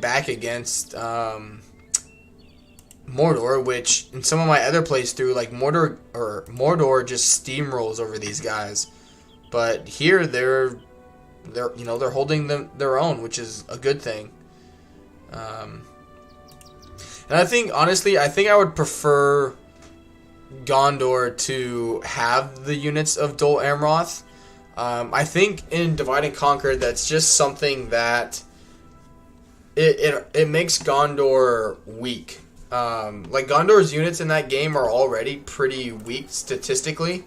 [SPEAKER 1] back against Mordor, which in some of my other playthrough, like Mordor just steamrolls over these guys. But here they're holding their own, which is a good thing. And I think honestly, I would prefer Gondor to have the units of Dol Amroth. I think in Divide and Conquer, that's just something that it makes Gondor weak. Like Gondor's units in that game are already pretty weak statistically.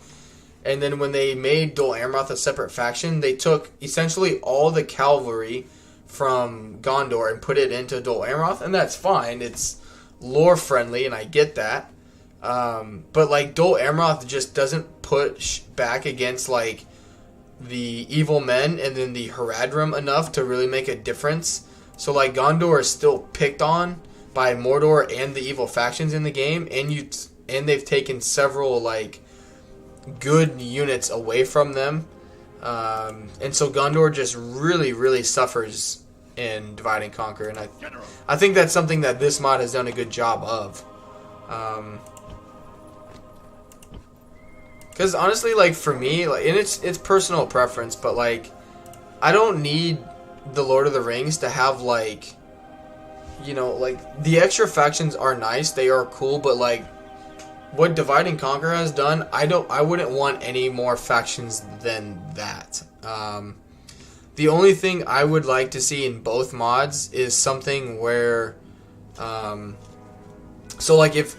[SPEAKER 1] And then when they made Dol Amroth a separate faction, they took essentially all the cavalry from Gondor and put it into Dol Amroth, and that's fine. It's lore friendly, and I get that. But like Dol Amroth just doesn't push back against like the evil men and then the Haradrim enough to really make a difference. So like Gondor is still picked on by Mordor and the evil factions in the game, and they've taken several like good units away from them, and so Gondor just really suffers in Divide and Conquer, and I think that's something that this mod has done a good job of. Because honestly, like for me, like, and it's personal preference, but like I don't need the Lord of the Rings to have like, like the extra factions are nice, they are cool, but like what Divide and Conquer has done, I wouldn't want any more factions than that. The only thing I would like to see in both mods is something where, so like if,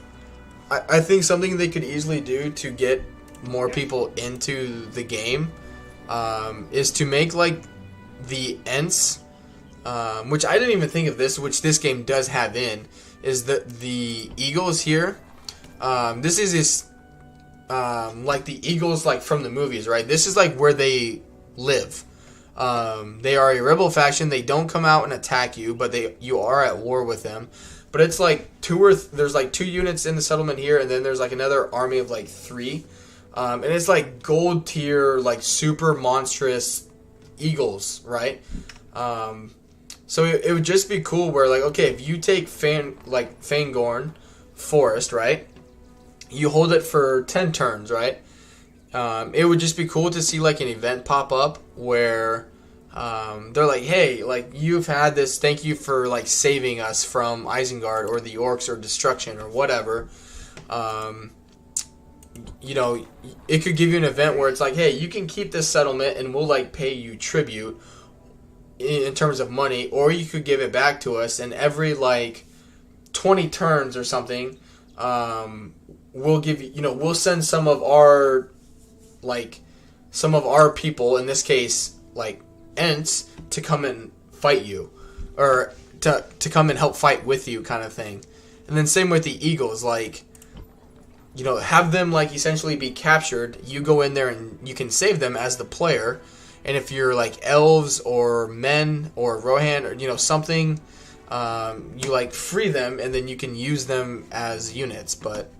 [SPEAKER 1] I think something they could easily do to get more people into the game, is to make like the Ents, which I didn't even think of this, which this game does have in, is the eagles here. This is like the eagles like from the movies, right? This is like where they live. They are a rebel faction. They don't come out and attack you, but you are at war with them. But it's like there's like 2 units in the settlement here, and then there's like another army of like 3. And it's like gold tier, like super monstrous eagles, right? So it would just be cool where like, okay, if you take Fangorn Forest, right? You hold it for 10 turns, right? It would just be cool to see like an event pop up where they're like, hey, like you've had this, thank you for like saving us from Isengard or the orcs or destruction or whatever. You know, it could give you an event where it's like, hey, you can keep this settlement and we'll like pay you tribute in terms of money, or you could give it back to us, and every like 20 turns or something, we'll give you, we'll send some of our people, in this case like Ents, to come and fight you, or to come and help fight with you, kind of thing. And then same with the eagles, like, have them like essentially be captured. You go in there and you can save them as the player. And if you're like elves or men or Rohan or something, you like free them and then you can use them as units. But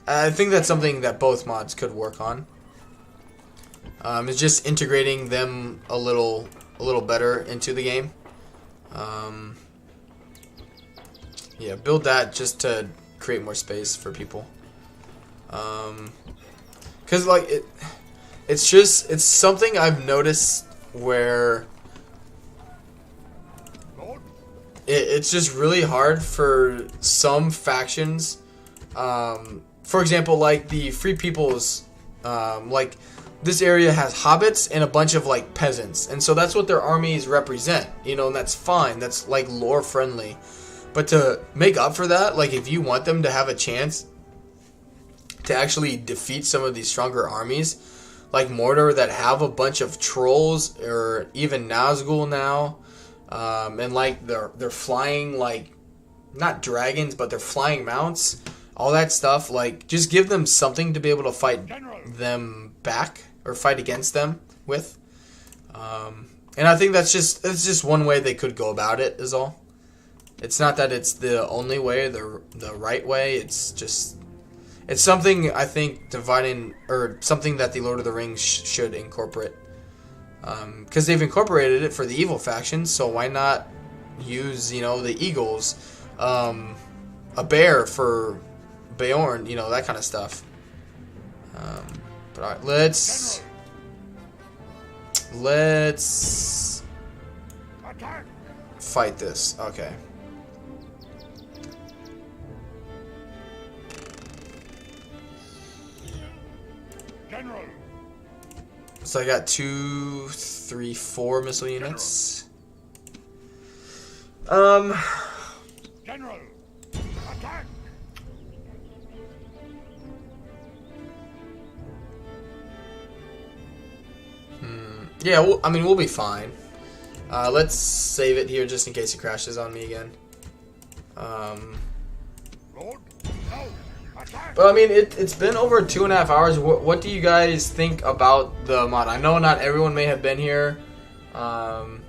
[SPEAKER 1] I think that's something that both mods could work on. It's just integrating them a little better into the game. Yeah, build that just to create more space for people. Because like it's something I've noticed where it's just really hard for some factions. For example, like the Free Peoples, like this area has hobbits and a bunch of like peasants, and so that's what their armies represent, and that's fine. That's like lore friendly. But to make up for that, like if you want them to have a chance to actually defeat some of these stronger armies, like Mordor, that have a bunch of trolls, or even Nazgul now, and like they're flying, like not dragons, but they're flying mounts, all that stuff, like just give them something to be able to fight them back or fight against them with. And I think it's just one way they could go about it, is all. It's not that it's the only way, the right way. It's something I think something that the Lord of the Rings should incorporate. Because they've incorporated it for the evil faction, so why not use, the eagles, a bear for Beorn, that kind of stuff. But alright, let's fight this. Okay. So I got 2, 3, 4 missile units.
[SPEAKER 2] General, attack!
[SPEAKER 1] Yeah, we'll be fine. Let's save it here just in case it crashes on me again. But I mean, it's been over 2.5 hours. What do you guys think about the mod? I know not everyone may have been here the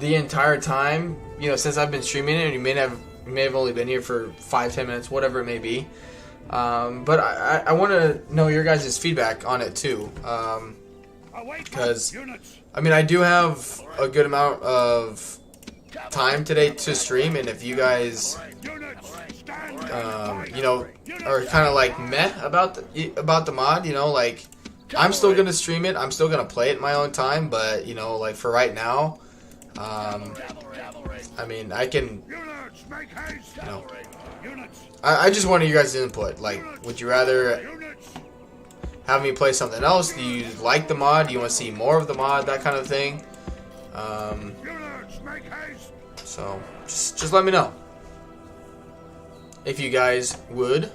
[SPEAKER 1] entire time, since I've been streaming it, and you may have only been here for 5-10 minutes, whatever it may be. But I want to know your guys' feedback on it too, because I mean, I do have a good amount of time today to stream, and if you guys are kind of like meh about the mod, like I'm still gonna stream it, I'm still gonna play it in my own time, but like for right now, I mean, I can, I just wanted you guys' input. Like, would you rather have me play something else? Do you like the mod? Do you want to see more of the mod? That kind of thing. So just let me know if you guys would.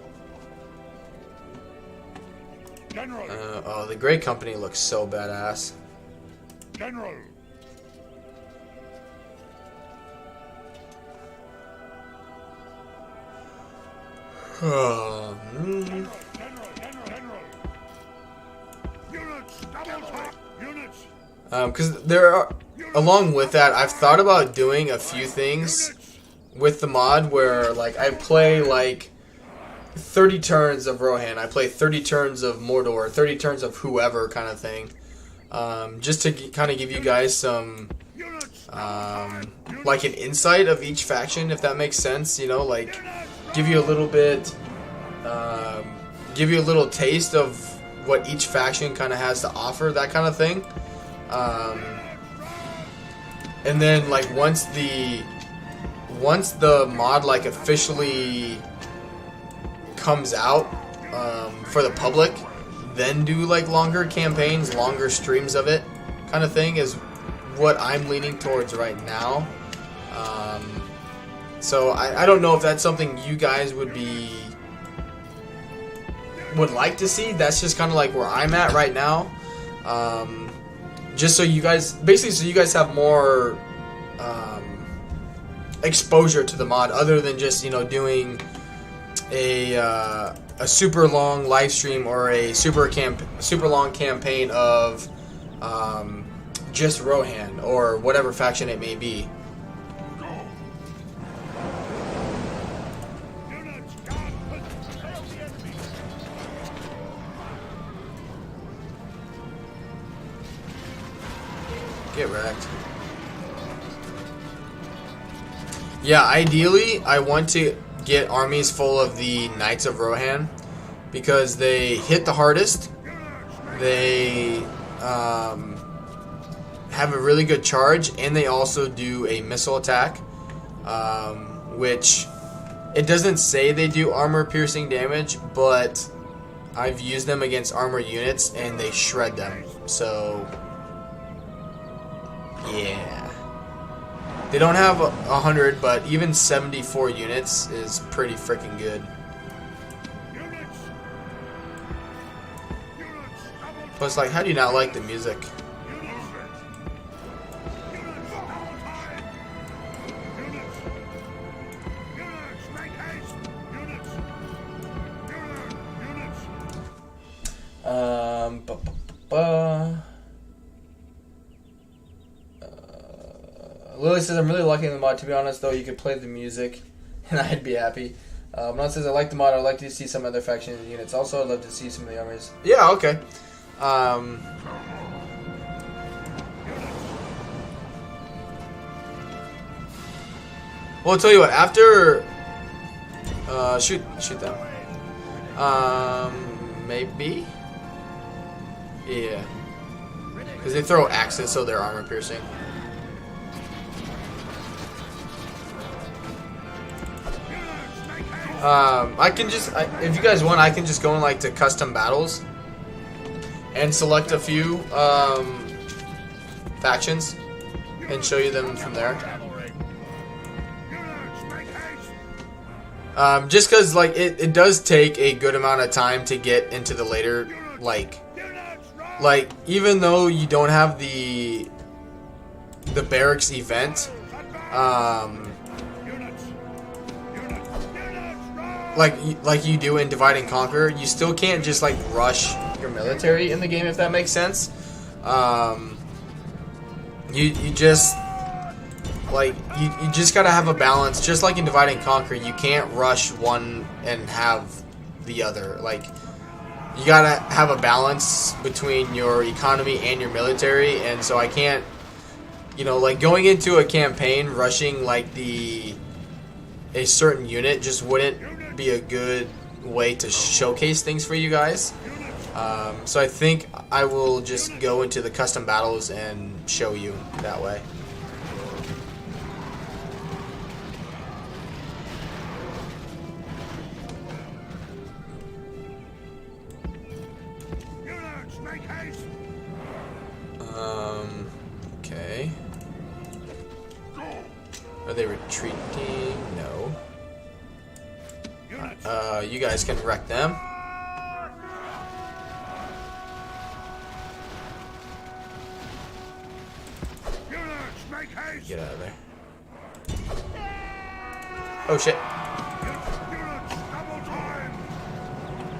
[SPEAKER 1] Oh, the Great Company looks so badass.
[SPEAKER 2] General.
[SPEAKER 1] Hmm. Because there are, along with that, I've thought about doing a few things with the mod where, like, I play like 30 turns of Rohan, I play 30 turns of Mordor, 30 turns of whoever kind of thing, just to kind of give you guys some like an insight of each faction, if that makes sense. You know, like give you a little bit, give you a little taste of what each faction kind of has to offer, that kind of thing. And then like once the mod like officially comes out for the public, then do like longer campaigns, longer streams of it, kind of thing is what I'm leaning towards right now. So I don't know if that's something you guys would like to see. That's just kind of like where I'm at right now. Just so you guys, basically, so you guys have more exposure to the mod, other than just, you know, doing a super long live stream or a super long campaign of just Rohan or whatever faction it may be. Get wrecked. Yeah, ideally, I want to get armies full of the Knights of Rohan because they hit the hardest. They have a really good charge, and they also do a missile attack, which it doesn't say they do armor-piercing damage, but I've used them against armor units, and they shred them. So yeah. They don't have 100, but even 74 units is pretty freaking good. Plus, like, how do you not like the music? Lily says, I'm really liking the mod. To be honest, though, you could play the music, and I'd be happy. Not says, I like the mod. I'd like to see some other faction units. Also, I'd love to see some of the armies. Yeah, okay. Well, I'll tell you what. After, shoot them. Maybe. Yeah. Because they throw axes, so they're armor piercing. I can just, if you guys want, I can just go in like to custom battles and select a few factions and show you them from there. Just because like it does take a good amount of time to get into the later, like even though you don't have the barracks event, like you do in Divide and Conquer, you still can't just like rush your military in the game, if that makes sense. You just like you just gotta have a balance, just like in Divide and Conquer. You can't rush one and have the other. Like you gotta have a balance between your economy and your military, and so I can't, you know, like going into a campaign rushing like a certain unit just wouldn't be a good way to showcase things for you guys. So I think I will just go into the custom battles and show you that way. retreating? No. You guys can wreck them. Get out of there. Oh shit.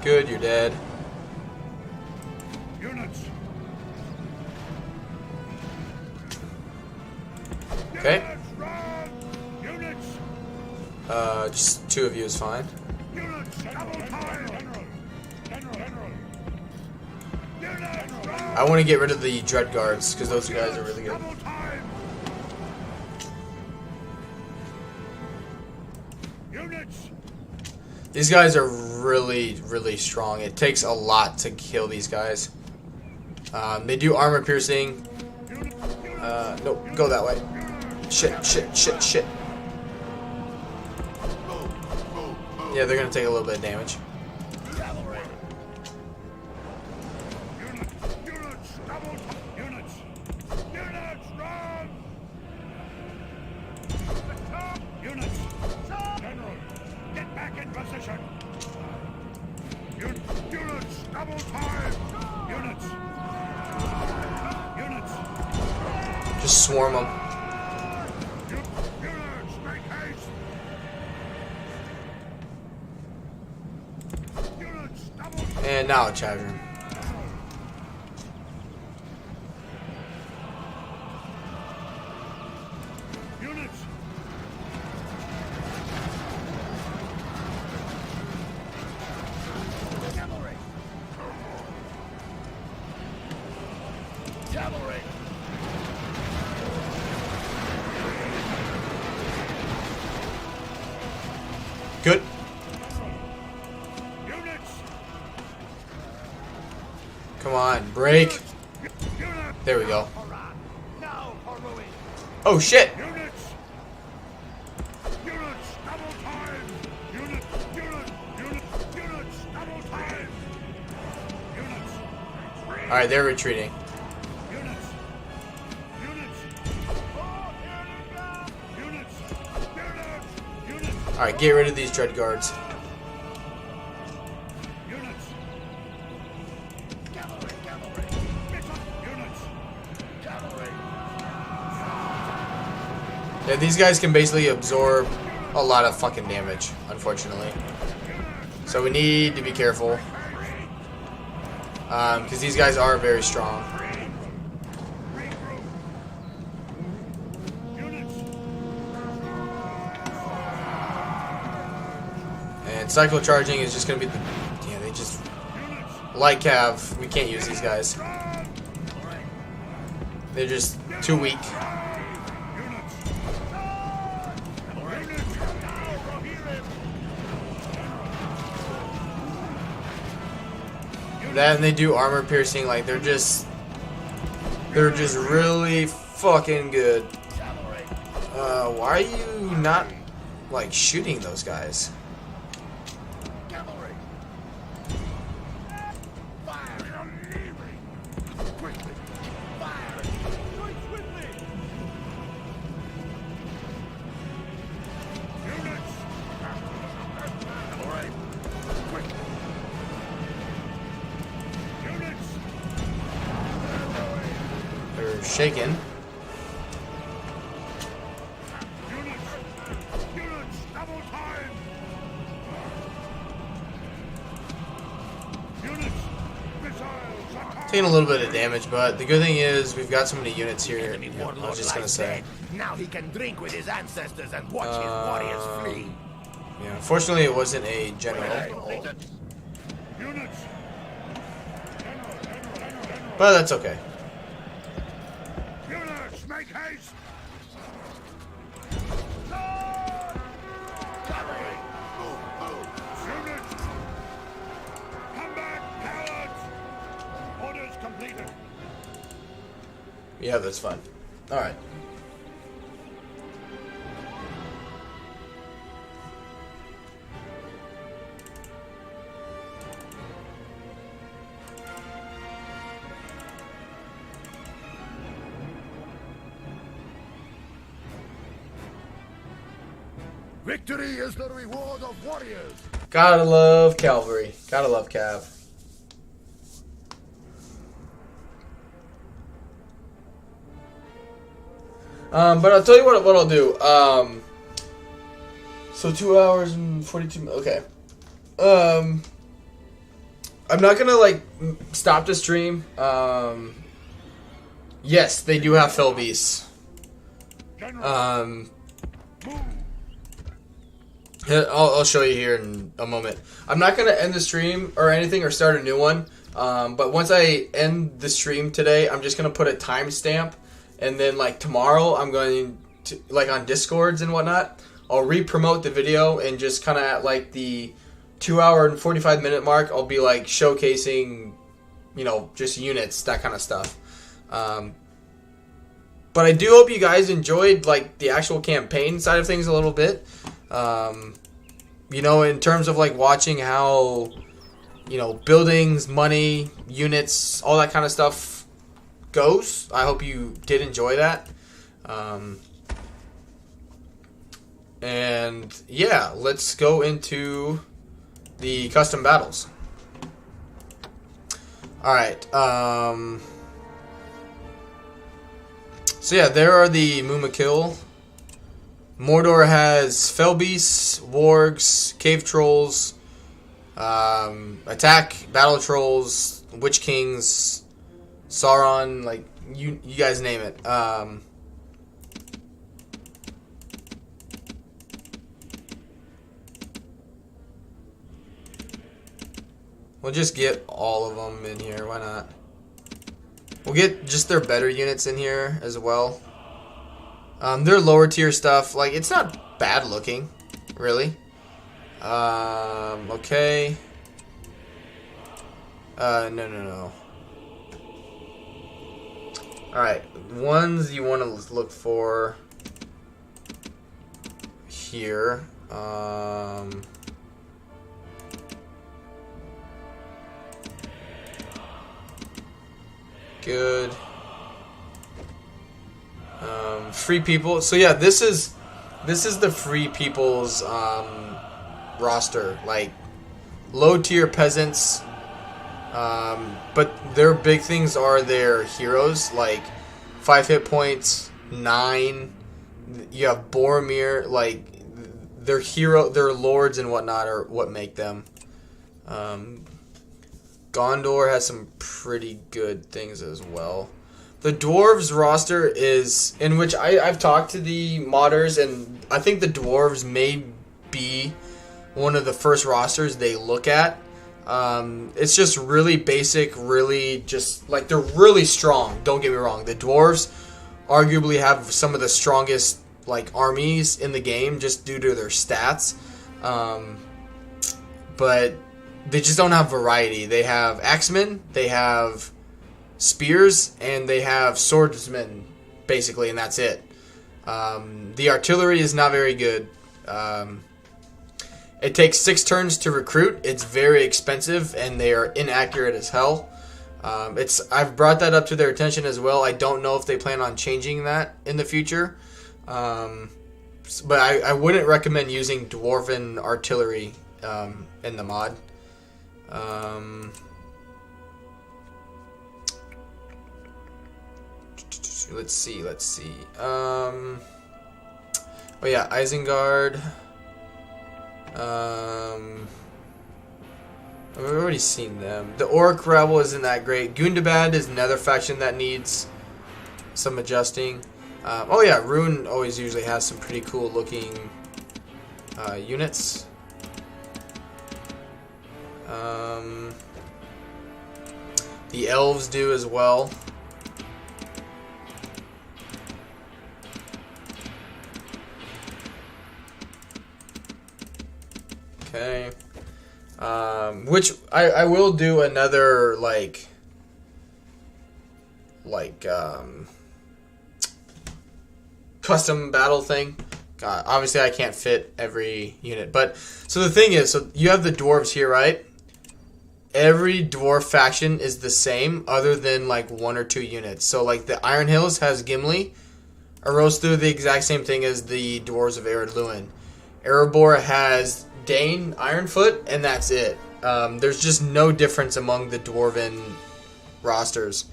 [SPEAKER 1] Good, you're dead. Okay. Just 2 of you is fine. I want to get rid of the Dread Guards, because those guys are really good. These guys are really, really strong. It takes a lot to kill these guys. They do armor piercing. Nope, go that way. Shit, shit, shit, shit. Yeah, they're gonna take a little bit of damage. Just swarm them. And now a charger.
[SPEAKER 2] Cavalry!
[SPEAKER 1] Good. Come on, break. There we go. Oh shit! Alright, they're retreating. Alright, get rid of these Dread Guards. Yeah, these guys can basically absorb a lot of fucking damage, unfortunately. So we need to be careful. Because these guys are very strong. And cycle charging is just going to be the... Yeah, they just... Light Cav, we can't use these guys. They're just too weak. That and they do armor piercing, like they're just really fucking good. Why are you not like shooting those guys? Shaken. Taking a little bit of damage, but the good thing is we've got so many units here. I was just gonna say.
[SPEAKER 2] Now he can drink with his ancestors and watch his warriors flee.
[SPEAKER 1] Yeah, unfortunately it wasn't a general. But that's okay.
[SPEAKER 2] Make haste! Come back, cowards! Orders completed.
[SPEAKER 1] Yeah, that's fine. Alright.
[SPEAKER 2] Victory is the reward of warriors.
[SPEAKER 1] Gotta love Cavalry. Gotta love Cav. But I'll tell you what I'll do. So 2 hours and 42 minutes. Okay. I'm not gonna like stop the stream. Yes, they do have Felbeasts. I'll show you here in a moment. I'm not gonna end the stream or anything or start a new one. But once I end the stream today, I'm just gonna put a timestamp, and then like tomorrow, I'm going to like on Discords and whatnot. I'll re-promote the video and just kind of at like the 2 hour and 45 minute mark, I'll be like showcasing, you know, just units, that kind of stuff. But I do hope you guys enjoyed like the actual campaign side of things a little bit. You know, in terms of like watching how, you know, buildings, money, units, all that kind of stuff goes. I hope you did enjoy that. And yeah, let's go into the custom battles. Alright, so yeah, there are the Mumakil. Mordor has Felbeasts, Wargs, Cave Trolls, Attack, Battle Trolls, Witch Kings, Sauron, like, you guys name it. We'll just get all of them in here, why not? We'll get just their better units in here as well. Their lower tier stuff, like, it's not bad looking, really. Okay. No. Alright, ones you want to look for here. Good. Free people. So yeah, this is the free people's roster. Like low tier peasants. But their big things are their heroes, like 5 hit points, 9. You have Boromir, like their lords and whatnot are what make them. Gondor has some pretty good things as well. The dwarves roster is, in which I've talked to the modders, and I think the dwarves may be one of the first rosters they look at. It's just really basic, really just, like, they're really strong, don't get me wrong. The dwarves arguably have some of the strongest, like, armies in the game just due to their stats. But they just don't have variety. They have axemen, they have spears, and they have swordsmen, basically, and that's it. The artillery is not very good. It takes 6 turns to recruit. It's very expensive, and they are inaccurate as hell. I've brought that up to their attention as well. I don't know if they plan on changing that in the future. But I wouldn't recommend using dwarven artillery in the mod. Let's see. Oh yeah, Isengard. We've already seen them. The Orc Rebel isn't that great. Gundabad is another faction that needs some adjusting. Oh yeah, Rune always usually has some pretty cool looking units. The elves do as well. Okay. Which I will do another custom battle thing. Obviously I can't fit every unit, but so the thing is, so you have the dwarves here, right? Every dwarf faction is the same other than like 1 or 2 units. So like the Iron Hills has Gimli. Erostu, the exact same thing as the dwarves of Ered Luin. Erebor has Dane, Ironfoot, and that's it. There's just no difference among the Dwarven rosters.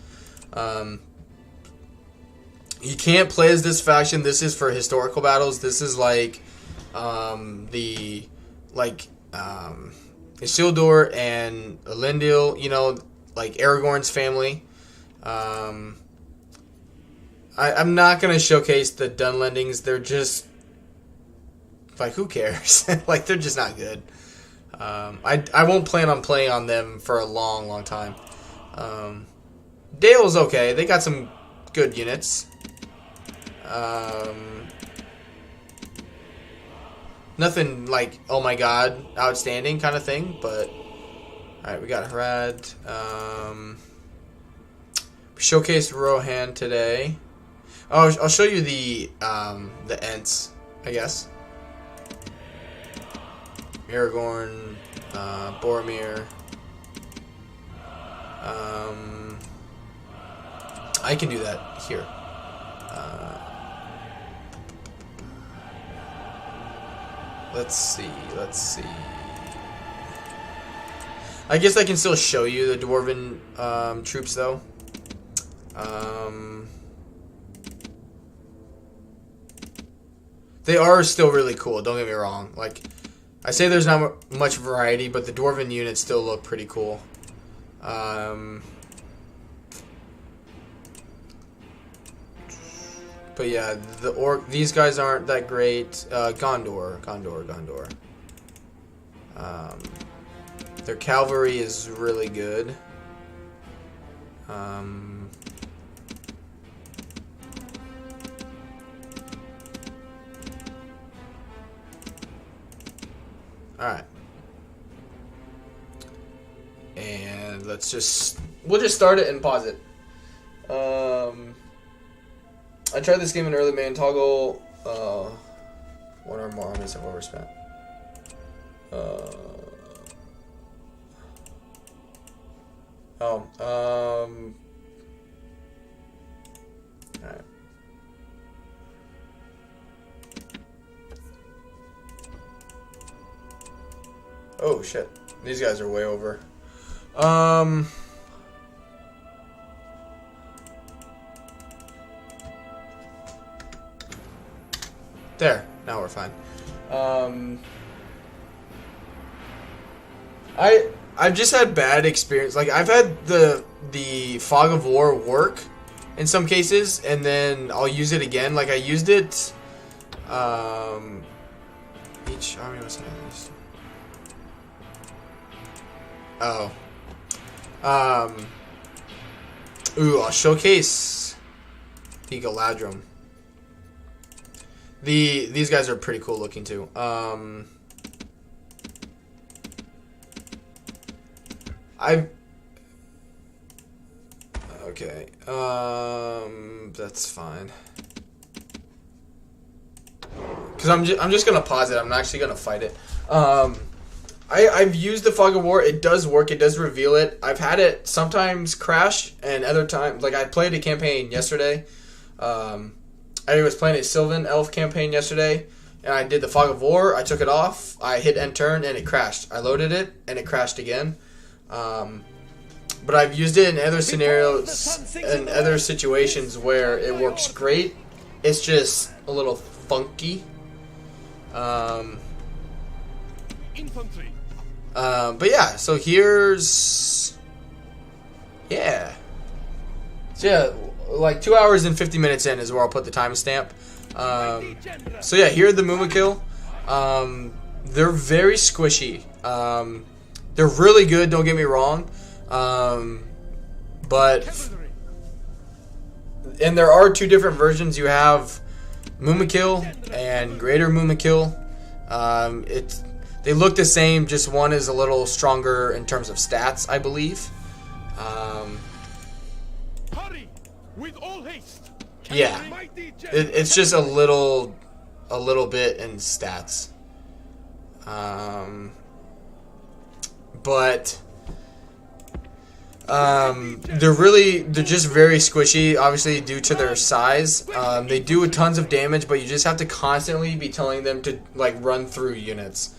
[SPEAKER 1] You can't play as this faction. This is for historical battles. This is like Isildur and Elendil, you know, like Aragorn's family. I'm not going to showcase the Dunlendings. They're just, like, who cares? Like, they're just not good. I won't plan on playing on them for a long, long time. Dale's okay. They got some good units. Nothing like, oh my god, outstanding kind of thing, but alright, we got Harad. We showcased Rohan today. Oh, I'll show you the Ents, I guess. Aragorn, Boromir. I can do that here. Let's see. I guess I can still show you the Dwarven troops, though. They are still really cool, don't get me wrong. Like, I say there's not much variety, but the Dwarven units still look pretty cool. But yeah, these guys aren't that great. Gondor. Their cavalry is really good. Alright. And we'll just start it and pause it. I tried this game in early main toggle. One or more armies have overspent. Alright. Oh shit. These guys are way over. There. Now we're fine. I've just had bad experience. Like, I've had the Fog of War work in some cases, and then I'll use it again. Like, I used it. Each army was used. Oh. Ooh, I'll showcase the Galadrim. These guys are pretty cool looking too. Okay. That's fine. Cause I'm just gonna pause it. I'm not actually gonna fight it. I've used the Fog of War. It does work. It does reveal it. I've had it sometimes crash, and other times, like I played a campaign yesterday. I was playing a Sylvan Elf campaign yesterday, and I did the Fog of War. I took it off. I hit end turn, and it crashed. I loaded it, and it crashed again. But I've used it in other scenarios and other situations where it works great. It's just a little funky.
[SPEAKER 2] Infantry.
[SPEAKER 1] But yeah, so here's... Yeah. So yeah, like 2 hours and 50 minutes in is where I'll put the timestamp. So yeah, here are the Mumakil. They're very squishy. They're really good, don't get me wrong. But... And there are two different versions. You have Mumakil and Greater Mumakil. They look the same, just one is a little stronger in terms of stats, I believe.
[SPEAKER 2] Hurry with all haste.
[SPEAKER 1] Yeah, it's just a little bit in stats. But They're just very squishy, obviously due to their size. They do tons of damage, but you just have to constantly be telling them to like run through units.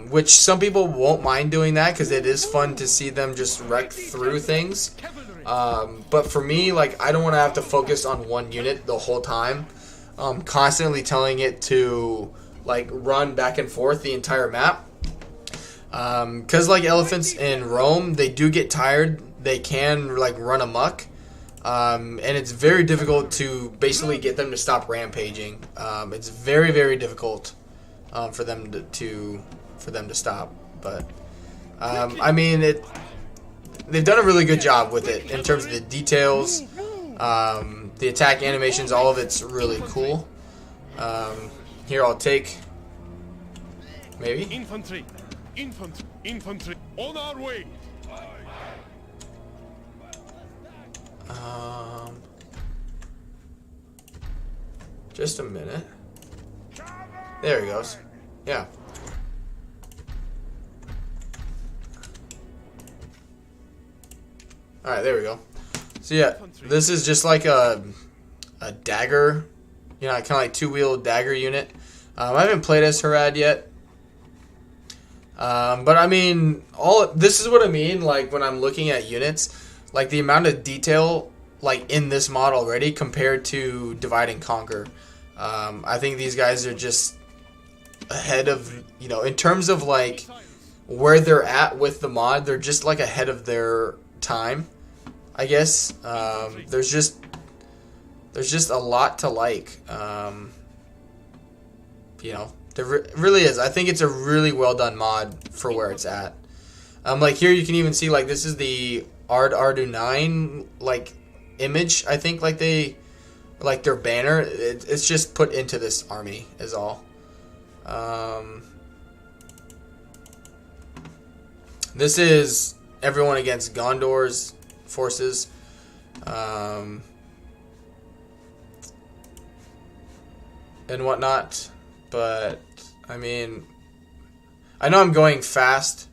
[SPEAKER 1] Which some people won't mind doing that because it is fun to see them just wreck through things. But for me, like, I don't want to have to focus on one unit the whole time. Constantly telling it to like run back and forth the entire map. Because like elephants in Rome, they do get tired. They can like run amok. And it's very difficult to basically get them to stop rampaging. It's very, very difficult for them to stop. But I mean, they've done a really good job with it in terms of the details, the attack animations. All of it's really cool. Here, I'll take maybe.
[SPEAKER 5] Infantry, on our way.
[SPEAKER 1] Just a minute. There he goes. Yeah. Alright, there we go. So yeah, this is just like a dagger, you know, kind of like two-wheeled dagger unit. I haven't played as Harad yet. But I mean, this is what I mean, like when I'm looking at units, like the amount of detail like in this mod already compared to Divide and Conquer. I think these guys are just ahead of, you know, in terms of like where they're at with the mod, they're just like ahead of their time, I guess. There's just a lot to like, you know. There really is. I think it's a really well done mod for where it's at. Like here you can even see like this is the Ardu 9 like image. I think like their banner. It's just put into this army is all. This is everyone against Gondor's forces. And whatnot. But, I mean, I know I'm going fast.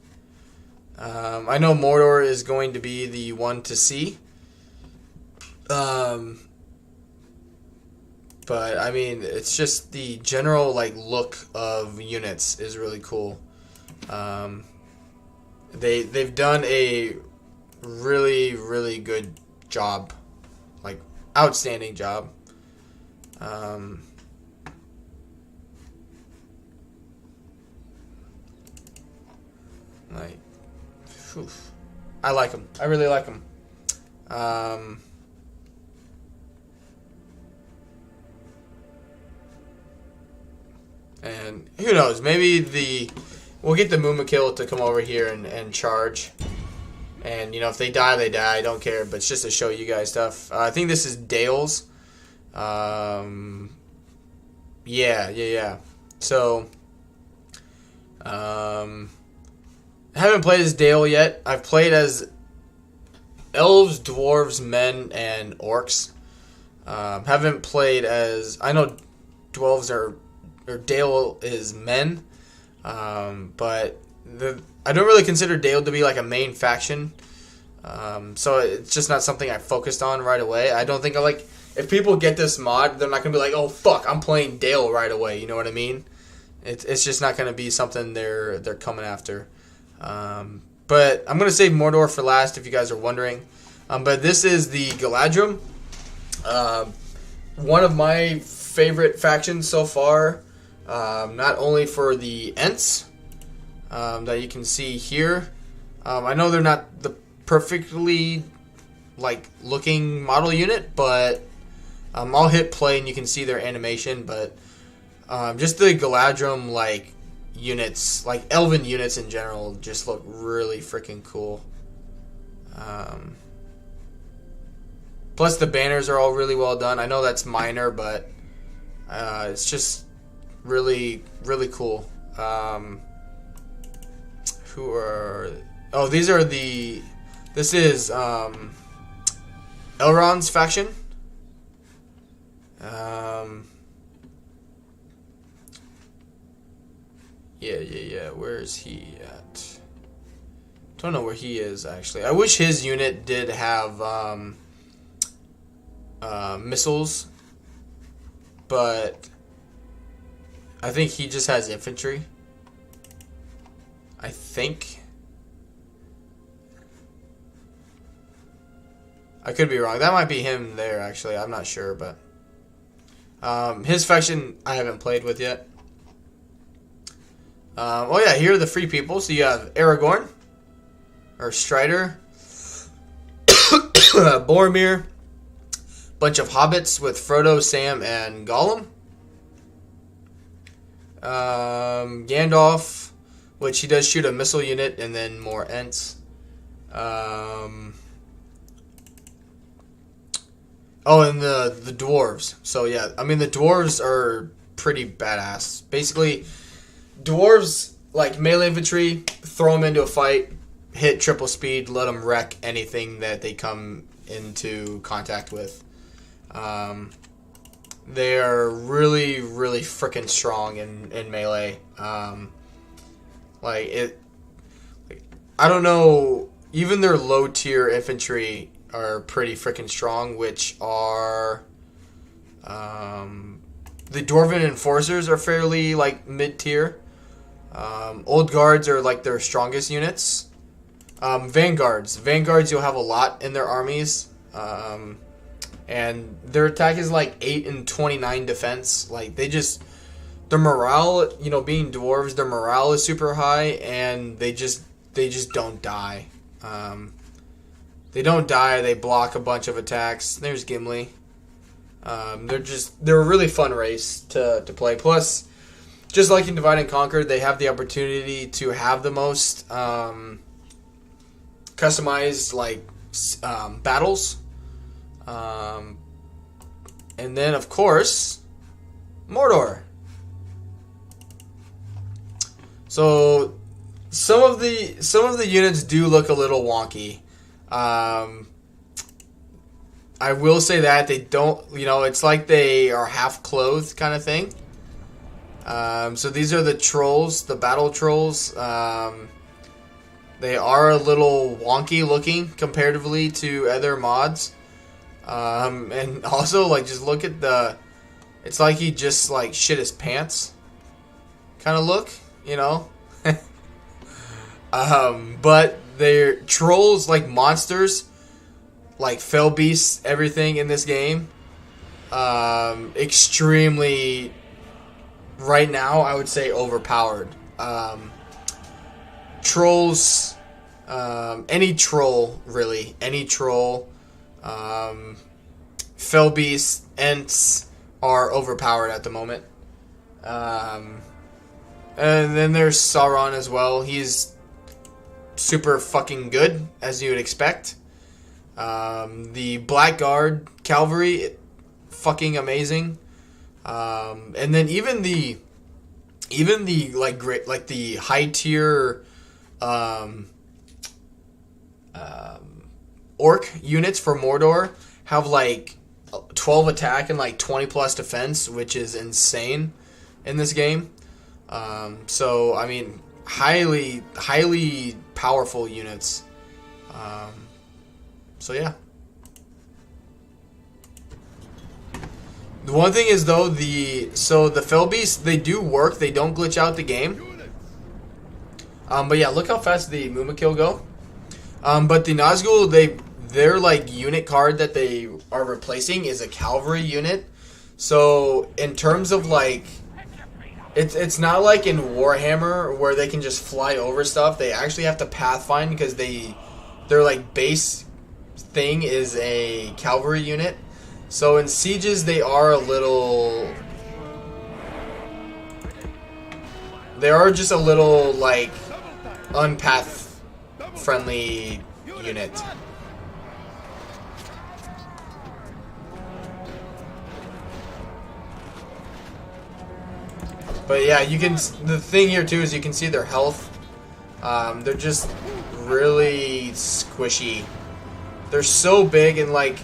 [SPEAKER 1] I know Mordor is going to be the one to see. But, I mean, it's just the general, like, look of units is really cool. They've done a really, really good job. Like, outstanding job. Like, whew. I like them. I really like them. And who knows? Maybe we'll get the Mumakil to come over here and charge. And you know, if they die, they die. I don't care. But it's just to show you guys stuff. I think this is Dale's. Yeah. So, I haven't played as Dale yet. I've played as elves, dwarves, men, and orcs. Haven't played as... I know dwarves or Dale is men. But I don't really consider Dale to be like a main faction. So it's just not something I focused on right away. I don't think if people get this mod, they're not going to be like, oh fuck, I'm playing Dale right away. You know what I mean? It's just not going to be something they're coming after. But I'm going to save Mordor for last if you guys are wondering. But this is the Galadrim. One of my favorite factions so far. Not only for the Ents that you can see here. I know they're not the perfectly like looking model unit, but I'll hit play and you can see their animation. But just the Galadrim like units, like elven units in general, just look really freaking cool. Plus the banners are all really well done. I know that's minor, but it's just really, really cool. Who are... Oh, these are the... This is Elrond's faction. Yeah. Where is he at? Don't know where he is, actually. I wish his unit did have missiles, but I think he just has infantry. I think. I could be wrong. That might be him there, actually. I'm not sure, but his faction I haven't played with yet. Oh yeah, here are the free people. So you have Aragorn, or Strider, Boromir, bunch of hobbits with Frodo, Sam, and Gollum. Gandalf, which he does shoot a missile unit, and then more Ents. Oh, and the dwarves. So yeah, I mean the dwarves are pretty badass. Basically, dwarves like melee infantry, throw them into a fight, hit triple speed, let them wreck anything that they come into contact with. They are really, really freaking strong in melee. I don't know. Even their low tier infantry are pretty freaking strong, which are the Dwarven Enforcers are fairly like mid tier. Old Guards are like their strongest units. Vanguards you'll have a lot in their armies, and their attack is like 8 and 29 defense. Like their morale, you know, being dwarves, their morale is super high, and they just don't die. They don't die. They block a bunch of attacks. There's Gimli. They're a really fun race to play. Plus, just like in Divide and Conquer, they have the opportunity to have the most customized like battles. And then of course, Mordor. So some of the units do look a little wonky. I will say that they don't, you know, it's like they are half clothed kind of thing. So these are the trolls, the battle trolls. They are a little wonky looking comparatively to other mods. And also, like, just look at it's like he just, like, shit his pants kind of look, you know? But they're trolls, like monsters, like fell beasts, everything in this game. Extremely, right now, I would say overpowered. Trolls, any troll, really, any troll, fell beasts, Ents are overpowered at the moment. And then there's Sauron as well. He's super fucking good, as you would expect. The Blackguard Cavalry, fucking amazing. And then even the like great, like the high tier orc units for Mordor have like 12 attack and like 20 plus defense, which is insane in this game. So I mean, highly powerful units. So yeah. The one thing is though, the fell beasts, they do work. They don't glitch out the game. But yeah, look how fast the Mumakil go. But the Nazgul, their like unit card that they are replacing is a cavalry unit. So in terms of like, it's not like in Warhammer where they can just fly over stuff. They actually have to pathfind because their like base thing is a cavalry unit. So in sieges they are just a little like unpath friendly unit. But yeah, the thing here too is you can see their health. They're just really squishy. They're so big, and like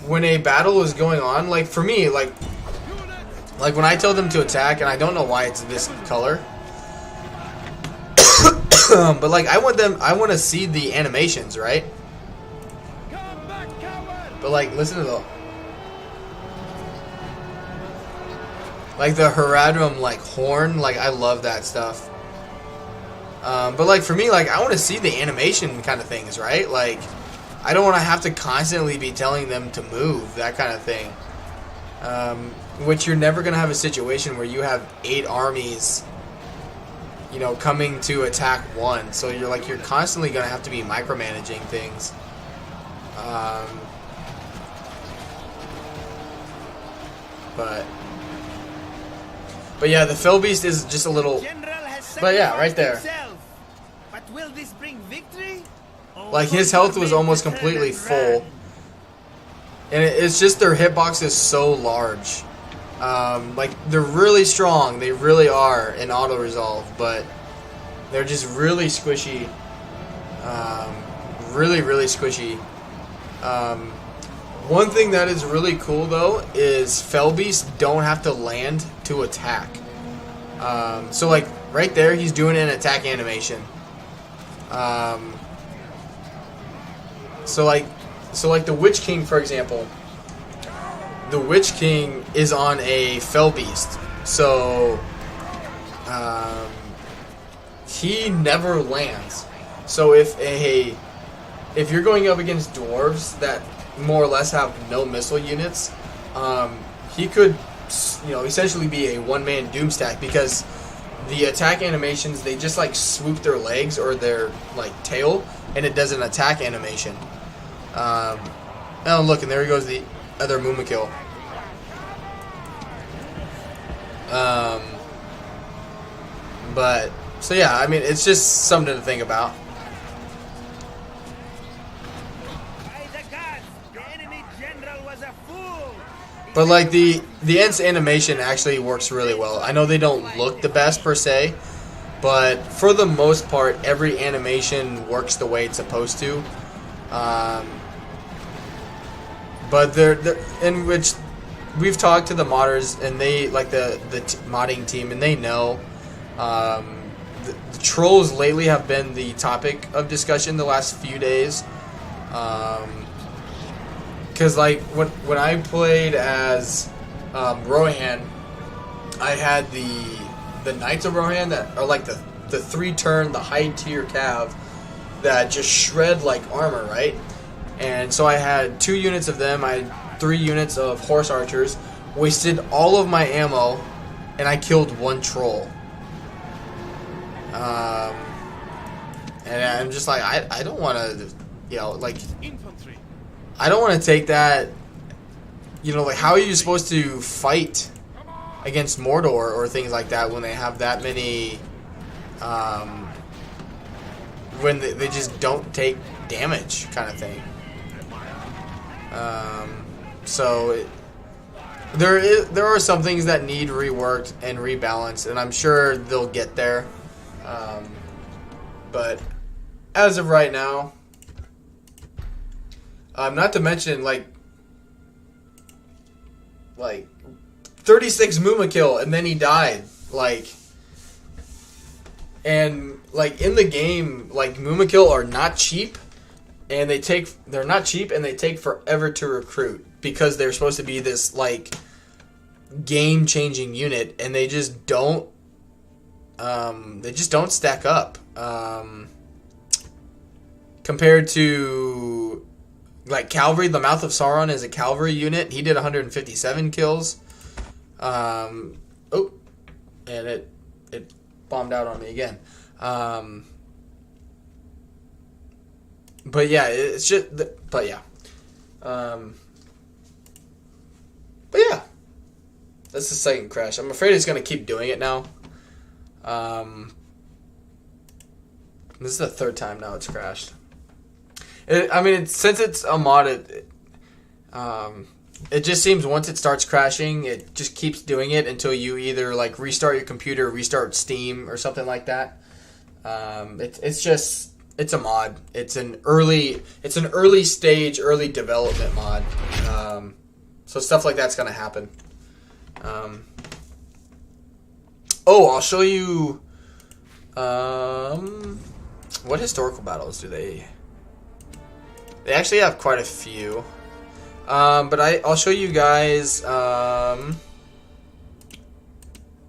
[SPEAKER 1] when a battle is going on, like for me, like when I tell them to attack, and I don't know why it's this color. But like I want to see the animations, right? But like listen to the Heradrum like horn, like I love that stuff. But like for me, like I want to see the animation kind of things, right? Like I don't want to have to constantly be telling them to move, that kind of thing. Which you're never gonna have a situation where you have 8 armies, you know, coming to attack one. So you're constantly gonna have to be micromanaging things. But yeah, the Fell Beast is just a little. But yeah, right there.
[SPEAKER 2] But will this bring victory?
[SPEAKER 1] Like his health was almost completely full, and it's just their hitbox is so large. Like they're really strong, they really are in auto resolve, but they're just really squishy. Really squishy. One thing that is really cool though is Fell Beasts don't have to land to attack. So like right there, he's doing an attack animation. So like the Witch King, for example, the Witch King is on a Fell Beast, so he never lands. So if you're going up against dwarves that more or less have no missile units, he could, you know, essentially be a one-man doomstack, because the attack animations, they just like swoop their legs or their like tail, and it does an attack animation. Oh look, and there he goes, the other Mumakil. But so yeah, I mean it's just something to think about. But like the Ent's animation actually works really well. I know they don't look the best per se, but for the most part, every animation works the way it's supposed to. But they're in which we've talked to the modders, and they like the modding team, and they know the trolls lately have been the topic of discussion the last few days. Because like when I played as Rohan, I had the Knights of Rohan that are like the 3-turn, the high tier cav that just shred like armor, right? And so I had 2 units of them. I had 3 units of horse archers. Wasted all of my ammo, and I killed 1 troll. And I'm just like I don't want to, you know, like. I don't want to take that, you know, like how are you supposed to fight against Mordor or things like that when they have that many, when they just don't take damage kind of thing. So there are some things that need reworked and rebalanced, and I'm sure they'll get there. But as of right now, not to mention, like 36 Mumakil, and then he died. And in the game, like Mumakil are not cheap, and they're not cheap, and they take forever to recruit because they're supposed to be this like game-changing unit, and they just don't stack up compared to. Like Cavalry, the Mouth of Sauron is a Cavalry unit. He did 157 kills. Oh, and it bombed out on me again. But yeah, it's just. But yeah. But yeah, that's the second crash. I'm afraid it's gonna keep doing it now. This is the 3rd time now it's crashed. Since it's a mod, it just seems once it starts crashing, it just keeps doing it until you either like restart your computer, restart Steam, or something like that. It's a mod. It's an early stage, early development mod. So stuff like that's gonna happen. I'll show you. What historical battles do they... They actually have quite a few. But I'll show you guys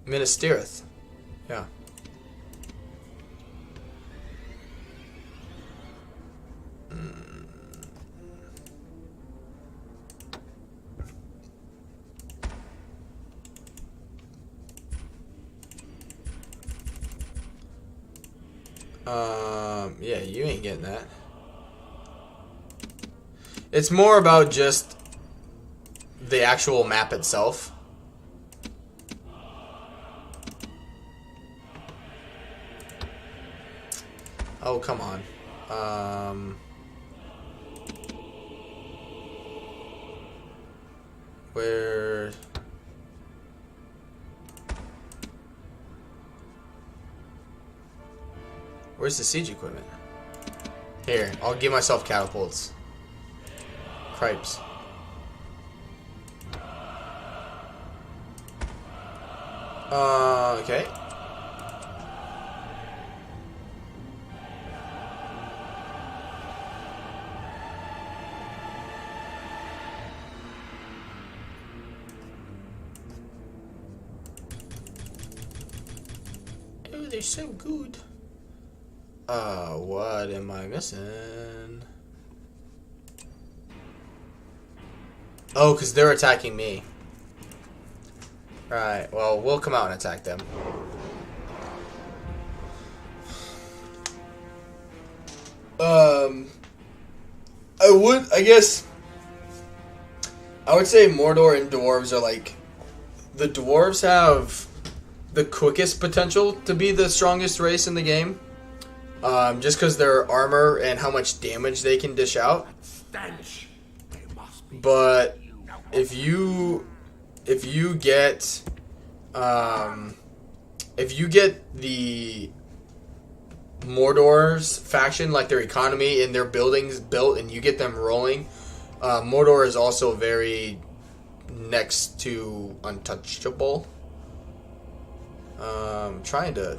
[SPEAKER 1] Minas Tirith. Yeah. Yeah, you ain't getting that. It's more about just the actual map itself. Oh, come on. Where... Where's the siege equipment? Here, I'll give myself catapults. Cripes. Okay. Oh, they're so good. What am I missing? Oh, because they're attacking me. Right, well, we'll come out and attack them. I would say Mordor and dwarves are like, the dwarves have the quickest potential to be the strongest race in the game. Just because their armor and how much damage they can dish out. But if you get the Mordor's faction, like their economy and their buildings built, and you get them rolling, Mordor is also very next to untouchable. Trying to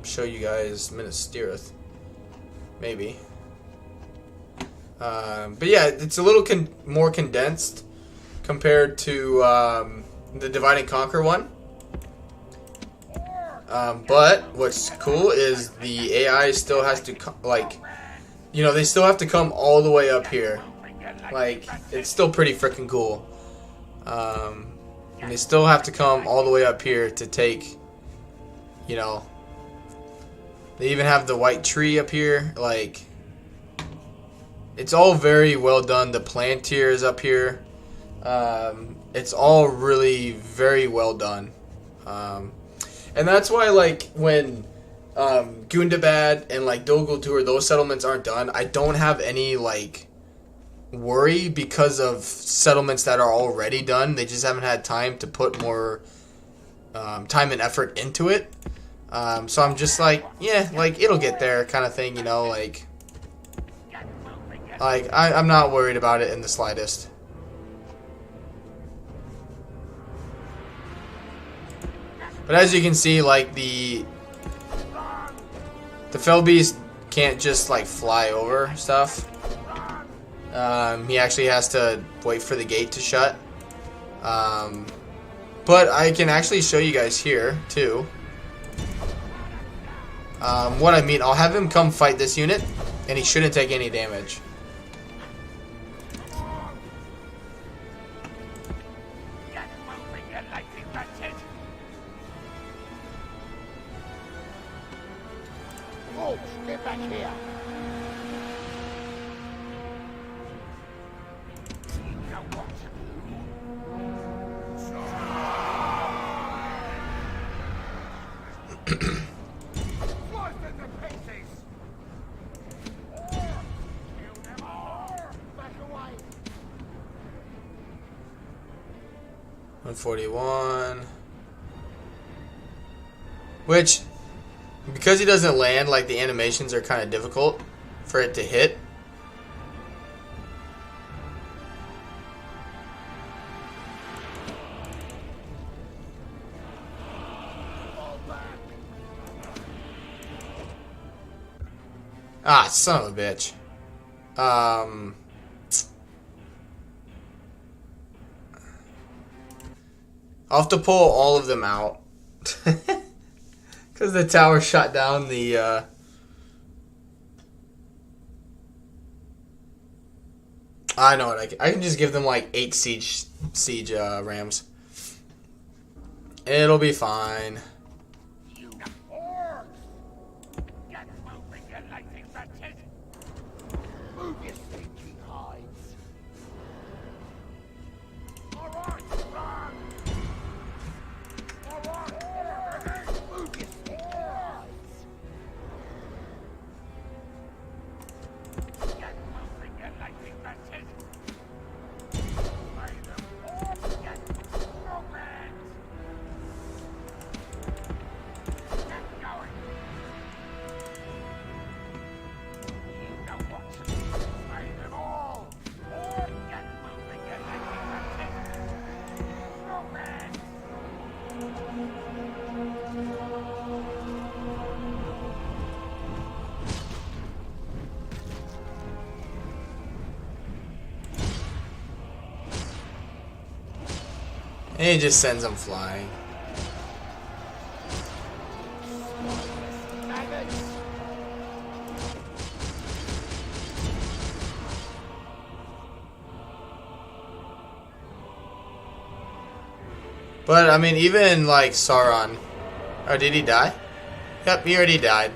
[SPEAKER 1] show you guys Minas Tirith, maybe. But yeah, it's a little more condensed compared to the Divide and Conquer one. But what's cool is the AI still has to they still have to come all the way up here. Like, it's still pretty freaking cool. And they still have to come all the way up here to take, they even have the white tree up here. Like, it's all very well done. The Plantier is up here. It's all really very well done. And that's why, like, when Gundabad and, like, Dol Guldur, those settlements aren't done, I don't have any, like, worry because of settlements that are already done. They just haven't had time to put more time and effort into it. So I'm just like, yeah, like, it'll get there kind of thing, like I'm not worried about it in the slightest. But as you can see, like, the Felbeast can't just, like, fly over stuff. He actually has to wait for the gate to shut. But I can actually show you guys here, too. What I mean, I'll have him come fight this unit, and he shouldn't take any damage.
[SPEAKER 2] Get back here.
[SPEAKER 1] $141. Which, because he doesn't land, like, the animations are kind of difficult for it to hit. Ah, son of a bitch. I'll have to pull all of them out. Because the tower shot down the... I know what, I can just give them like 8 siege rams. It'll be fine.
[SPEAKER 2] You orcs! Get moving, you lightning wretches! Move your stinking hides! Alright, run! Alright, move your stinking hides! Get moving, you lightning wretches! Slay them all! Get moving! Get going! You know what to do. Slay them all! Or get moving, you lightning wretches! Moving!
[SPEAKER 1] And he just sends them flying.
[SPEAKER 2] Maggots!
[SPEAKER 1] But, I mean, even, like, Sauron... Oh, did he die? Yep, he already died.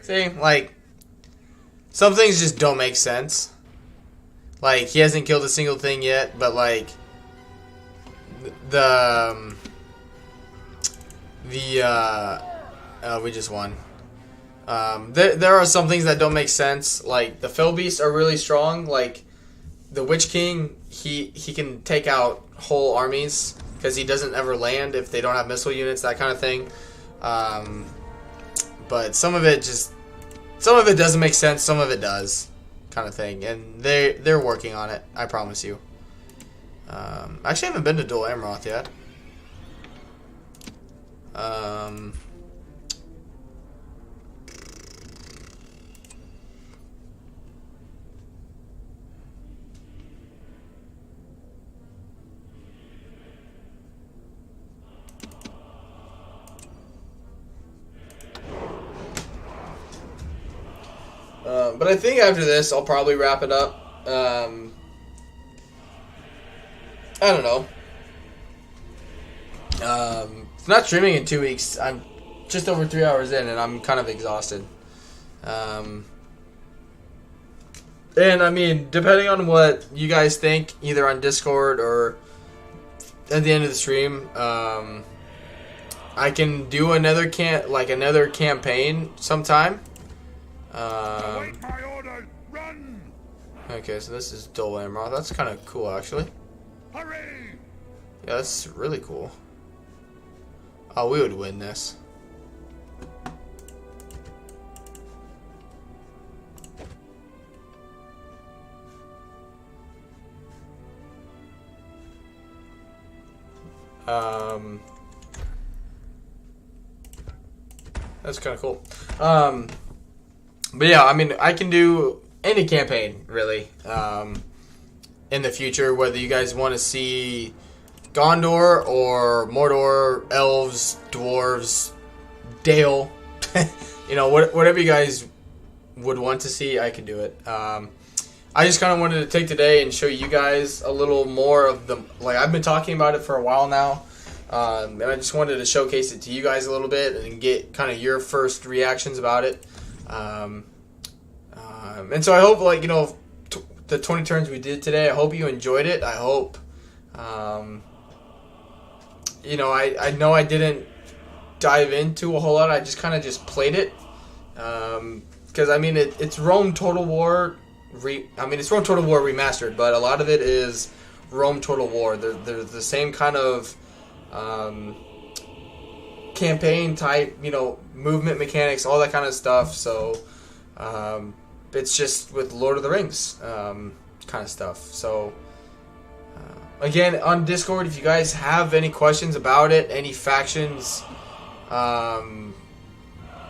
[SPEAKER 1] See, like... Some things just don't make sense. Like, he hasn't killed a single thing yet, but, like... we just won. There are some things that don't make sense. Like, the Fell Beasts are really strong. Like, the Witch King, he can take out whole armies because he doesn't ever land if they don't have missile units, that kind of thing. But some of it doesn't make sense, some of it does, kind of thing. And they're working on it, I promise you. I actually haven't been to Dol Amroth yet. But I think after this, I'll probably wrap it up. I don't know. Not streaming in 2 weeks. I'm just over 3 hours in, and I'm kind of exhausted. And I mean, depending on what you guys think, either on Discord or at the end of the stream, I can do another campaign sometime.
[SPEAKER 2] Await my orders! Run!
[SPEAKER 1] Okay, so this is Dol Amroth. That's kind of cool, actually.
[SPEAKER 2] Hurry!
[SPEAKER 1] Yeah, that's really cool. Oh, we would win this. That's kind of cool. But yeah, I mean, I can do any campaign, really, in the future, whether you guys want to see Gondor or Mordor, elves, dwarves, Dale, you know, whatever you guys would want to see, I can do it. I just kind of wanted to take today and show you guys a little more of the, like, I've been talking about it for a while now, and I just wanted to showcase it to you guys a little bit and get kind of your first reactions about it. And so I hope, like, you know, the 20 turns we did today, I hope you enjoyed it. I hope, you know, I know I didn't dive into a whole lot. I just kind of just played it. Because, I mean, it's Rome Total War. It's Rome Total War Remastered, but a lot of it is Rome Total War. They're the same kind of campaign type, you know, movement mechanics, all that kind of stuff. So it's just with Lord of the Rings kind of stuff. So again, on Discord, if you guys have any questions about it, any factions,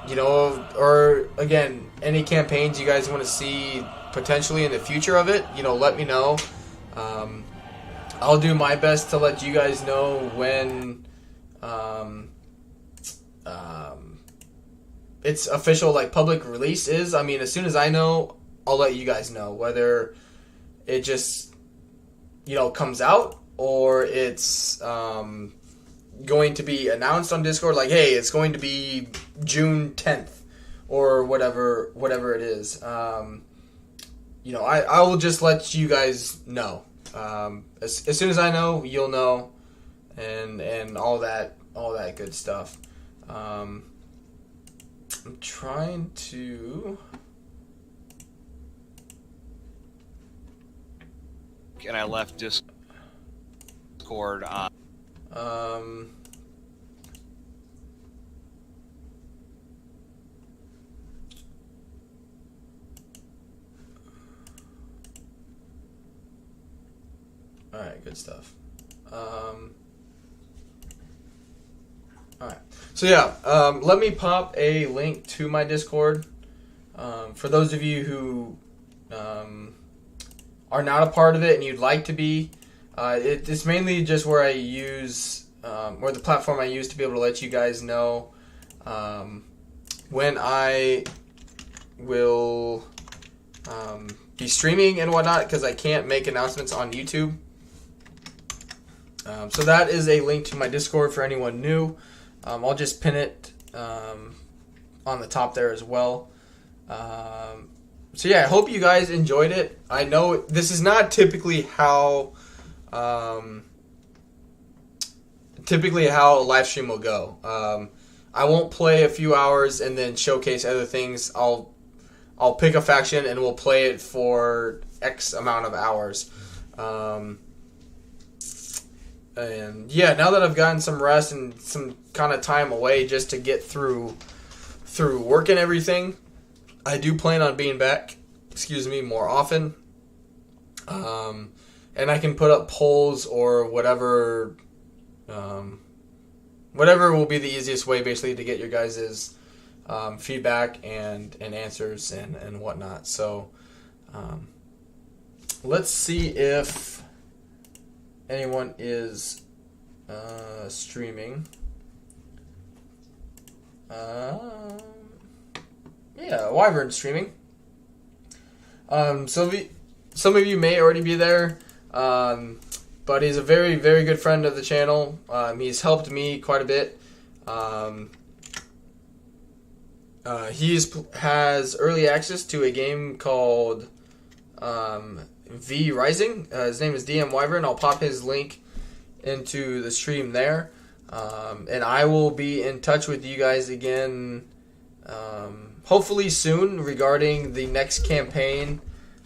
[SPEAKER 1] you know, or again, any campaigns you guys want to see potentially in the future of it, you know, let me know. I'll do my best to let you guys know when its official like public release is. I mean, as soon as I know, I'll let you guys know whether it just, you know, comes out or it's going to be announced on Discord, like, hey, it's going to be June 10th or whatever it is. You know, I will just let you guys know. As soon as I know, you'll know, and all that good stuff. I'm trying to.
[SPEAKER 5] And I left Discord on.
[SPEAKER 1] Alright, good stuff. Alright. So yeah, let me pop a link to my Discord. For those of you who are not a part of it and you'd like to be, it's mainly just where I use, or the platform I use to be able to let you guys know when I will be streaming and whatnot, because I can't make announcements on YouTube. So that is a link to my Discord for anyone new. I'll just pin it on the top there as well. So yeah, I hope you guys enjoyed it. I know this is not typically how a live stream will go. I won't play a few hours and then showcase other things. I'll pick a faction and we'll play it for X amount of hours. And yeah, now that I've gotten some rest and some kind of time away just to get through work and everything, I do plan on being back, more often. And I can put up polls or whatever will be the easiest way basically to get your guys' feedback and answers and whatnot. So let's see if anyone is streaming. Yeah, Wyvern's streaming. Some of you may already be there, but he's a very, very good friend of the channel. He's helped me quite a bit. He has early access to a game called V Rising. His name is DM Wyvern. I'll pop his link into the stream there. And I will be in touch with you guys again hopefully soon regarding the next campaign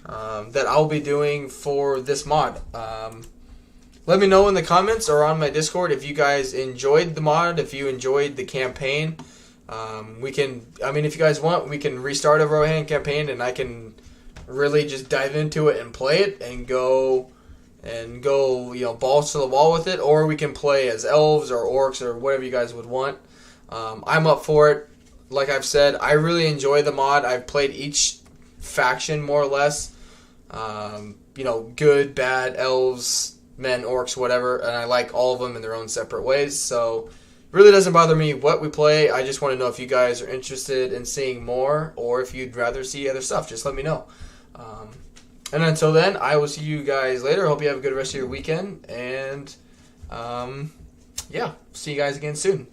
[SPEAKER 1] that I'll be doing for this mod. Let me know in the comments or on my Discord if you guys enjoyed the mod, if you enjoyed the campaign. If you guys want, we can restart a Rohan campaign and I can really just dive into it and play it and go, balls to the wall with it, or we can play as elves or orcs or whatever you guys would want. I'm up for it. Like I've said, I really enjoy the mod. I've played each faction more or less. Good, bad, elves, men, orcs, whatever, and I like all of them in their own separate ways. So it really doesn't bother me what we play. I just want to know if you guys are interested in seeing more or if you'd rather see other stuff. Just let me know. And until then, I will see you guys later. Hope you have a good rest of your weekend. And, see you guys again soon.